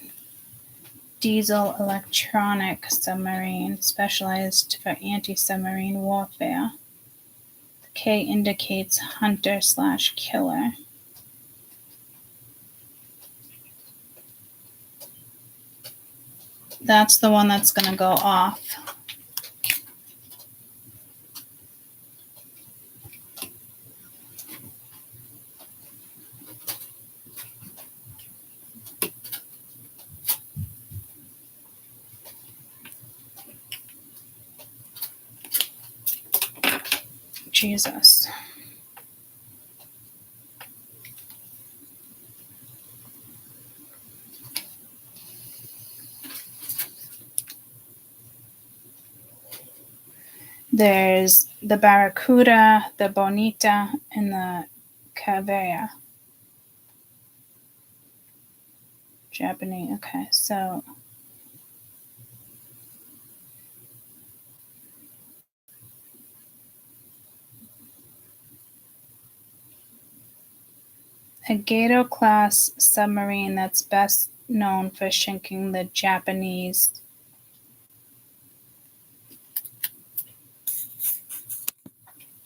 diesel electronic submarine specialized for anti-submarine warfare. The K indicates hunter/killer. That's the one that's going to go off. Jesus. There's the Barracuda, the Bonita, and the Caveira. Japanese. Okay, so a Gato-class submarine that's best known for sinking the Japanese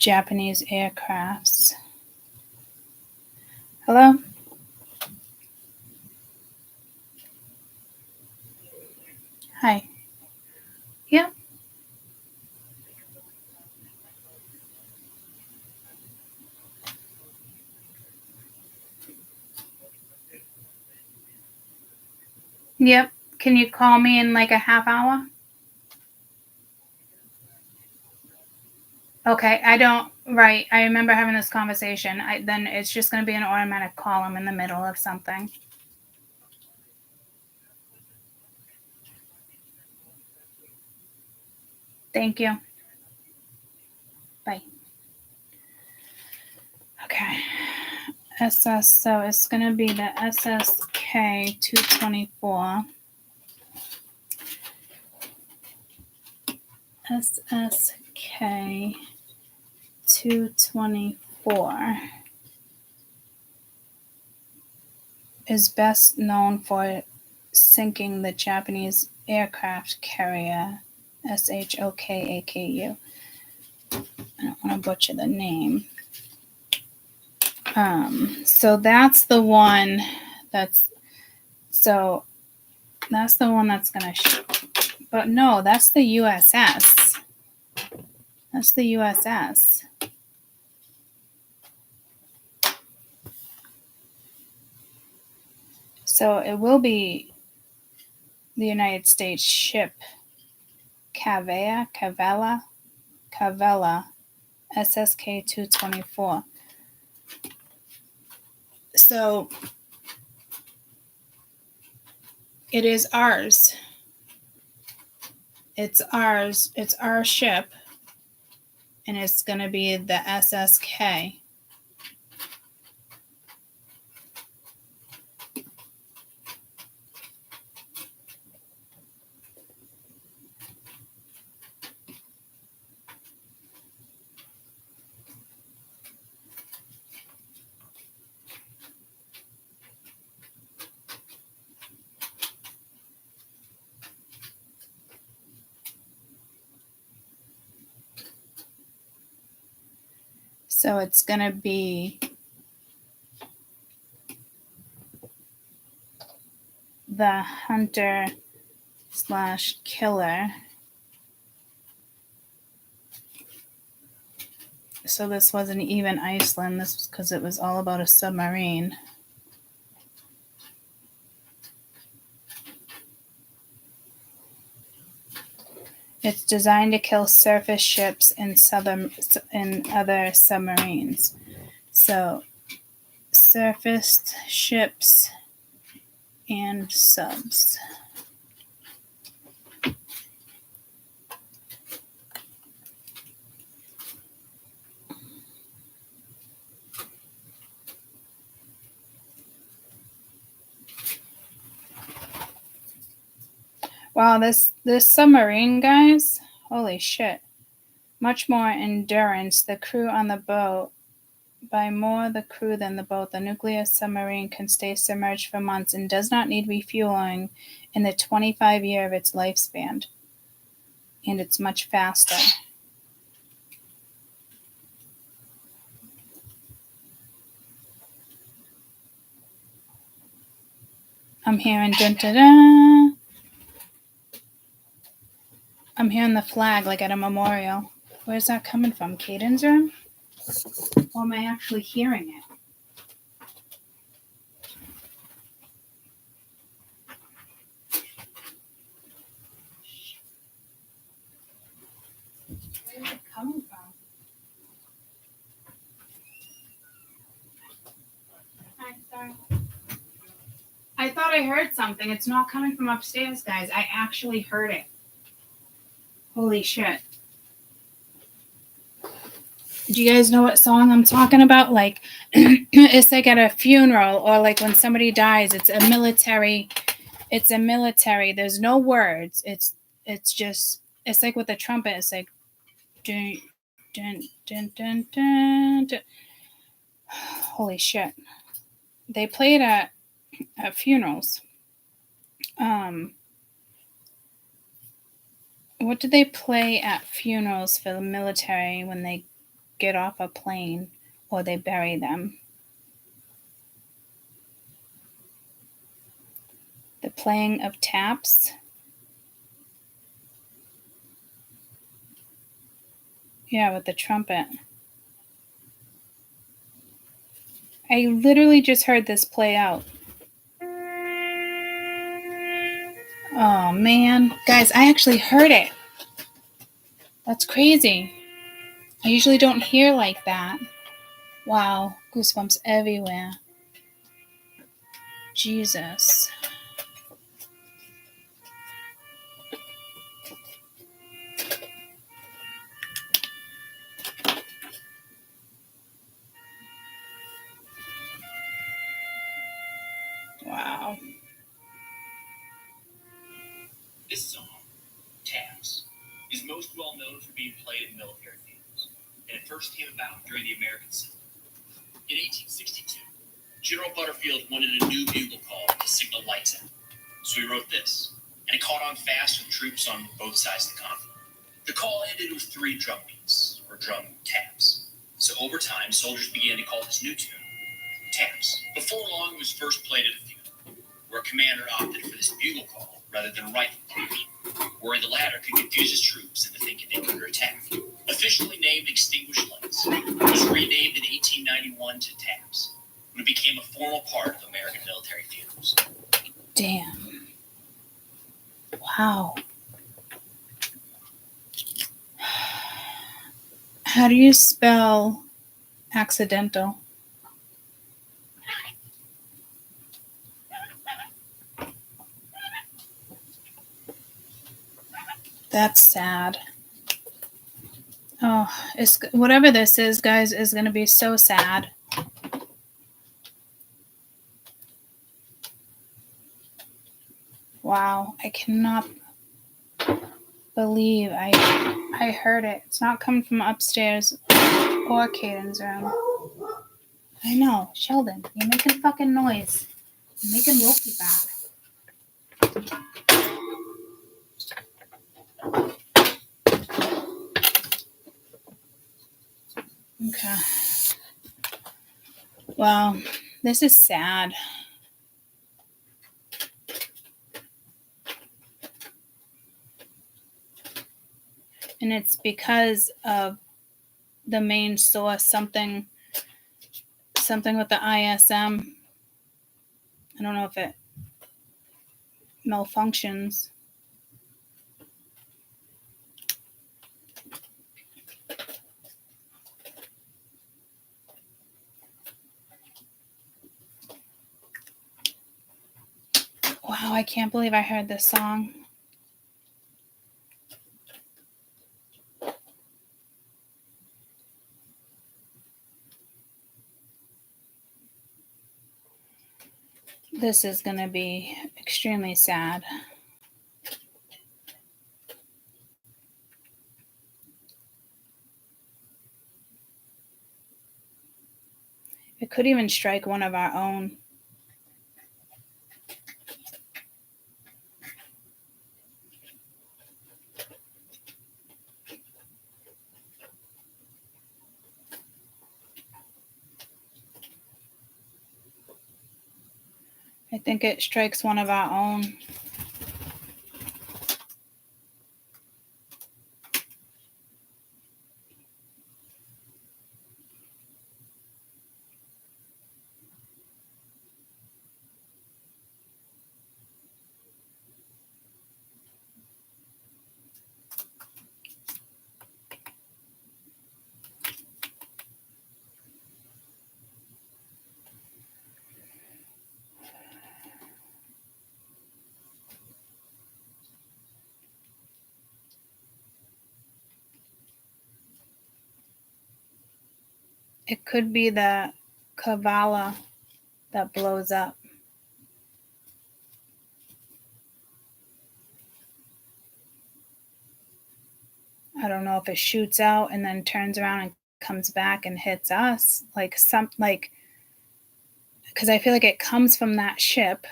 Japanese aircrafts. Hello? Hi. Yeah. Yep. Can you call me in like a half hour? Okay, right. I remember having this conversation. Then it's just going to be an automatic call. I'm in the middle of something. Thank you. Bye. Okay. So it's going to be the SSK 224. SSK 224 is best known for sinking the Japanese aircraft carrier SHOKAKU. I don't want to butcher the name. So that's the one that's the one that's gonna but no, that's the USS. That's the USS. So it will be the United States ship Cavella SSK 224. So it is ours. It's ours. It's our ship. And it's going to be the SSK. So it's going to be the Hunter/Killer. So this wasn't even Iceland. This was because it was all about a submarine. It's designed to kill surface ships and other submarines. So surface ships and subs. Wow, this submarine, guys, holy shit. Much more endurance. The crew on the boat, by more the crew than the boat, the nuclear submarine can stay submerged for months and does not need refueling in the 25 year of its lifespan. And it's much faster. I'm hearing dun-dun-dun. I'm hearing the flag like at a memorial. Where's that coming from? Caden's room? Or am I actually hearing it? Where is it coming from? Hi, sorry. I thought I heard something. It's not coming from upstairs, guys. I actually heard it. Holy shit. Do you guys know what song I'm talking about? Like, it's like at a funeral or like when somebody dies, it's a military. There's no words. It's like with the trumpet. It's like, dun, dun, dun, dun, dun, dun. Holy shit. They play it at funerals. What do they play at funerals for the military when they get off a plane or they bury them. The playing of taps. Yeah, with the trumpet. I literally just heard this play out. Oh man, guys, I actually heard it. That's crazy. I usually don't hear like that. Wow, goosebumps everywhere. Jesus. Wow. This song, Taps, is most well known for being played in military theaters, and it first came about during the American Civil War. In 1862, General Butterfield wanted a new bugle call to signal lights out, so he wrote this, and it caught on fast with troops on both sides of the conflict. The call ended with 3 drum beats, or drum taps. So over time, soldiers began to call this new tune taps. Before long, it was first played at a funeral, where a commander opted for this bugle call rather than a rifle call, where the latter could confuse his troops into thinking they were under attack. Officially named Extinguished Lights, it was renamed in 1891 to Taps, when it became a formal part of American military theaters. Damn. Wow. How do you spell accidental? That's sad. Oh, it's whatever this is, guys, is going to be so sad. Wow, I cannot believe I heard it. It's not coming from upstairs or Caden's room. I know, Sheldon, you're making fucking noise. You're making Loki back. Okay. Wow, this is sad. And it's because of the main source, something with the ISM. I don't know if it malfunctions. Wow, I can't believe I heard this song. This is going to be extremely sad. It could even strike one of our own. I think it strikes one of our own. It could be the Kavala that blows up. I don't know if it shoots out and then turns around and comes back and hits us. Because I feel like it comes from that ship.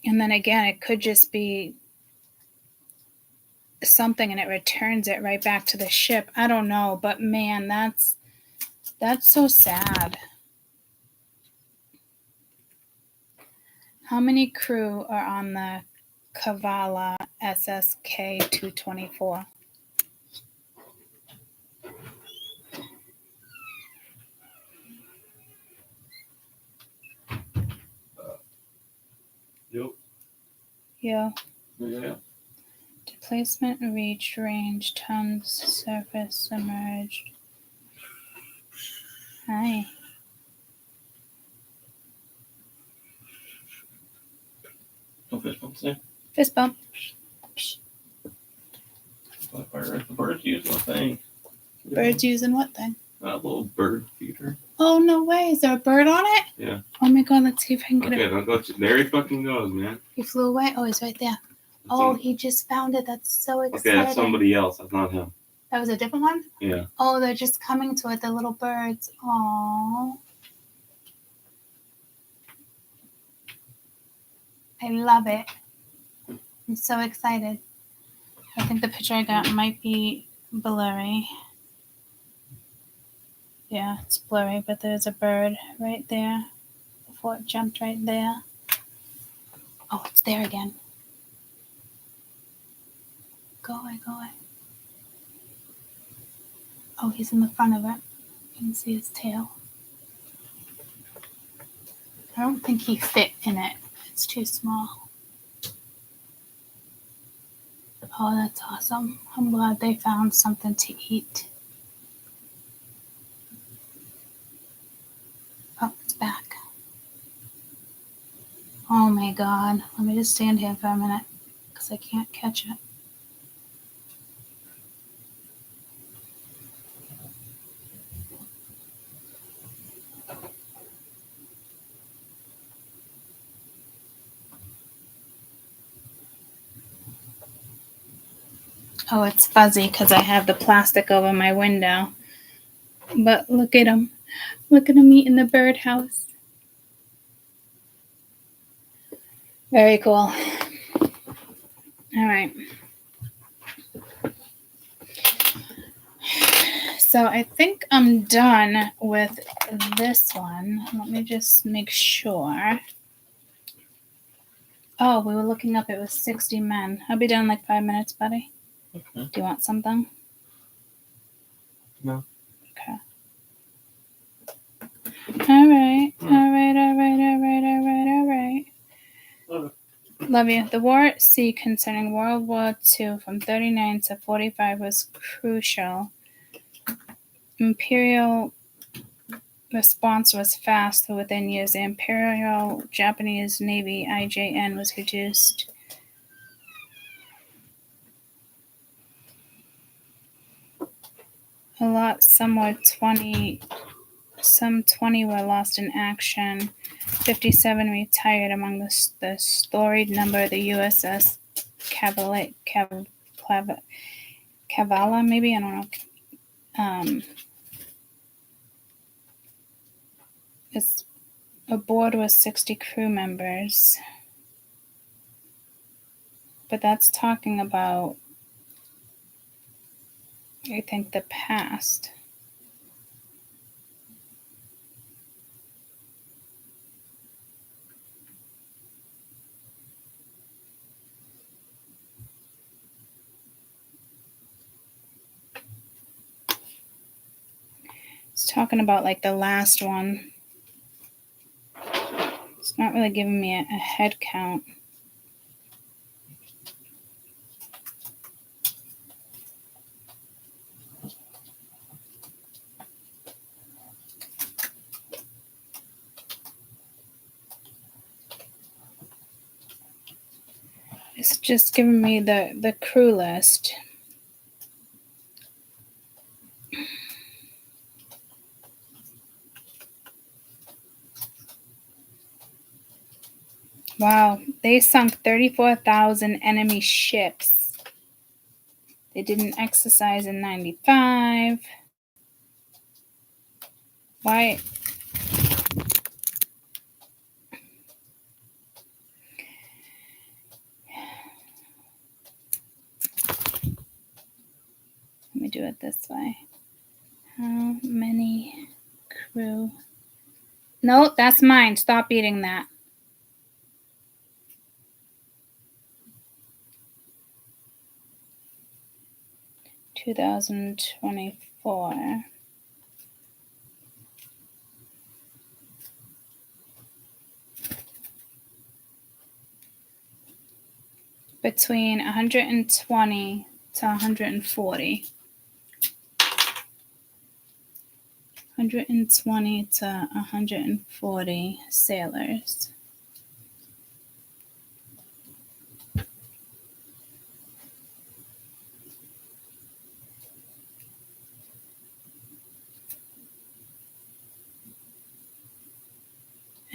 And then again, it could just be something and it returns it right back to the ship. I don't know, but man, that's so sad. How many crew are on the Kavala SSK 224? Yep. Yeah. Yeah. Displacement reached, range, tons, surface, submerged. Hi. No fish bumps there. Fist bump. The birds use one thing. Birds using what thing? That little bird feeder. Oh, no way. Is there a bird on it? Yeah. Oh my god, let's see if I can get Okay, it. don't go. There he fucking goes, man. He flew away? Oh, he's right there. Oh, he just found it. That's so exciting. Okay, that's somebody else. That's not him. That was a different one? Yeah. Oh, they're just coming to it, the little birds. Aww. I love it. I'm so excited. I think the picture I got might be blurry. Yeah, it's blurry, but there's a bird right there before it jumped right there. Oh, it's there again. Go away, go away. Oh, he's in the front of it. You can see his tail. I don't think he fit in it. It's too small. Oh, that's awesome. I'm glad they found something to eat. Oh, it's back. Oh my god. Let me just stand here for a minute because I can't catch it. Oh, it's fuzzy because I have the plastic over my window. But look at him. Look at him eating the birdhouse. Very cool. All right. So I think I'm done with this one. Let me just make sure. Oh, we were looking up. It was 60 men. I'll be done in like 5 minutes, buddy. Okay. Do you want something? No. Okay. All right. Love you. The war at sea concerning World War II from 39 to 45 was crucial. Imperial response was fast, though within years the Imperial Japanese Navy IJN was reduced. A lot, some 20 were lost in action. 57 retired, among the storied number the USS Kavala, maybe, I don't know. It's aboard was 60 crew members. But that's talking about, I think, the past. It's talking about like the last one. It's not really giving me a head count. It's just giving me the crew list. Wow, they sunk 34,000 enemy ships. They did an exercise in 95. Why? do it this way. How many crew? No, that's mine. Stop eating that. $2,024. Between 120 to 140. 120 to 140 sailors.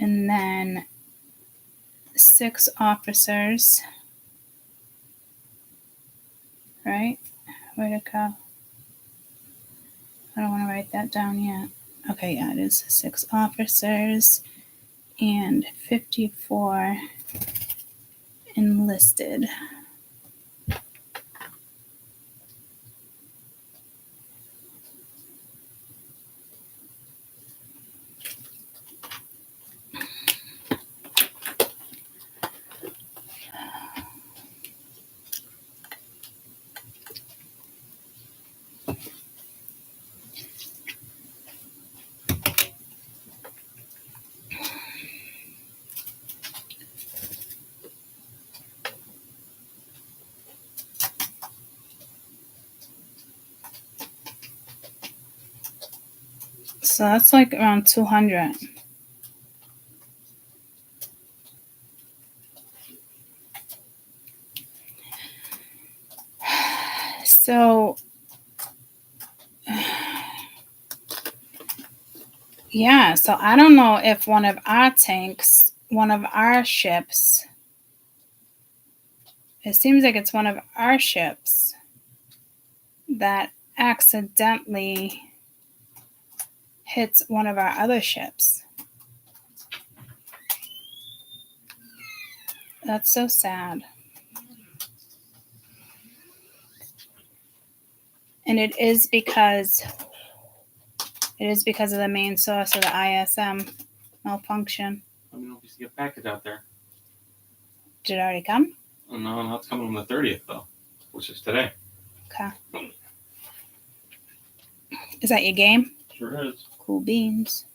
And then 6 officers. Right? Where'd it go? I don't want to write that down yet. Okay, yeah, it is 6 officers and 54 enlisted. So that's like around 200. So, yeah, so I don't know if one of our tanks, one of our ships, it seems like it's one of our ships that accidentally hits one of our other ships. That's so sad. And it is because of the main source of the ISM malfunction. Let me know if you see a package out there. Did it already come? Oh, no, it's coming on the 30th, though, which is today. Okay. Is that your game? Sure is. Cool beans.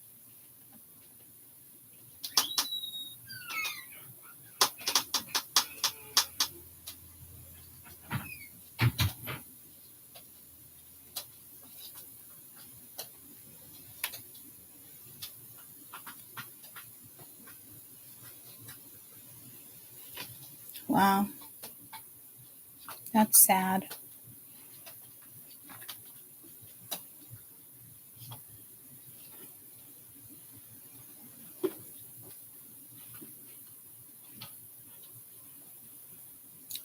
Wow. That's sad.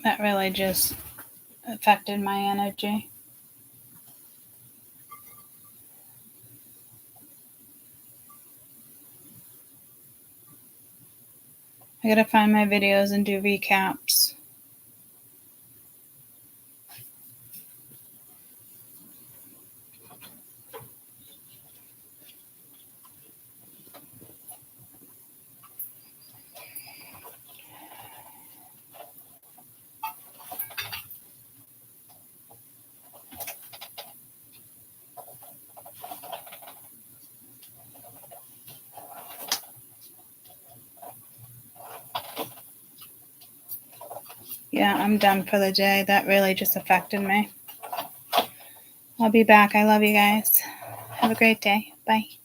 That really just affected my energy. I gotta find my videos and do recaps. Yeah, I'm done for the day. That really just affected me. I'll be back. I love you guys. Have a great day. Bye.